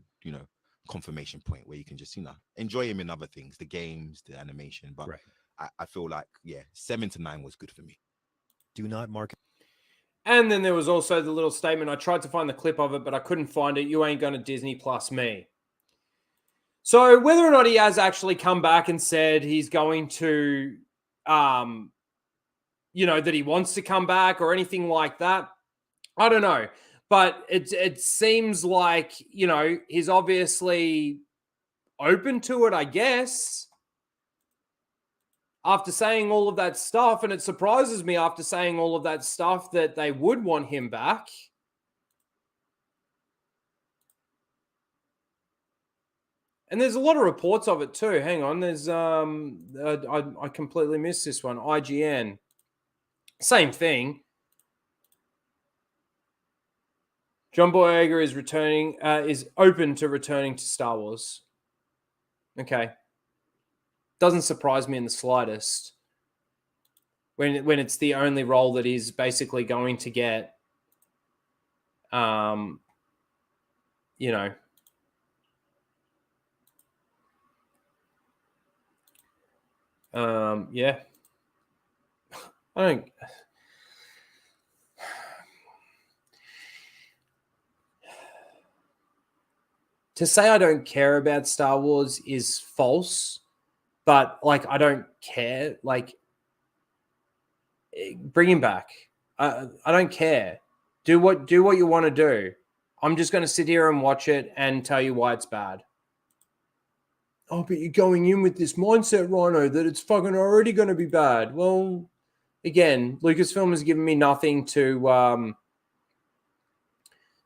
confirmation point where you can just, enjoy him in other things, the games, the animation. But I feel like, 7 to 9 was good for me. Do not market. And then there was also the little statement. I tried to find the clip of it, but I couldn't find it. You ain't going to Disney Plus me. So whether or not he has actually come back and said he's going to, that he wants to come back or anything like that, I don't know. But it seems like, he's obviously open to it, I guess, after saying all of that stuff. And it surprises me after saying all of that stuff that they would want him back. And there's a lot of reports of it too. Hang on. There's, I completely missed this one. IGN. Same thing. John Boyega is open to returning to Star Wars. Okay. Doesn't surprise me in the slightest. When it's the only role that he's basically going to get, yeah. I don't. To say I don't care about Star Wars is false, but I don't care. Bring him back. I don't care. Do what you want to do. I'm just going to sit here and watch it and tell you why it's bad. Oh, but you're going in with this mindset, Rhino, that it's fucking already going to be bad. Well, again, Lucasfilm has given me nothing to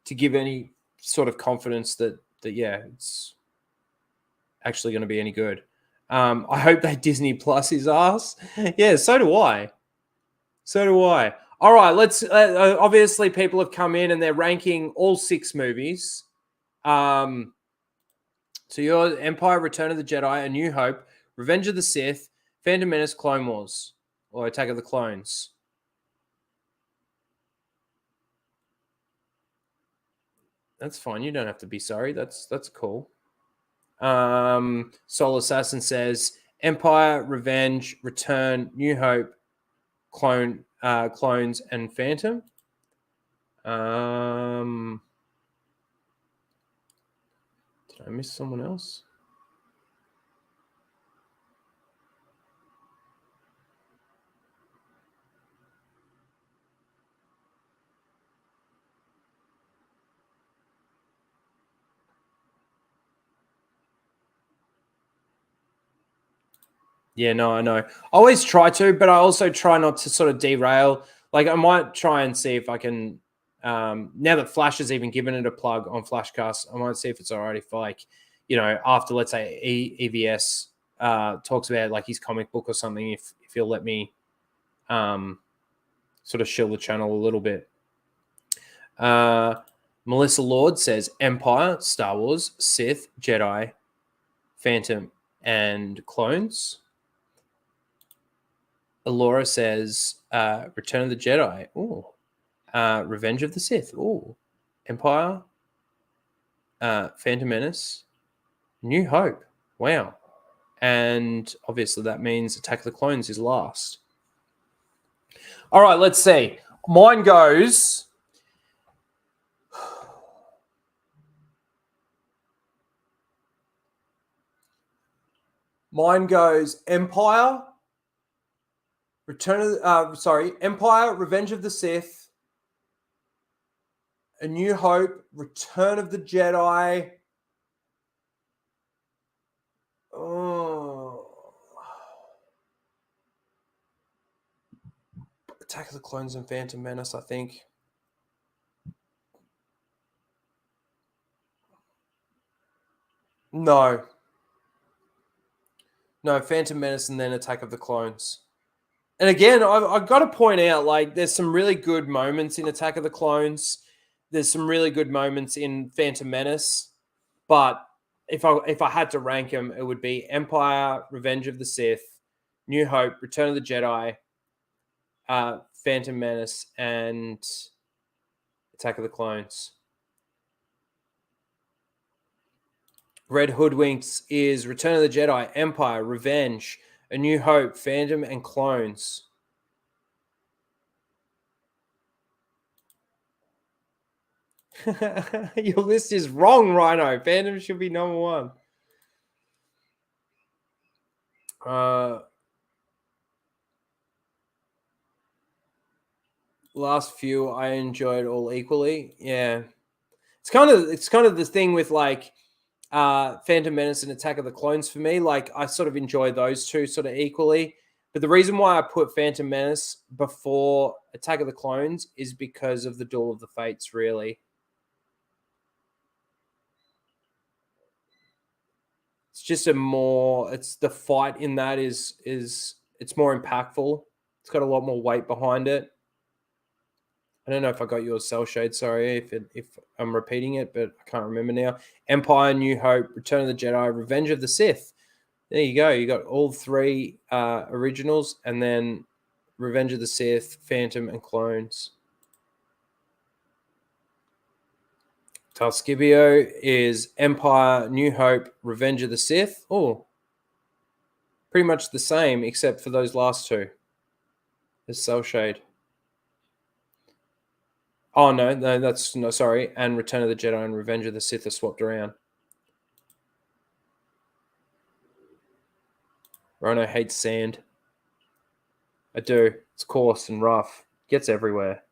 give any sort of confidence that it's actually going to be any good. I hope that Disney Plus his ass. Yeah, so do I. All right, let's. Obviously, people have come in and they're ranking all 6 movies. So your Empire, Return of the Jedi, A New Hope, Revenge of the Sith, Phantom Menace, Clone Wars, or Attack of the Clones. That's fine. You don't have to be sorry. That's cool. Soul Assassin says Empire, Revenge, Return, New Hope, Clones, and Phantom. Did I miss someone else? Yeah, no, I know. I always try to, but I also try not to sort of derail. I might try and see if I can, now that Flash has even given it a plug on Flashcast, I might see if it's all right if after, let's say, EVS talks about his comic book or something, if he'll let me sort of shill the channel a little bit. Melissa Lord says Empire, Star Wars, Sith, Jedi, Phantom, and Clones. Alora says Return of the Jedi. Ooh. Revenge of the Sith. Ooh. Empire. Phantom Menace. New Hope. Wow. And obviously that means Attack of the Clones is last. All right, let's see. Mine goes... Empire... Empire, Revenge of the Sith, A New Hope, Return of the Jedi. Oh. Attack of the Clones and Phantom Menace, I think. No. No, Phantom Menace and then Attack of the Clones. And again, I've got to point out, like, there's some really good moments in Attack of the Clones. There's some really good moments in Phantom Menace. But if I had to rank them, it would be Empire, Revenge of the Sith, New Hope, Return of the Jedi, Phantom Menace, and Attack of the Clones. Red Hoodwinks is Return of the Jedi, Empire, Revenge, A New Hope, Phantom, and Clones. Your list is wrong, Rhino. Phantom should be number one. Last few I enjoyed all equally. Yeah. It's kind of the thing with like Phantom Menace and Attack of the Clones for me. Like I sort of enjoy those two sort of equally. But the reason why I put Phantom Menace before Attack of the Clones is because of the Duel of the Fates, really. It's just it's the fight in that is it's more impactful. It's got a lot more weight behind it. I don't know if I got yours, Cell Shade. Sorry if I'm repeating it, but I can't remember now. Empire, New Hope, Return of the Jedi, Revenge of the Sith. There you go. You got all three originals, and then Revenge of the Sith, Phantom, and Clones. Talskibio is Empire, New Hope, Revenge of the Sith. Oh, pretty much the same, except for those last two. There's Cell Shade. Oh, no, that's no, sorry. And Return of the Jedi and Revenge of the Sith are swapped around. Rono hates sand. I do. It's coarse and rough. Gets everywhere.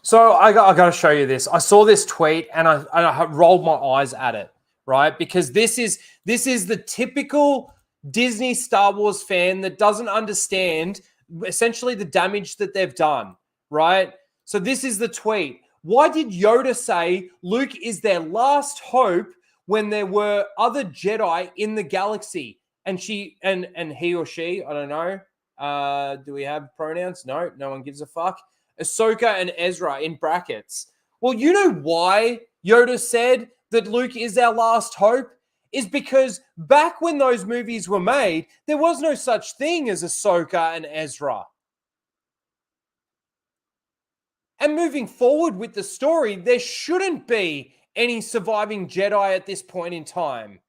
So I got to show you this. I saw this tweet and I rolled my eyes at it, right? Because this is the typical Disney Star Wars fan that doesn't understand essentially the damage that they've done, right? So this is the tweet. Why did Yoda say Luke is their last hope when there were other Jedi in the galaxy? And she and he or she, I don't know. Do we have pronouns? No one gives a fuck. Ahsoka and Ezra in brackets. Well, you know why Yoda said that Luke is our last hope? Is because back when those movies were made, there was no such thing as Ahsoka and Ezra. And moving forward with the story, there shouldn't be any surviving Jedi at this point in time.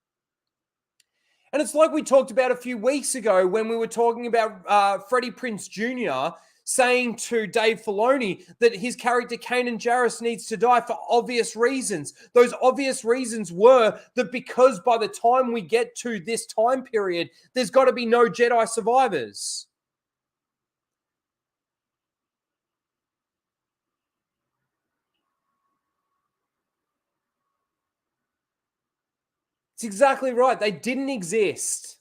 And it's like we talked about a few weeks ago when we were talking about Freddie Prinze Jr. saying to Dave Filoni that his character Kanan Jarrus needs to die for obvious reasons. Those obvious reasons were that because by the time we get to this time period, there's got to be no Jedi survivors. It's exactly right. They didn't exist.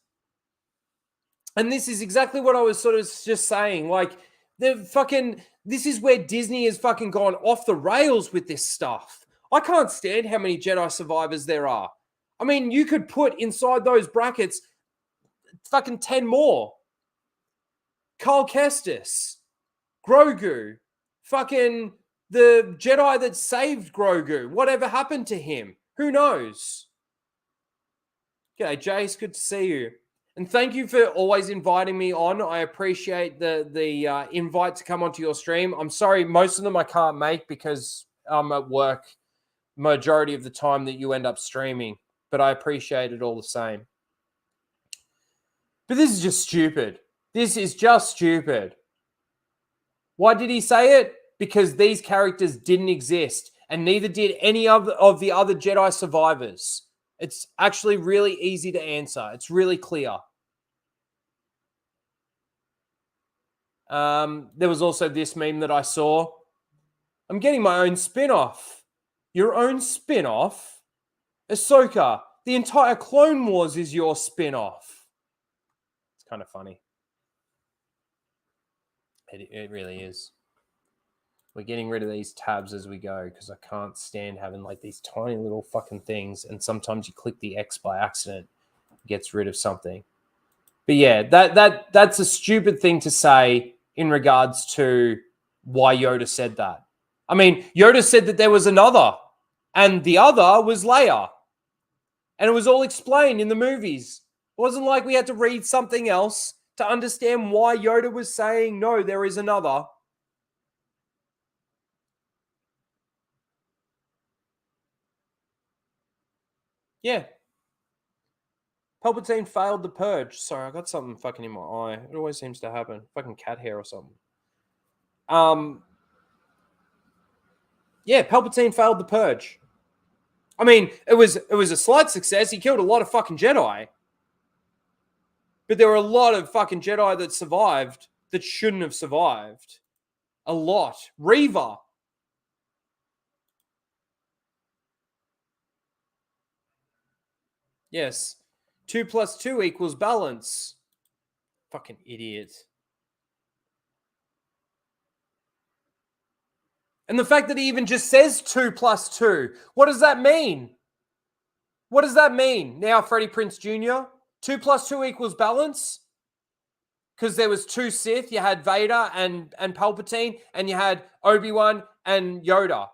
And this is exactly what I was sort of just saying. Like, this is where Disney has fucking gone off the rails with this stuff. I can't stand how many Jedi survivors there are. I mean, you could put inside those brackets fucking 10 more. Carl Kestis, Grogu, fucking the Jedi that saved Grogu. Whatever happened to him? Who knows? G'day, Jace. Good to see you. And thank you for always inviting me on. I appreciate the invite to come onto your stream. I'm sorry, most of them I can't make because I'm at work majority of the time that you end up streaming. But I appreciate it all the same. But this is just stupid. This is just stupid. Why did he say it? Because these characters didn't exist, and neither did any of the other Jedi survivors. It's actually really easy to answer. It's really clear. There was also this meme that I saw. I'm getting my own spin-off. Your own spin-off? Ahsoka, the entire Clone Wars is your spin-off. It's kind of funny. It really is. We're getting rid of these tabs as we go because I can't stand having like these tiny little fucking things. And sometimes you click the X by accident, it gets rid of something. But yeah, that's a stupid thing to say in regards to why Yoda said that. I mean, Yoda said that there was another, and the other was Leia. And it was all explained in the movies. It wasn't like we had to read something else to understand why Yoda was saying, no, there is another. Yeah. Palpatine failed the purge. Sorry, I got something fucking in my eye. It always seems to happen. Fucking cat hair or something. Yeah, Palpatine failed the purge. I mean, it was a slight success. He killed a lot of fucking Jedi. But there were a lot of fucking Jedi that survived that shouldn't have survived. A lot. Reva. Yes. 2 + 2 = balance. Fucking idiot. And the fact that he even just says 2 + 2. What does that mean? What does that mean? Now, Freddie Prinze Jr., 2 + 2 = balance? Because there was 2 Sith. You had Vader and Palpatine, and you had Obi-Wan and Yoda.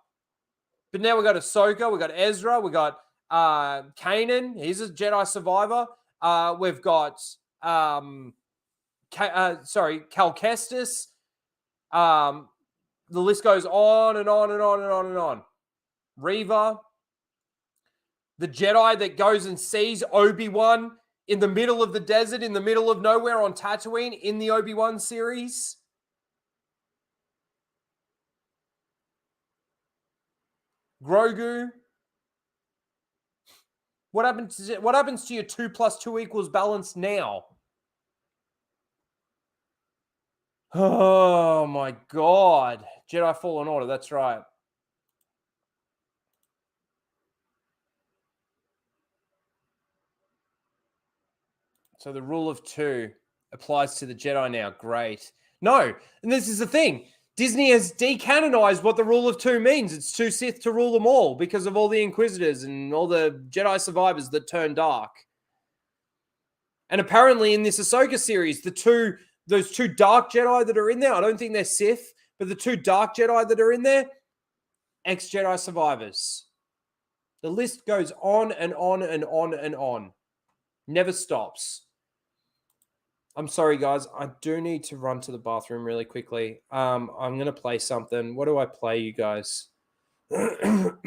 But now we got Ahsoka, we got Ezra, we got Kanan. He's a Jedi survivor. We've got Cal Kestis. The list goes on and on and on and on and on. Reva, the Jedi that goes and sees Obi-Wan in the middle of the desert, in the middle of nowhere on Tatooine in the Obi-Wan series. Grogu. What happens to your 2 + 2 = balance now? Oh my God. Jedi Fallen Order, that's right. So the rule of 2 applies to the Jedi now. Great. No, and this is the thing. Disney has decanonized what the rule of 2 means. It's 2 Sith to rule them all because of all the Inquisitors and all the Jedi survivors that turn dark. And apparently in this Ahsoka series, those 2 dark Jedi that are in there, I don't think they're Sith, but the 2 dark Jedi that are in there, ex-Jedi survivors. The list goes on and on and on and on. Never stops. I'm sorry, guys. I do need to run to the bathroom really quickly. I'm going to play something. What do I play, you guys? Do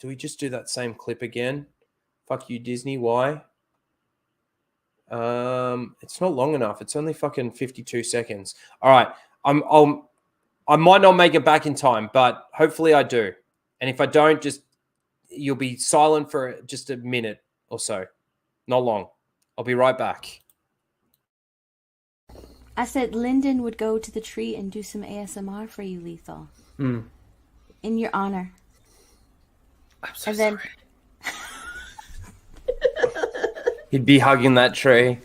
we just do that same clip again? Fuck you, Disney. Why? It's not long enough. It's only fucking 52 seconds. All right. I might not make it back in time, but hopefully I do. And if I don't, you'll be silent for just a minute or so. Not long. I'll be right back. I said Lyndon would go to the tree and do some ASMR for you, Lethal. In your honor. I'm so sorry. He'd be hugging that tree.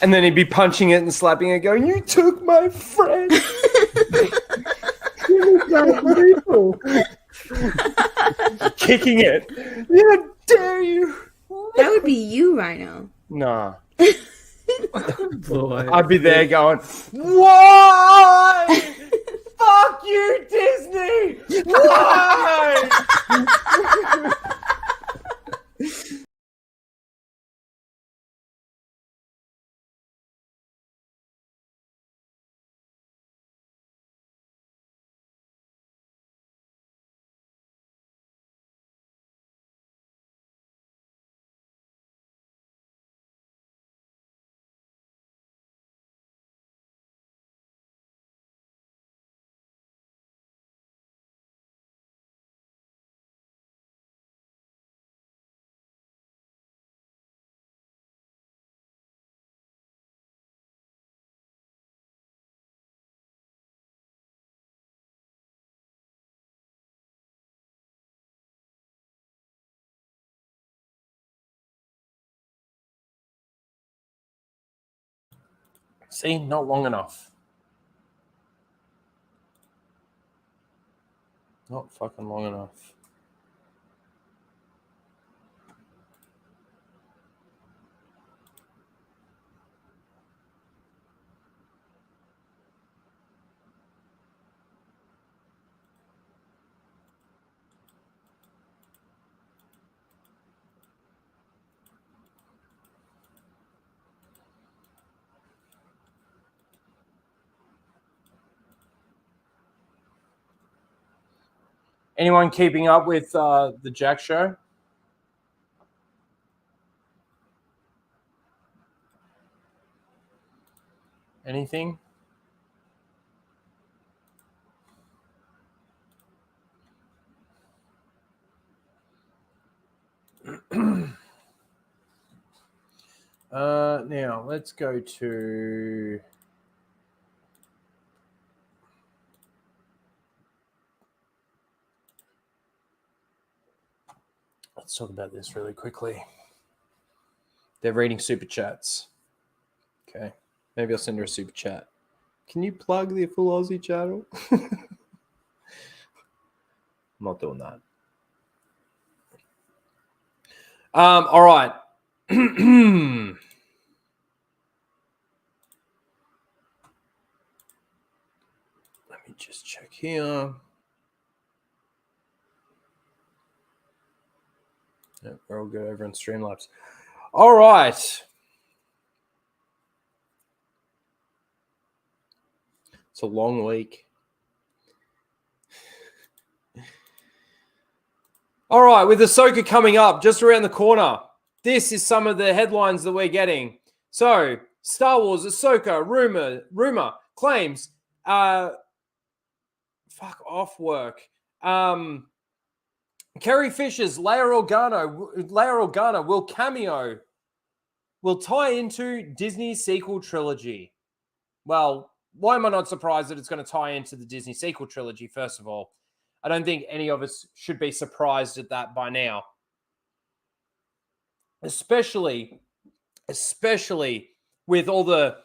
And then he'd be punching it and slapping it, going, "You took my friend." Kicking it. How dare you? That would be you, Rhino. Nah. Boy. I'd be there going, "Why? Fuck you, Disney! Why?" See, not long enough. Not fucking long enough. Anyone keeping up with the Jack show? Anything? Now let's go to let's talk about this really quickly. They're reading super chats. Okay. Maybe I'll send her a super chat. Can you plug the Full Aussie channel? I'm not doing that. All right. Let me just check here. Yep, we're all good over in Streamlabs. All right. It's a long week. All right, with Ahsoka coming up just around the corner, this is some of the headlines that we're getting. So, Star Wars, Ahsoka, rumor, claims, fuck off work. Carrie Fisher's Leia Organa will cameo, will tie into Disney's sequel trilogy. Well, why am I not surprised that it's going to tie into the Disney sequel trilogy, first of all? I don't think any of us should be surprised at that by now. Especially with all the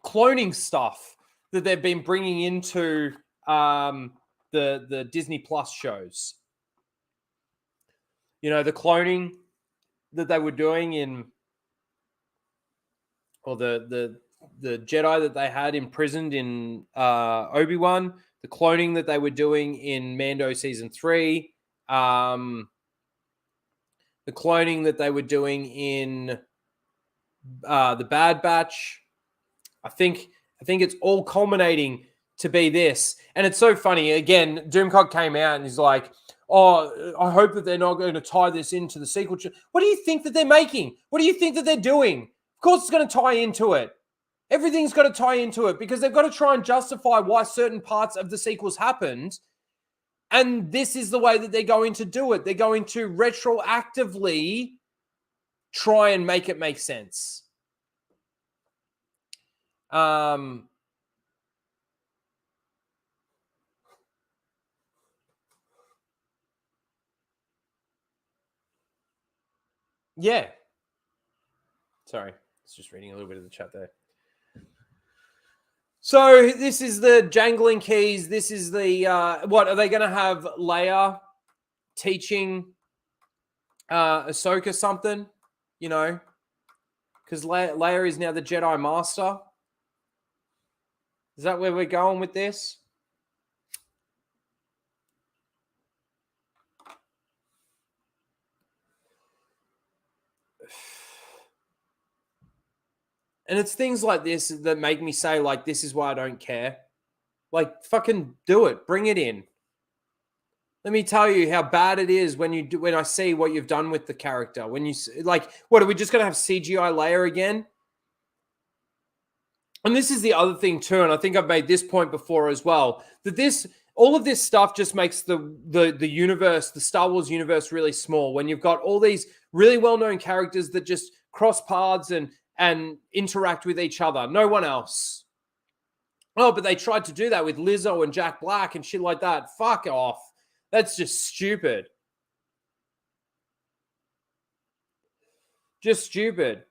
cloning stuff that they've been bringing into the Disney Plus shows. You know, the cloning that they were doing in, or the Jedi that they had imprisoned in Obi-Wan, the cloning that they were doing in Mando Season 3, the cloning that they were doing in the Bad Batch. I think it's all culminating to be this. And it's so funny. Again, Doomcock came out and he's like, oh, I hope that they're not going to tie this into the sequel. What do you think that they're making? What do you think that they're doing? Of course it's going to tie into it. Everything's got to tie into it because they've got to try and justify why certain parts of the sequels happened. And this is the way that they're going to do it. They're going to retroactively try and make it make sense. Yeah. Sorry. It's just reading a little bit of the chat there. So this is the jangling keys. This is the, what, are they going to have Leia teaching Ahsoka something? You know, because Leia is now the Jedi Master. Is that where we're going with this? And it's things like this that make me say, like, this is why I don't care. Like, fucking do it. Bring it in. Let me tell you how bad it is when I see what you've done with the character. When you, like, what, are we just going to have CGI Leia again? And this is the other thing too, and I think I've made this point before as well, that all of this stuff just makes the universe, the Star Wars universe, really small. When you've got all these really well-known characters that just cross paths and interact with each other. No one else. Oh, but they tried to do that with Lizzo and Jack Black and shit like that. Fuck off. That's just stupid. Just stupid.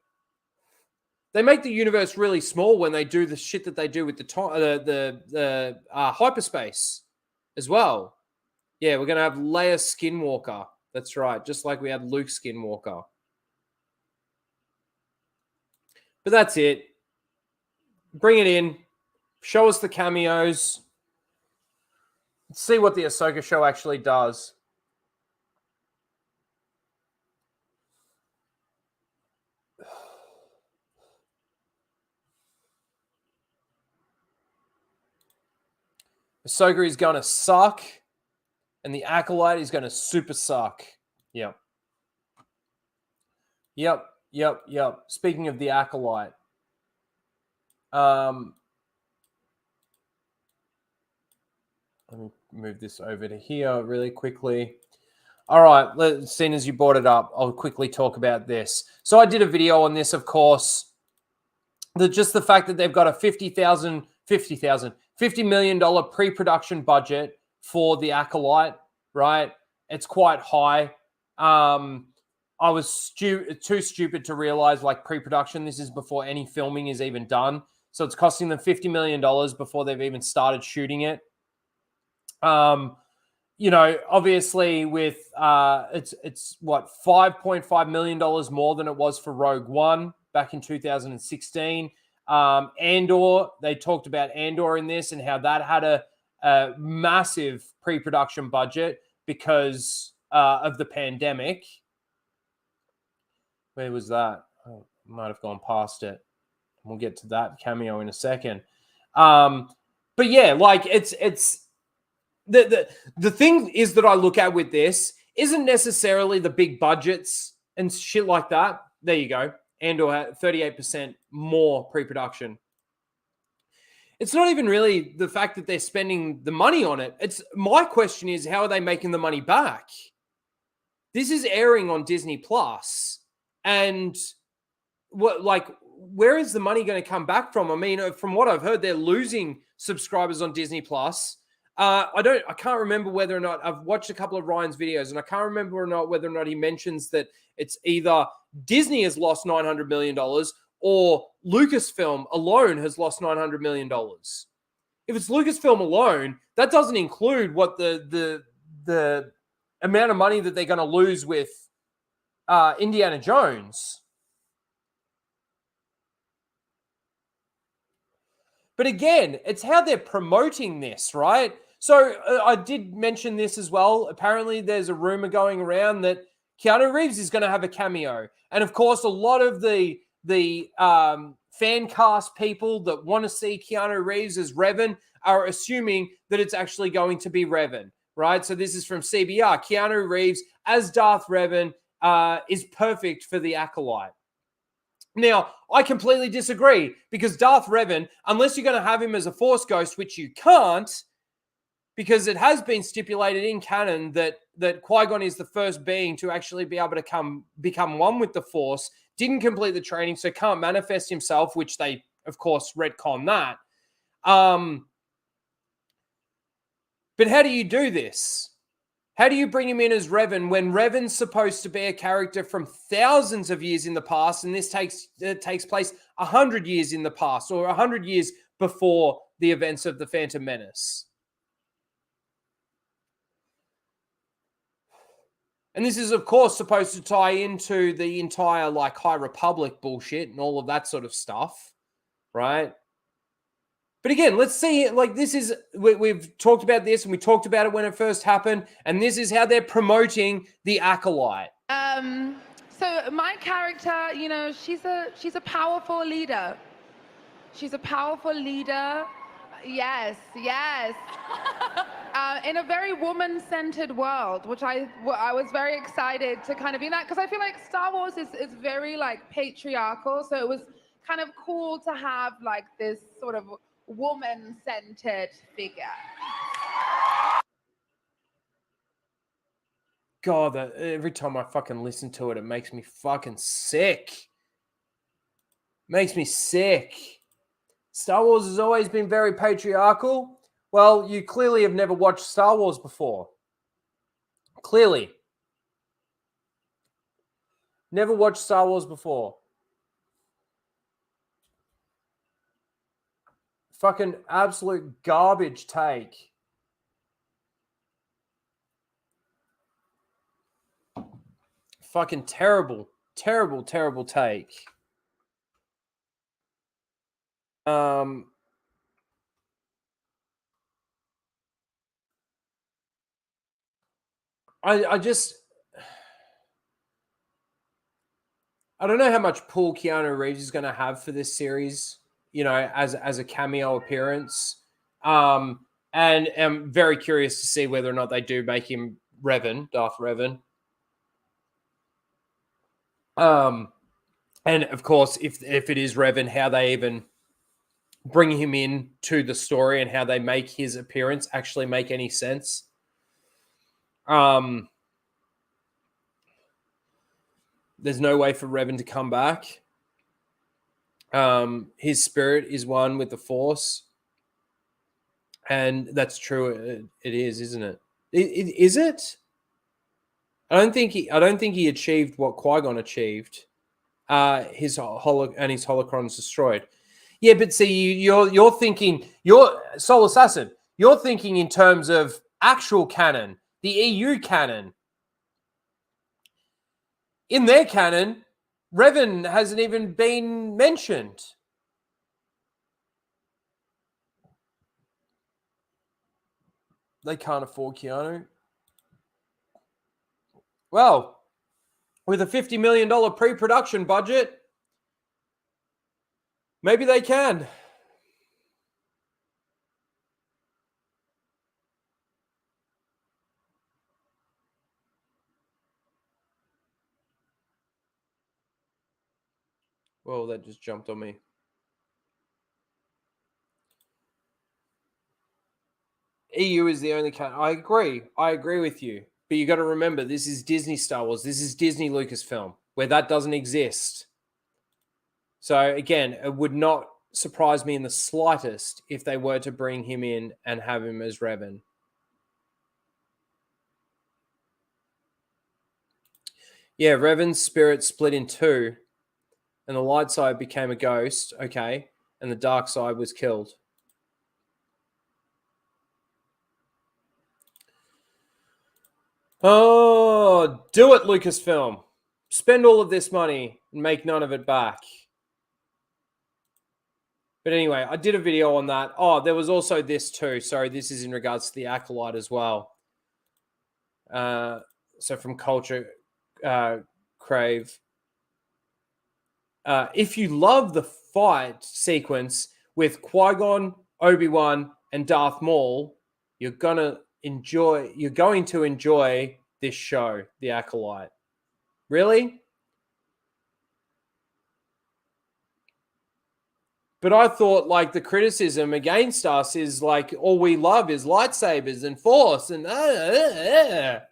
they make the universe really small when they do the shit that they do with the hyperspace as well. Yeah, we're gonna have Leia Skinwalker. That's right, just like we had Luke Skinwalker. But that's it. Bring it in. Show us the cameos. Let's see what the Ahsoka show actually does. Ahsoka is going to suck, and the Acolyte is going to super suck. Yep. Speaking of the Acolyte, let me move this over to here really quickly. All right, seeing as you brought it up, I'll quickly talk about this. So I did a video on this, of course. Just the fact that they've got a $50 million pre-production budget for the Acolyte, right? It's quite high. I was too stupid to realize, like, pre-production, this is before any filming is even done. So it's costing them $50 million before they've even started shooting it. You know, obviously with it's what, $5.5 million more than it was for Rogue One back in 2016. Andor, they talked about Andor in this and how that had a massive pre-production budget because of the pandemic. Where was that? Oh, might have gone past it. We'll get to that cameo in a second. But yeah, like it's the thing is that I look at with this isn't necessarily the big budgets and shit like that. There you go. Andor had 38% more pre-production. It's not even really the fact that they're spending the money on it. It's my question is, how are they making the money back? This is airing on Disney Plus, and where is the money going to come back from? I mean, from what I've heard, they're losing subscribers on Disney Plus. I can't remember whether or not I've watched a couple of Ryan's videos, and I can't remember whether or not he mentions that it's either Disney has lost $900 million or Lucasfilm alone has lost $900 million. If it's Lucasfilm alone, that doesn't include what the amount of money that they're going to lose with Indiana Jones. But again, it's how they're promoting this, right? So I did mention this as well. Apparently, there's a rumor going around that Keanu Reeves is going to have a cameo. And of course, a lot of the fan cast people that want to see Keanu Reeves as Revan are assuming that it's actually going to be Revan, right? So this is from CBR. Keanu Reeves as Darth Revan is perfect for the Acolyte. Now, I completely disagree because Darth Revan, unless you're going to have him as a Force ghost, which you can't, because it has been stipulated in canon that Qui-Gon is the first being to actually be able to become one with the Force, didn't complete the training, so can't manifest himself, which they, of course, retcon that. But how do you do this? How do you bring him in as Revan when Revan's supposed to be a character from thousands of years in the past, and this takes place 100 years in the past or 100 years before the events of the Phantom Menace? And this is, of course, supposed to tie into the entire, like, High Republic bullshit and all of that sort of stuff, right? But again, let's see, like, this is, we've talked about this and we talked about it when it first happened, and this is how they're promoting the Acolyte. So my character, you know, she's a powerful leader. She's a powerful leader. Yes. In a very woman-centered world, which I was very excited to kind of be in that, because I feel like Star Wars is very, like, patriarchal, so it was kind of cool to have, like, this sort of woman-centered figure. God, every time I fucking listen to it, it makes me fucking sick. Makes me sick. Star Wars has always been very patriarchal. Well, you clearly have never watched Star Wars before. Clearly. Never watched Star Wars before. Fucking absolute garbage take. Fucking terrible, terrible, terrible take. I just I don't know how much pull Keanu Reeves is going to have for this series, you know, as a cameo appearance. And I'm very curious to see whether or not they do make him Revan, Darth Revan. And of course, if it is Revan, how they even bring him in to the story and how they make his appearance actually make any sense. There's no way for Revan to come back. His spirit is one with the Force, and that's true. It is, isn't it? Is it? I don't think he achieved what Qui-Gon achieved. His holocron's destroyed. Yeah, but see, you're thinking, you're Soul Assassin. You're thinking in terms of actual canon, the EU canon. In their canon, Revan hasn't even been mentioned. They can't afford Keanu. Well, with a $50 million pre-production budget, maybe they can. Well, that just jumped on me. EU is the only canon. I agree with you. But you got to remember, this is Disney Star Wars. This is Disney Lucasfilm, where that doesn't exist. So again, it would not surprise me in the slightest if they were to bring him in and have him as Revan. Yeah, Revan's spirit split in two, and the light side became a ghost, okay, and the dark side was killed. Oh, do it, Lucasfilm. Spend all of this money and make none of it back. But anyway, I did a video on that. Oh, there was also this too. Sorry, this is in regards to the Acolyte as well. So from Culture Crave. If you love the fight sequence with Qui-Gon, Obi-Wan, and Darth Maul, you're going to enjoy this show, The Acolyte. Really? But I thought, like, the criticism against us is like all we love is lightsabers and Force and But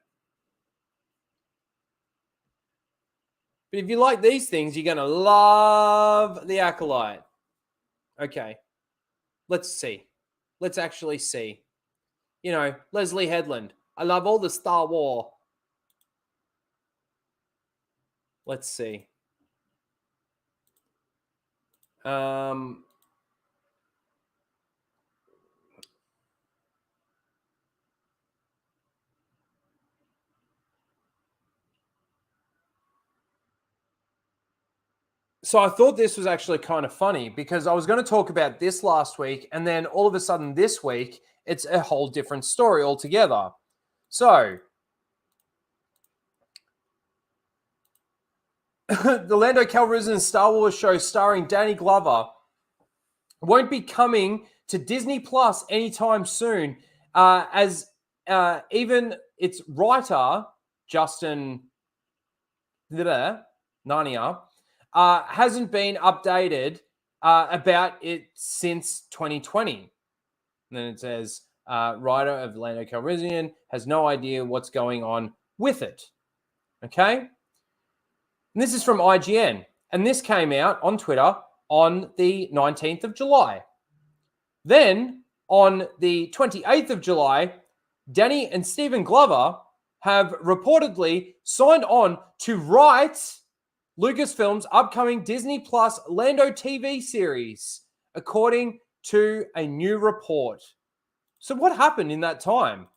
if you like these things, you're going to love The Acolyte. Okay. Let's see. Let's actually see. You know, Leslie Headland. I love all the Star Wars. Let's see. So I thought this was actually kind of funny because I was going to talk about this last week, and then all of a sudden this week, it's a whole different story altogether. So the Lando Calrissian Star Wars show starring Danny Glover won't be coming to Disney Plus anytime soon, as even its writer, Justin Nania, hasn't been updated about it since 2020. And then it says, writer of Lando Calrissian has no idea what's going on with it. Okay? And this is from IGN. And this came out on Twitter on the 19th of July. Then, on the 28th of July, Danny and Stephen Glover have reportedly signed on to write Lucasfilm's upcoming Disney Plus Lando TV series, according to a new report. So what happened in that time?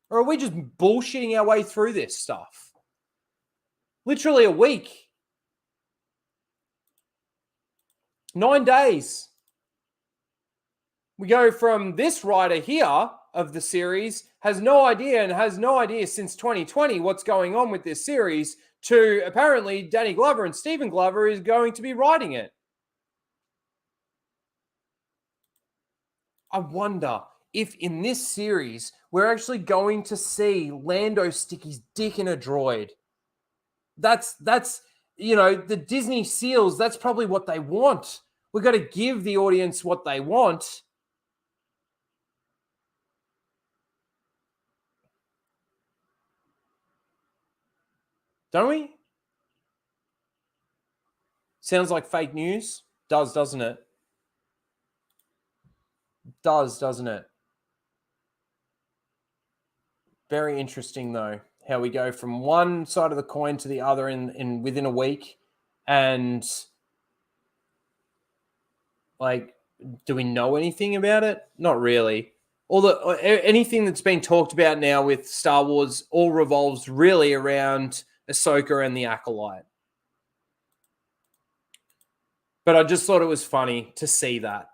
Or are we just bullshitting our way through this stuff? Literally a week. 9 days. We go from this writer here of the series has no idea since 2020 what's going on with this series, to apparently Danny Glover and Stephen Glover is going to be writing it. I wonder if in this series we're actually going to see Lando stick his dick in a droid. That's the Disney seals, that's probably what they want. We've got to give the audience what they want. Don't we? Sounds like fake news. Does, doesn't it? Does, doesn't it? Very interesting, though, how we go from one side of the coin to the other in within a week. And, like, do we know anything about it? Not really. Anything that's been talked about now with Star Wars all revolves really around Ahsoka and the Acolyte. But I just thought it was funny to see that,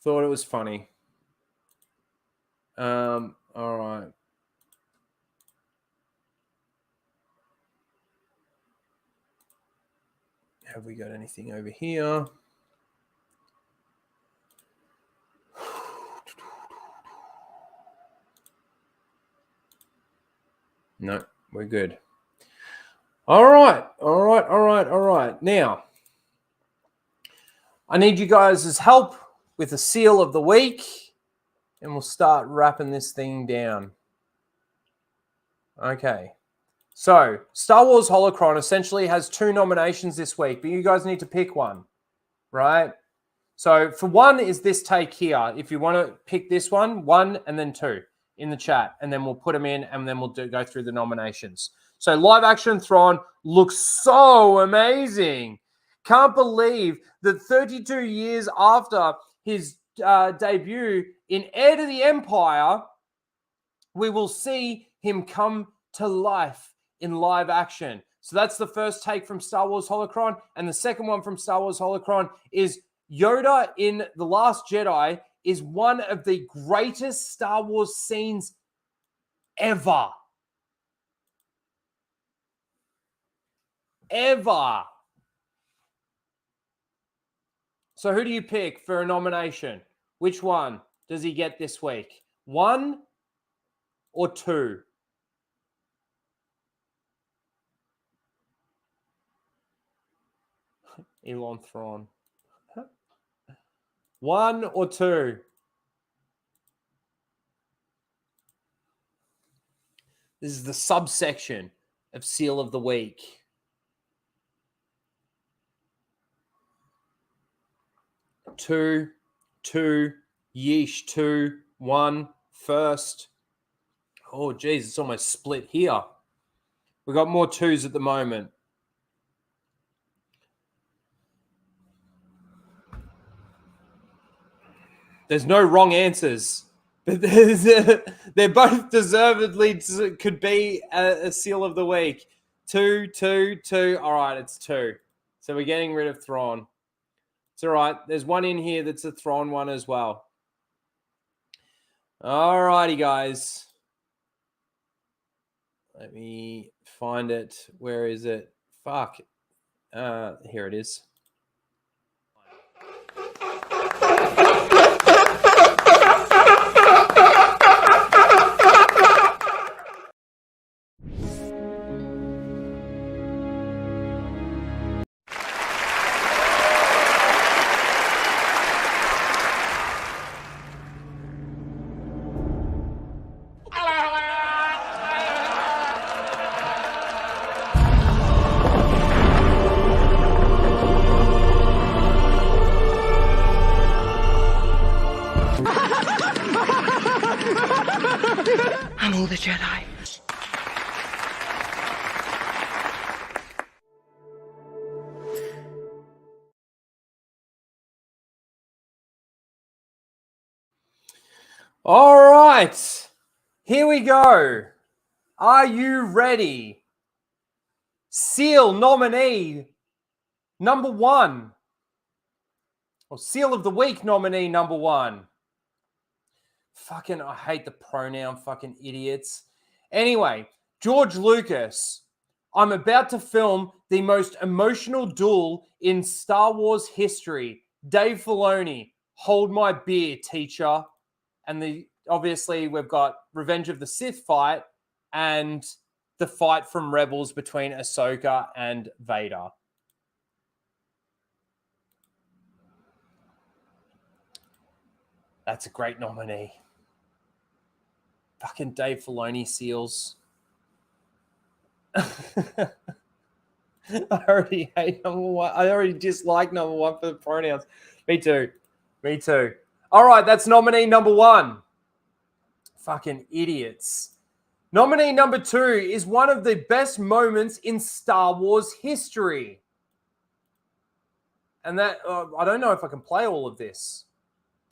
Thought it was funny. All right. Have we got anything over here? No, we're good. All right. Now, I need you guys' help with the seal of the week, and we'll start wrapping this thing down. Okay. So, Star Wars Holocron essentially has 2 nominations this week, but you guys need to pick one, right? So, for one is this take here. If you want to pick this one and then 2 in the chat, and then we'll put them in, and then we'll go through the nominations. So, live action Thrawn looks so amazing. Can't believe that 32 years after his debut in Heir to the Empire, we will see him come to life in live action. So that's the first take from Star Wars Holocron. And the second one from Star Wars Holocron is Yoda in The Last Jedi is one of the greatest Star Wars scenes ever. Ever. So who do you pick for a nomination? Which one does he get this week? 1 or 2? Elon Thrawn. 1 or 2? This is the subsection of Seal of the Week. 2, yeesh, 2, 1, first. Oh, geez, it's almost split here. We've got more 2s at the moment. There's no wrong answers. But they're both deservedly could be a Seal of the Week. 2. All right, it's 2. So we're getting rid of Thrawn. It's all right. There's one in here that's a Thrawn one as well. All righty, guys. Let me find it. Where is it? Fuck. Here it is. I'm all the Jedi. All right. Here we go. Are you ready? Seal nominee number 1. Or Seal of the Week nominee number 1. Fucking, I hate the pronoun, fucking idiots. Anyway, George Lucas. I'm about to film the most emotional duel in Star Wars history. Dave Filoni, hold my beer, teacher. And obviously we've got Revenge of the Sith fight and the fight from Rebels between Ahsoka and Vader. That's a great nominee. Fucking Dave Filoni seals. I already hate number 1. I already dislike number 1 for the pronouns. Me too. Me too. All right, that's nominee number 1. Fucking idiots. Nominee number 2 is one of the best moments in Star Wars history. And that, I don't know if I can play all of this.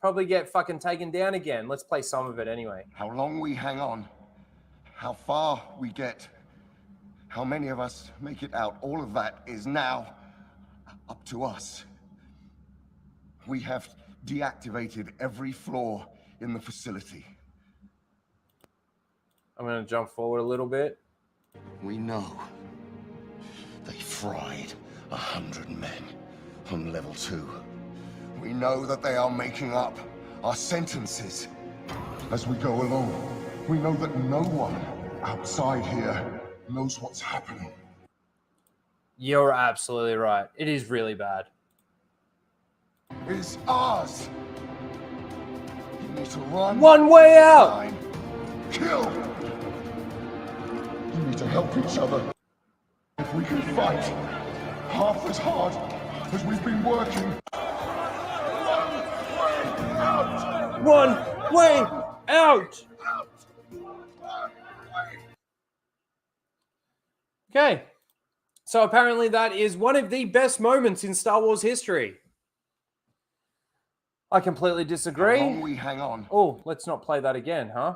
Probably get fucking taken down again. Let's play some of it anyway. How long we hang on, how far we get, how many of us make it out, all of that is now up to us. We have deactivated every flaw in the facility. I'm going to jump forward a little bit. We know they fried 100 men on level 2. We know that they are making up our sentences as we go along. We know that no one outside here knows what's happening. You're absolutely right. It is really bad. It's ours. You need to run. One way out. Find, kill. You need to help each other. If we can fight half as hard as we've been working. One way out. Okay. So apparently that is one of the best moments in Star Wars history. I completely disagree. How long we hang on. Oh, let's not play that again, huh?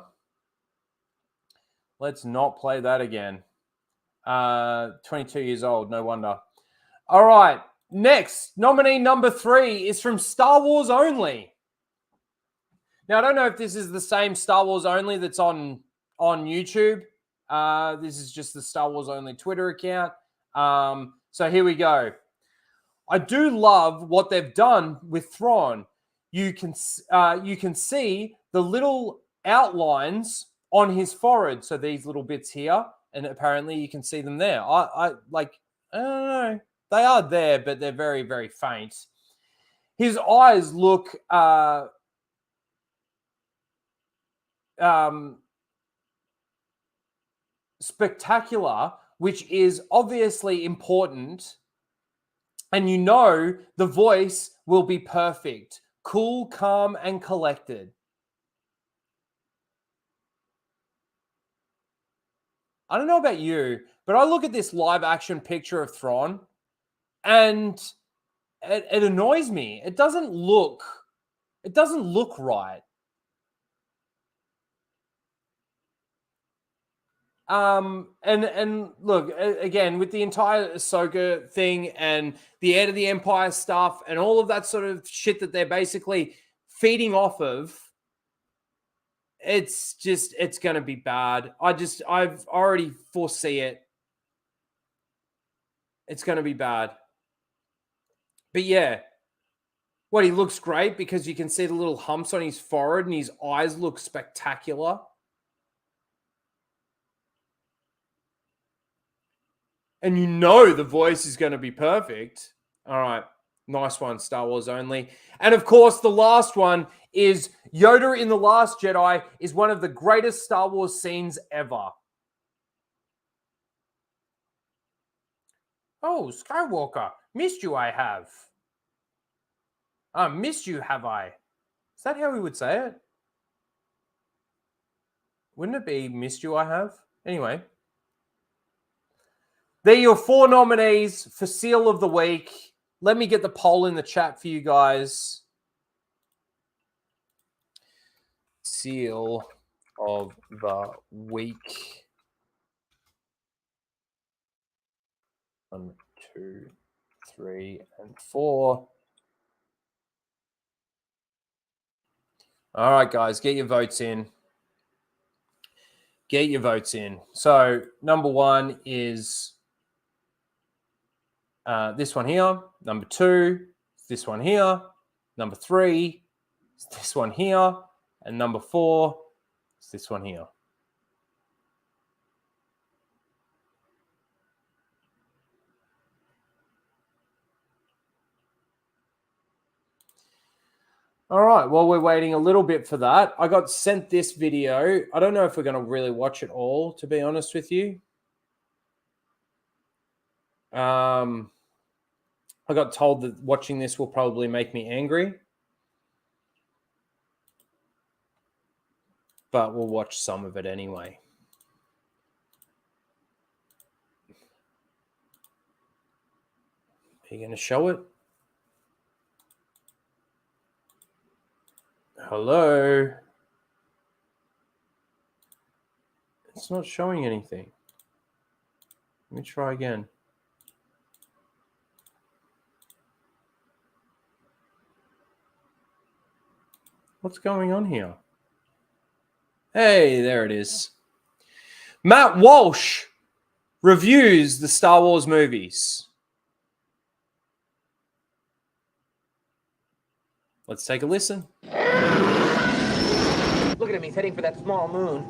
Let's not play that again. 22 years old, no wonder. All right. Next, nominee number 3 is from Star Wars Only. Now, I don't know if this is the same Star Wars Only that's on YouTube. This is just the Star Wars Only Twitter account. So here we go. I do love what they've done with Thrawn. You can see the little outlines on his forehead. So these little bits here, and apparently you can see them there. I don't know. They are there, but they're very, very faint. His eyes look spectacular, which is obviously important. And you know the voice will be perfect. Cool, calm, and collected. I don't know about you, but I look at this live action picture of Thrawn and it annoys me. It doesn't look right. And look, again, with the entire Ahsoka thing and the Heir to the Empire stuff and all of that sort of shit that they're basically feeding off of, it's going to be bad. I've already foresee it. It's going to be bad. But yeah, he looks great because you can see the little humps on his forehead and his eyes look spectacular. And you know the voice is going to be perfect. All right. Nice one, Star Wars Only. And of course, the last one is Yoda in The Last Jedi is one of the greatest Star Wars scenes ever. Oh, Skywalker, missed you I have. Missed you have I. Is that how we would say it? Wouldn't it be missed you I have? Anyway. They're your 4 nominees for Seal of the Week. Let me get the poll in the chat for you guys. seal of the week. 1, 2, 3, and 4. All right, guys, get your votes in. Get your votes in. So number 1 is this one here. Number 2 is this one here. Number 3 is this one here. And number 4 is this one here. All right, well, we're waiting a little bit for that. I got sent this video. I don't know if we're going to really watch it all, to be honest with you. I got told that watching this will probably make me angry. But we'll watch some of it anyway. Are you going to show it? Hello? It's not showing anything. Let me try again. What's going on here? Hey, there it is. Matt Walsh reviews the Star Wars movies. Let's take a listen. Look at him, he's heading for that small moon.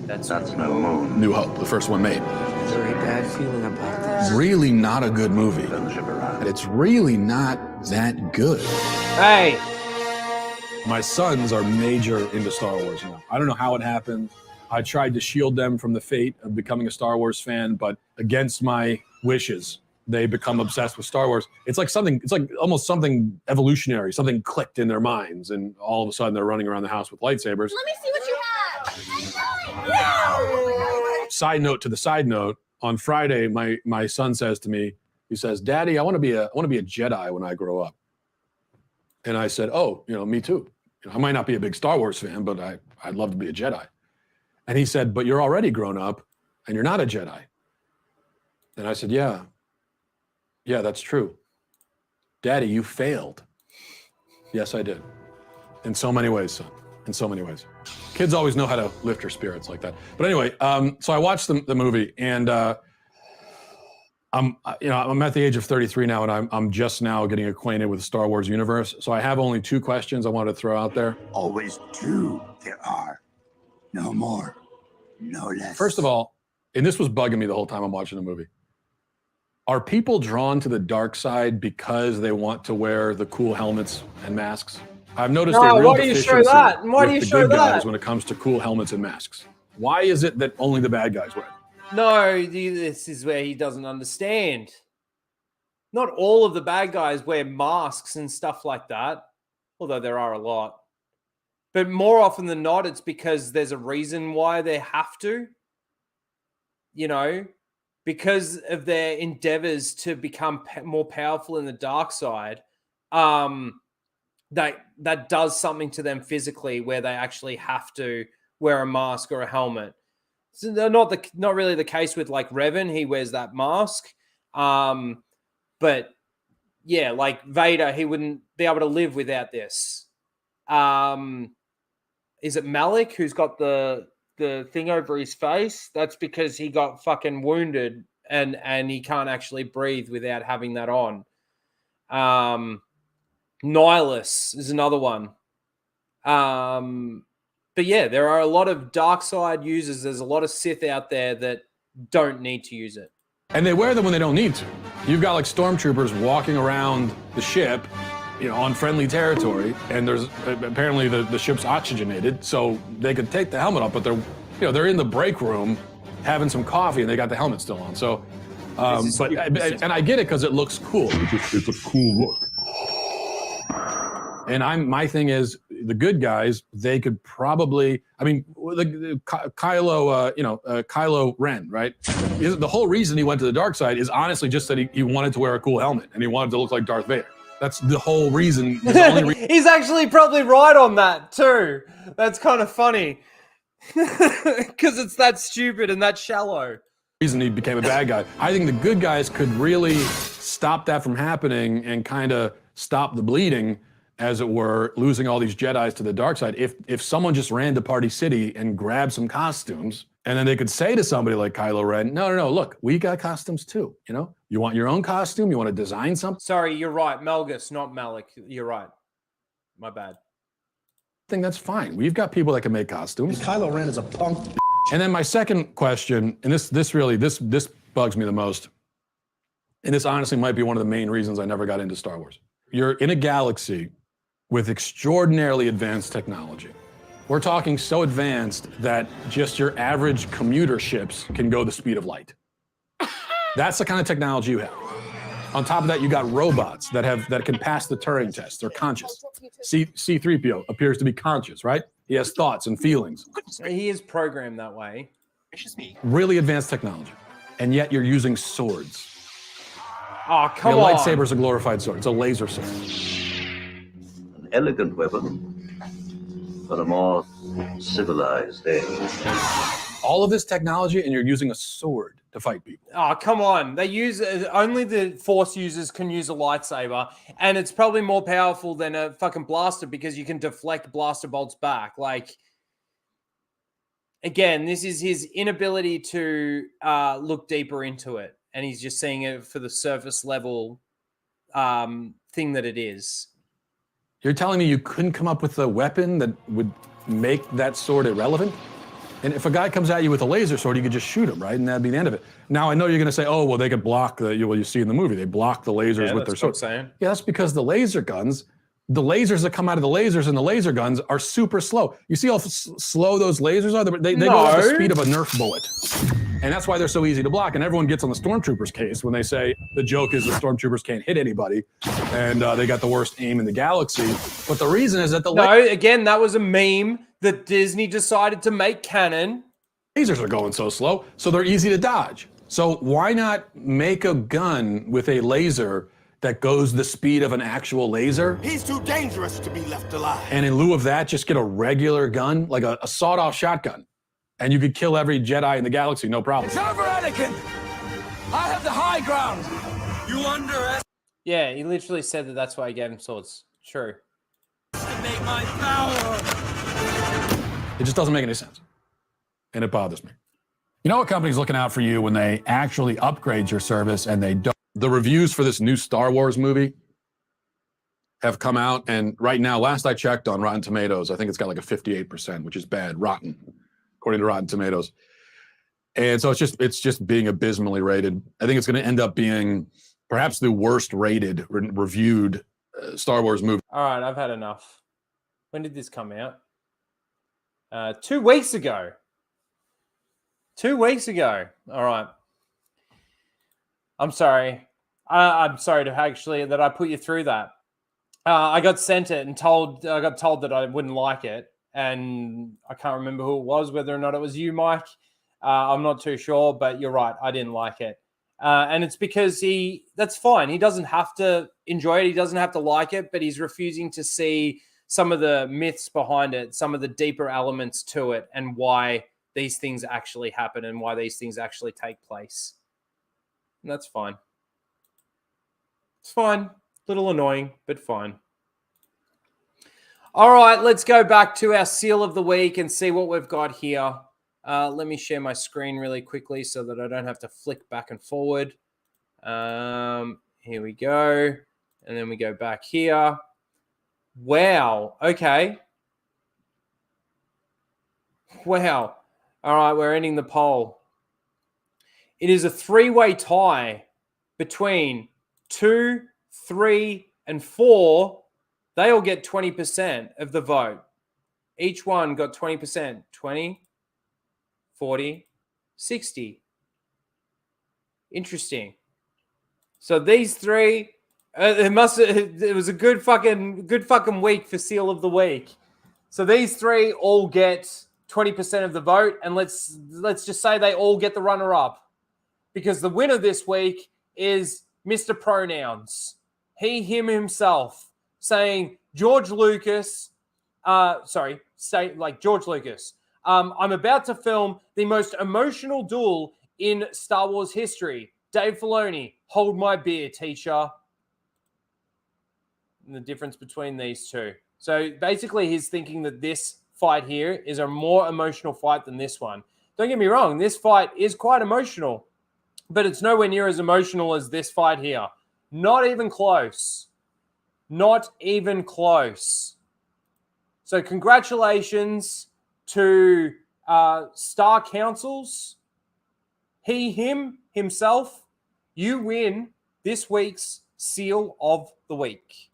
That's no moon. New Hope, the first one made. Very bad feeling about this. Really not a good movie. It's really not that good. Hey! My sons are major into Star Wars now. I don't know how it happened. I tried to shield them from the fate of becoming a Star Wars fan, but against my wishes, they become obsessed with Star Wars. It's like almost something evolutionary. Something clicked in their minds, and all of a sudden they're running around the house with lightsabers. Let me see what you have. Side note to the side note, on Friday, my son says to me, he says, "Daddy, I want to be a Jedi when I grow up." And I said, "Oh, me too. I might not be a big Star Wars fan, but I'd love to be a Jedi." And he said, "But you're already grown up and you're not a Jedi." And I said, Yeah, that's true. Daddy, you failed. Yes, I did. In so many ways, son. In so many ways. Kids always know how to lift your spirits like that. But anyway, so I watched the movie, and I'm at the age of 33 now, and I'm just now getting acquainted with the Star Wars universe. So I have only 2 questions I wanted to throw out there. Always 2 there are. No more, no less. First of all, and this was bugging me the whole time I'm watching the movie, are people drawn to the dark side because they want to wear the cool helmets and masks? I've noticed a real deficiency with the good guys when it comes to cool helmets and masks. Why is it that only the bad guys wear it? No, this is where he doesn't understand. Not all of the bad guys wear masks and stuff like that, although there are a lot. But more often than not, it's because there's a reason why they have to, because of their endeavors to become more powerful in the dark side. That does something to them physically where they actually have to wear a mask or a helmet. So not really the case with like Revan. He wears that mask. But yeah, like Vader, he wouldn't be able to live without this. Is it Malik who's got the thing over his face? That's because he got fucking wounded and he can't actually breathe without having that on. Nihilus is another one. But yeah, there are a lot of dark side users. There's a lot of Sith out there that don't need to use it. And they wear them when they don't need to. You've got like stormtroopers walking around the ship, on friendly territory, and there's apparently the ship's oxygenated, so they could take the helmet off, but they're in the break room having some coffee and they got the helmet still on. So, and I get it because it looks cool. It's a cool look. And my thing is, the good guys, they could probably, Kylo Ren, right? The whole reason he went to the dark side is honestly just that he wanted to wear a cool helmet and he wanted to look like Darth Vader. That's the whole reason. The only He's actually probably right on that too. That's kind of funny. Because it's that stupid and that shallow. reason he became a bad guy. I think the good guys could really stop that from happening and kind of stop the bleeding, as it were, losing all these Jedis to the dark side. If someone just ran to Party City and grabbed some costumes, and then they could say to somebody like Kylo Ren, no, look, we got costumes too. You know, you want your own costume? You want to design something? Sorry, you're right. Melgus, not Malik. You're right. My bad. I think that's fine. We've got people that can make costumes. Kylo Ren is a punk. And then my second question, and this bugs me the most, and this honestly might be one of the main reasons I never got into Star Wars. You're in a galaxy with extraordinarily advanced technology. We're talking so advanced that just your average commuter ships can go the speed of light. That's the kind of technology you have. On top of that, you got robots that can pass the Turing test. They're conscious. C-3PO appears to be conscious, right? He has thoughts and feelings. He is programmed that way. It's just me. Really advanced technology. And yet you're using swords. Oh, come on. A lightsaber's a glorified sword. It's a laser sword. An elegant weapon for a more civilized age. All of this technology, and you're using a sword to fight people. Oh, come on. They use only the Force users can use a lightsaber, and it's probably more powerful than a fucking blaster because you can deflect blaster bolts back. Like, again, this is his inability to look deeper into it, and he's just seeing it for the surface level thing that it is. You're telling me you couldn't come up with a weapon that would make that sword irrelevant? And if a guy comes at you with a laser sword, you could just shoot him, right? And that'd be the end of it. Now, I know you're going to say, oh, well, they could block what you see in the movie. They block the lasers with their swords. Yeah, that's because the laser guns, the lasers that come out of the lasers and the laser guns are super slow. You see how slow those lasers are? They go at the speed of a Nerf bullet. And that's why they're so easy to block. And everyone gets on the Stormtroopers case when they say the joke is the Stormtroopers can't hit anybody and they got the worst aim in the galaxy. But the reason is that again, that was a meme that Disney decided to make canon. Lasers are going so slow, so they're easy to dodge. So why not make a gun with a laser that goes the speed of an actual laser? He's too dangerous to be left alive. And in lieu of that, just get a regular gun, like a sawed-off shotgun. And you could kill every Jedi in the galaxy, no problem. It's over, Anakin. I have the high ground. You underestimate. Yeah, he literally said that that's why I gave him swords. True. My power. It just doesn't make any sense. And it bothers me. You know what company's looking out for you when they actually upgrade your service and they don't? The reviews for this new Star Wars movie have come out, and right now, last I checked on Rotten Tomatoes, I think it's got like a 58%, which is bad, rotten, according to Rotten Tomatoes. And so it's just being abysmally rated. I think it's going to end up being perhaps the worst rated, reviewed Star Wars movie. All right, I've had enough. When did this come out? 2 weeks ago. 2 weeks ago. All right. I'm sorry. I'm sorry to actually that I put you through that. I got sent it and I got told that I wouldn't like it. And I can't remember who it was, whether or not it was you, Mike. I'm not too sure, but you're right. I didn't like it. And it's because that's fine. He doesn't have to enjoy it. He doesn't have to like it, but he's refusing to see some of the myths behind it, some of the deeper elements to it, and why these things actually happen and why these things actually take place. And that's fine. It's fine. A little annoying, but fine. All right, let's go back to our seal of the week and see what we've got here. Let me share my screen really quickly so that I don't have to flick back and forward. Here we go. And then we go back here. Wow. Okay. Wow. All right, we're ending the poll. It is a three-way tie between 2, 3, and 4. They all get 20% of the vote. Each one got 20%. 20, 40, 60. Interesting. So these three, it was a good fucking week for Seal of the Week. So these three all get 20% of the vote, and let's just say they all get the runner-up, because the winner this week is Mr. Pronouns. him himself, saying, George Lucas, George Lucas, I'm about to film the most emotional duel in Star Wars history. Dave Filoni, hold my beer, teacher. And the difference between these two. So basically, he's thinking that this fight here is a more emotional fight than this one. Don't get me wrong, this fight is quite emotional, but it's nowhere near as emotional as this fight here. Not even close. Not even close. So congratulations to Star Councils. Himself. You win this week's Seal of the Week.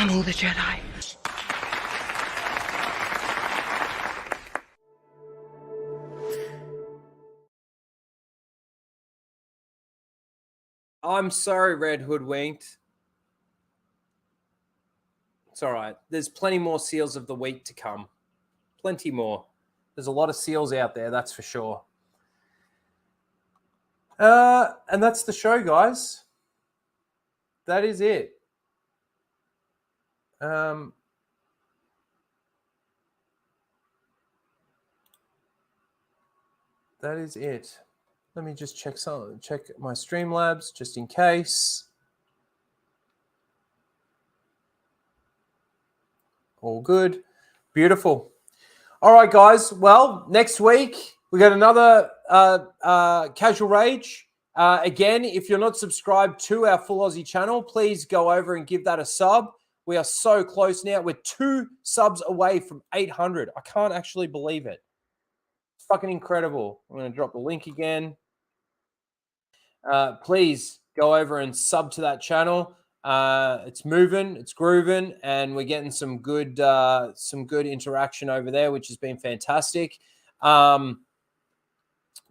I'm all the Jedi. I'm sorry, Red Hoodwinked. It's all right. There's plenty more Seals of the Week to come. Plenty more. There's a lot of seals out there, that's for sure. And that's the show, guys. That is it. That is it. Let me just check my Streamlabs just in case. All good. Beautiful. All right, guys. Well, next week we got another Casual Rage. Again, if you're not subscribed to our Full Aussie channel, please go over and give that a sub. We are so close now. We're 2 subs away from 800. I can't actually believe it. It's fucking incredible. I'm going to drop the link again. Please go over and sub to that channel. It's moving, it's grooving, and we're getting some good interaction over there, which has been fantastic. But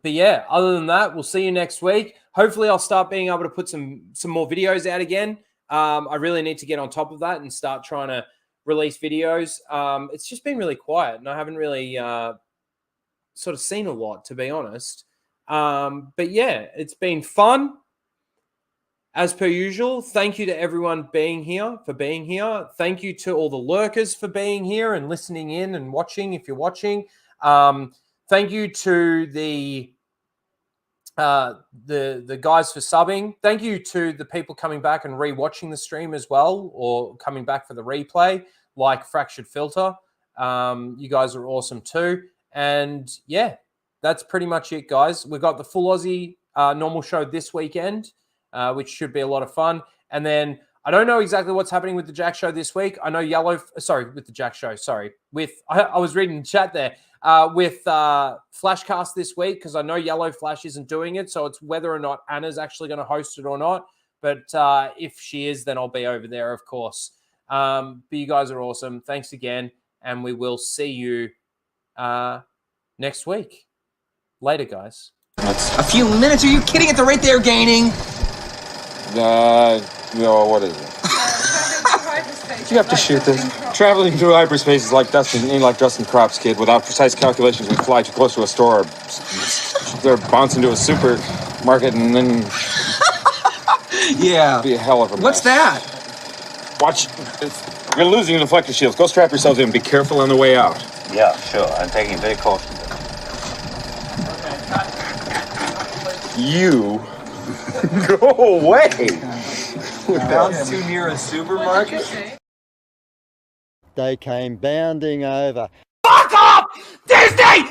yeah, other than that, we'll see you next week. Hopefully, I'll start being able to put some more videos out again. I really need to get on top of that and start trying to release videos. It's just been really quiet, and I haven't really sort of seen a lot, to be honest. But yeah, it's been fun. As per usual, thank you to everyone being here. Thank you to all the lurkers for being here and listening in and watching if you're watching. Thank you to the guys for subbing. Thank you to the people coming back and re-watching the stream as well, or coming back for the replay, like Fractured Filter. You guys are awesome too. And yeah, that's pretty much it, guys. We've got the Full Aussie normal show this weekend, which should be a lot of fun. And then I don't know exactly what's happening with the Jack Show this week. I know I was reading the chat there. With Flashcast this week, because I know Yellow Flash isn't doing it, so it's whether or not Anna's actually going to host it or not. But if she is, then I'll be over there, of course. But you guys are awesome. Thanks again, and we will see you next week. Later, guys. A few minutes? Are you kidding? At the rate they're gaining. What is it? You have to shoot this. Traveling through hyperspace is like Dustin Crop's kid. Without precise calculations, we fly too close to a store. They're bounce into a supermarket and then... Yeah. Be a hell of a mess. What's that? Watch. You're losing the deflector shields. Go strap yourselves in. Be careful on the way out. Yeah, sure. I'm taking it very cautiously. You... Go away! We bounced too near a supermarket? They came bounding over. Fuck off! Disney!